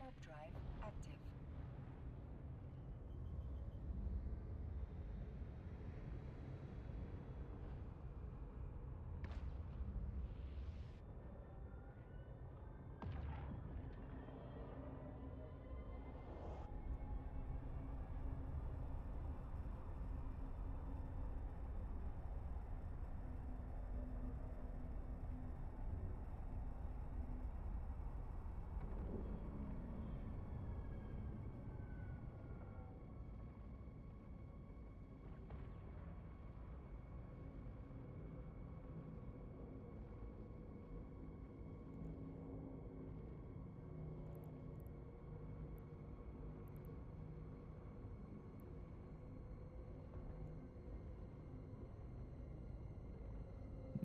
Warp drive active.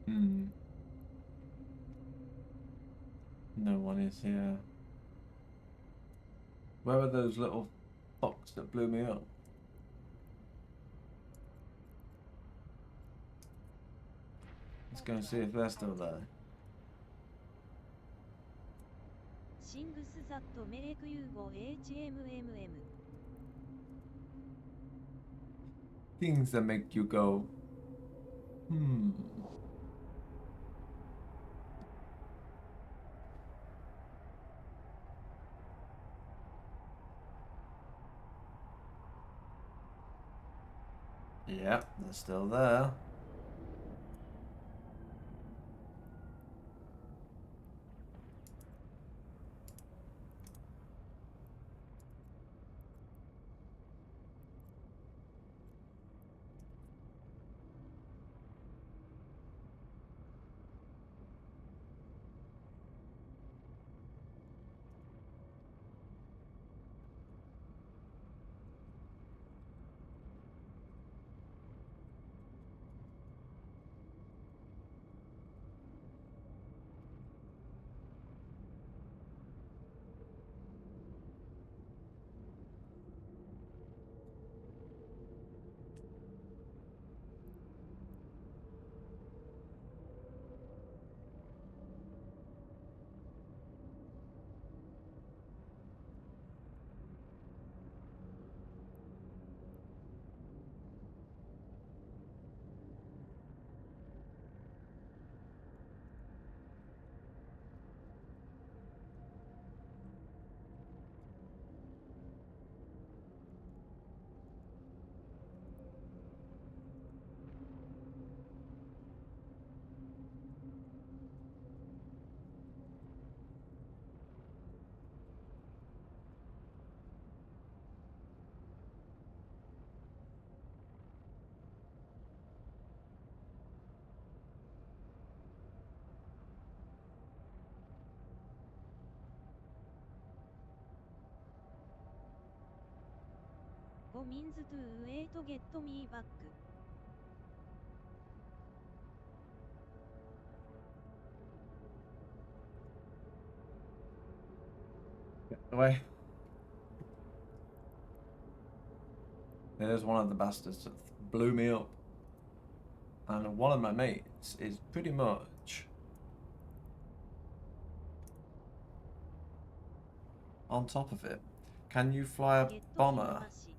Hmm. No one is here. Where are those little fucks that blew me up? Let's go and see if they're still there. シングスザットメレクユーゴ HMMM Things that make you go, hmm. Yep, they're still there. Zero means to wait get me back. Get away. There's one of the bastards that blew me up. And one of my mates is pretty much on top of it. Can you fly a Get bomber? Himashi.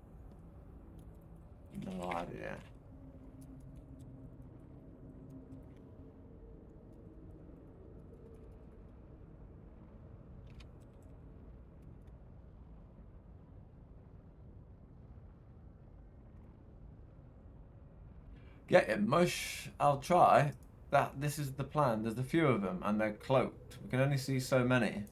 No idea. Get him, Mush. I'll try. This is the plan. There's a few of them, and they're cloaked. We can only see so many.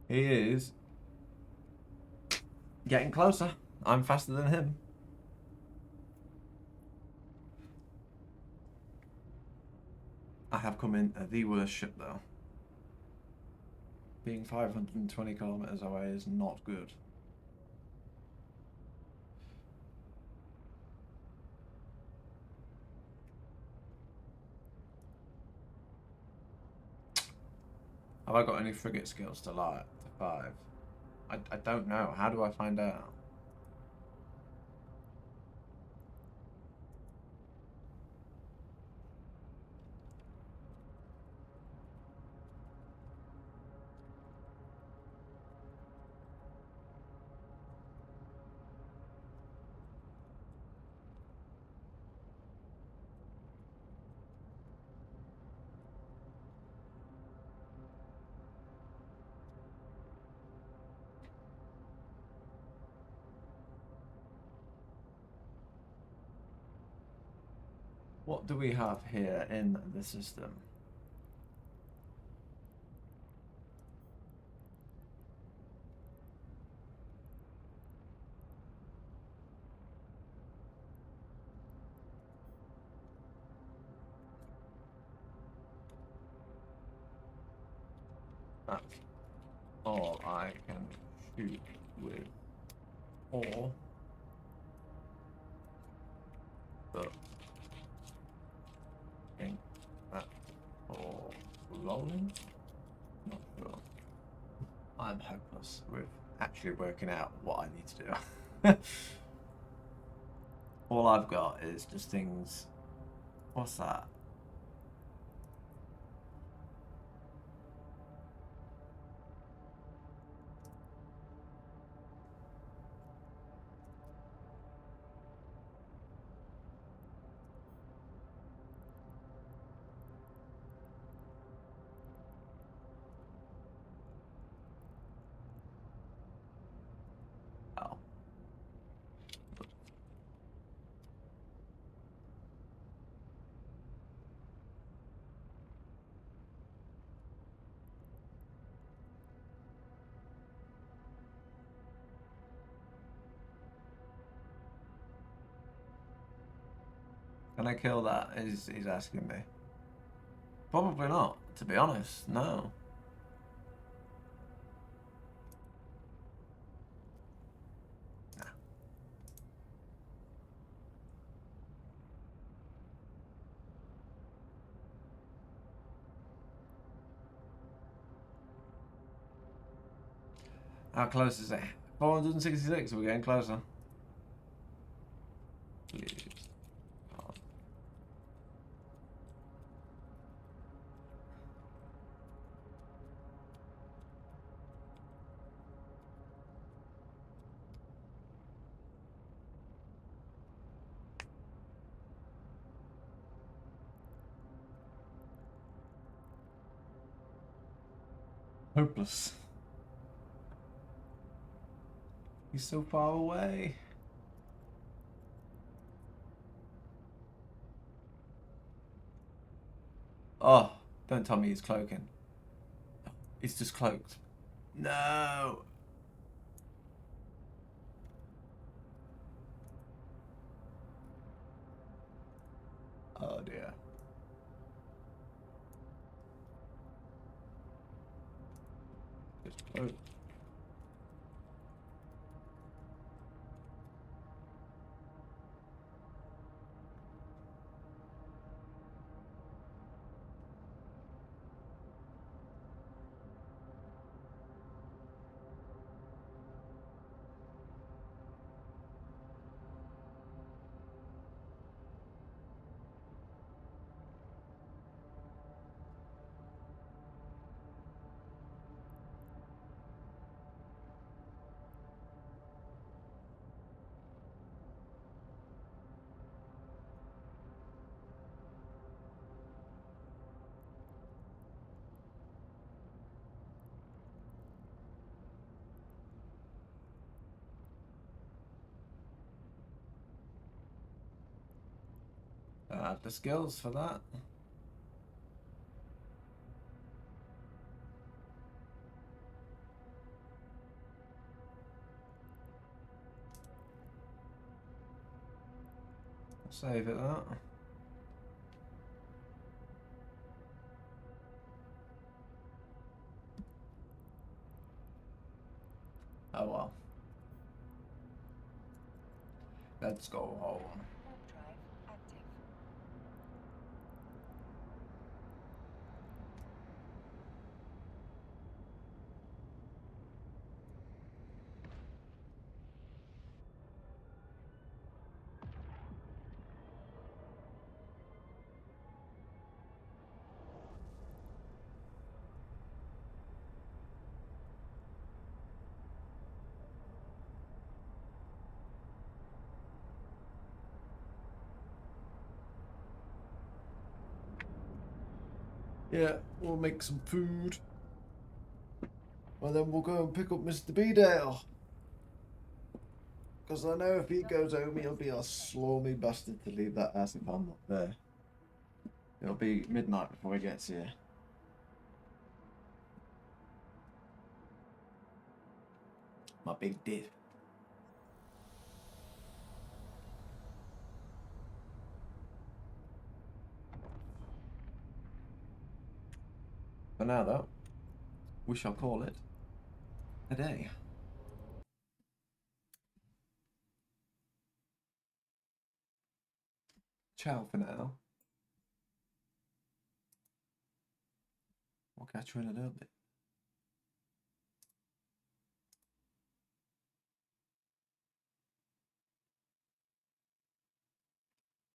He is getting closer. I'm faster than him. I have come in the worst ship though. Being 520 kilometers away is not good. Have I got any frigate skills to 5? I don't know. How do I find out? What do we have here in the system? That's all I can shoot with. Or the thing that for rolling? Not sure. I'm hopeless with actually working out what I need to do. All I've got is just things. What's that? Oh. Can I kill that? He's asking me. Probably not, to be honest. No. Nah. How close is it? 466. We're getting closer. Please. Oh. Hopeless. He's so far away. Oh, don't tell me he's cloaking. He's just cloaked. No. Oh dear. Just cloaked. I have the skills for that. Save it that. Oh well. Let's go home. Warp drive active. Yeah, we'll make some food. And then we'll go and pick up Mr. Beedale. Because I know if he goes home, he'll be a slimy bastard to leave that acid bomb up there. It'll be midnight before he gets here. My big dip. For now, though, we shall call it a day. Ciao for now. We'll catch you in a little bit.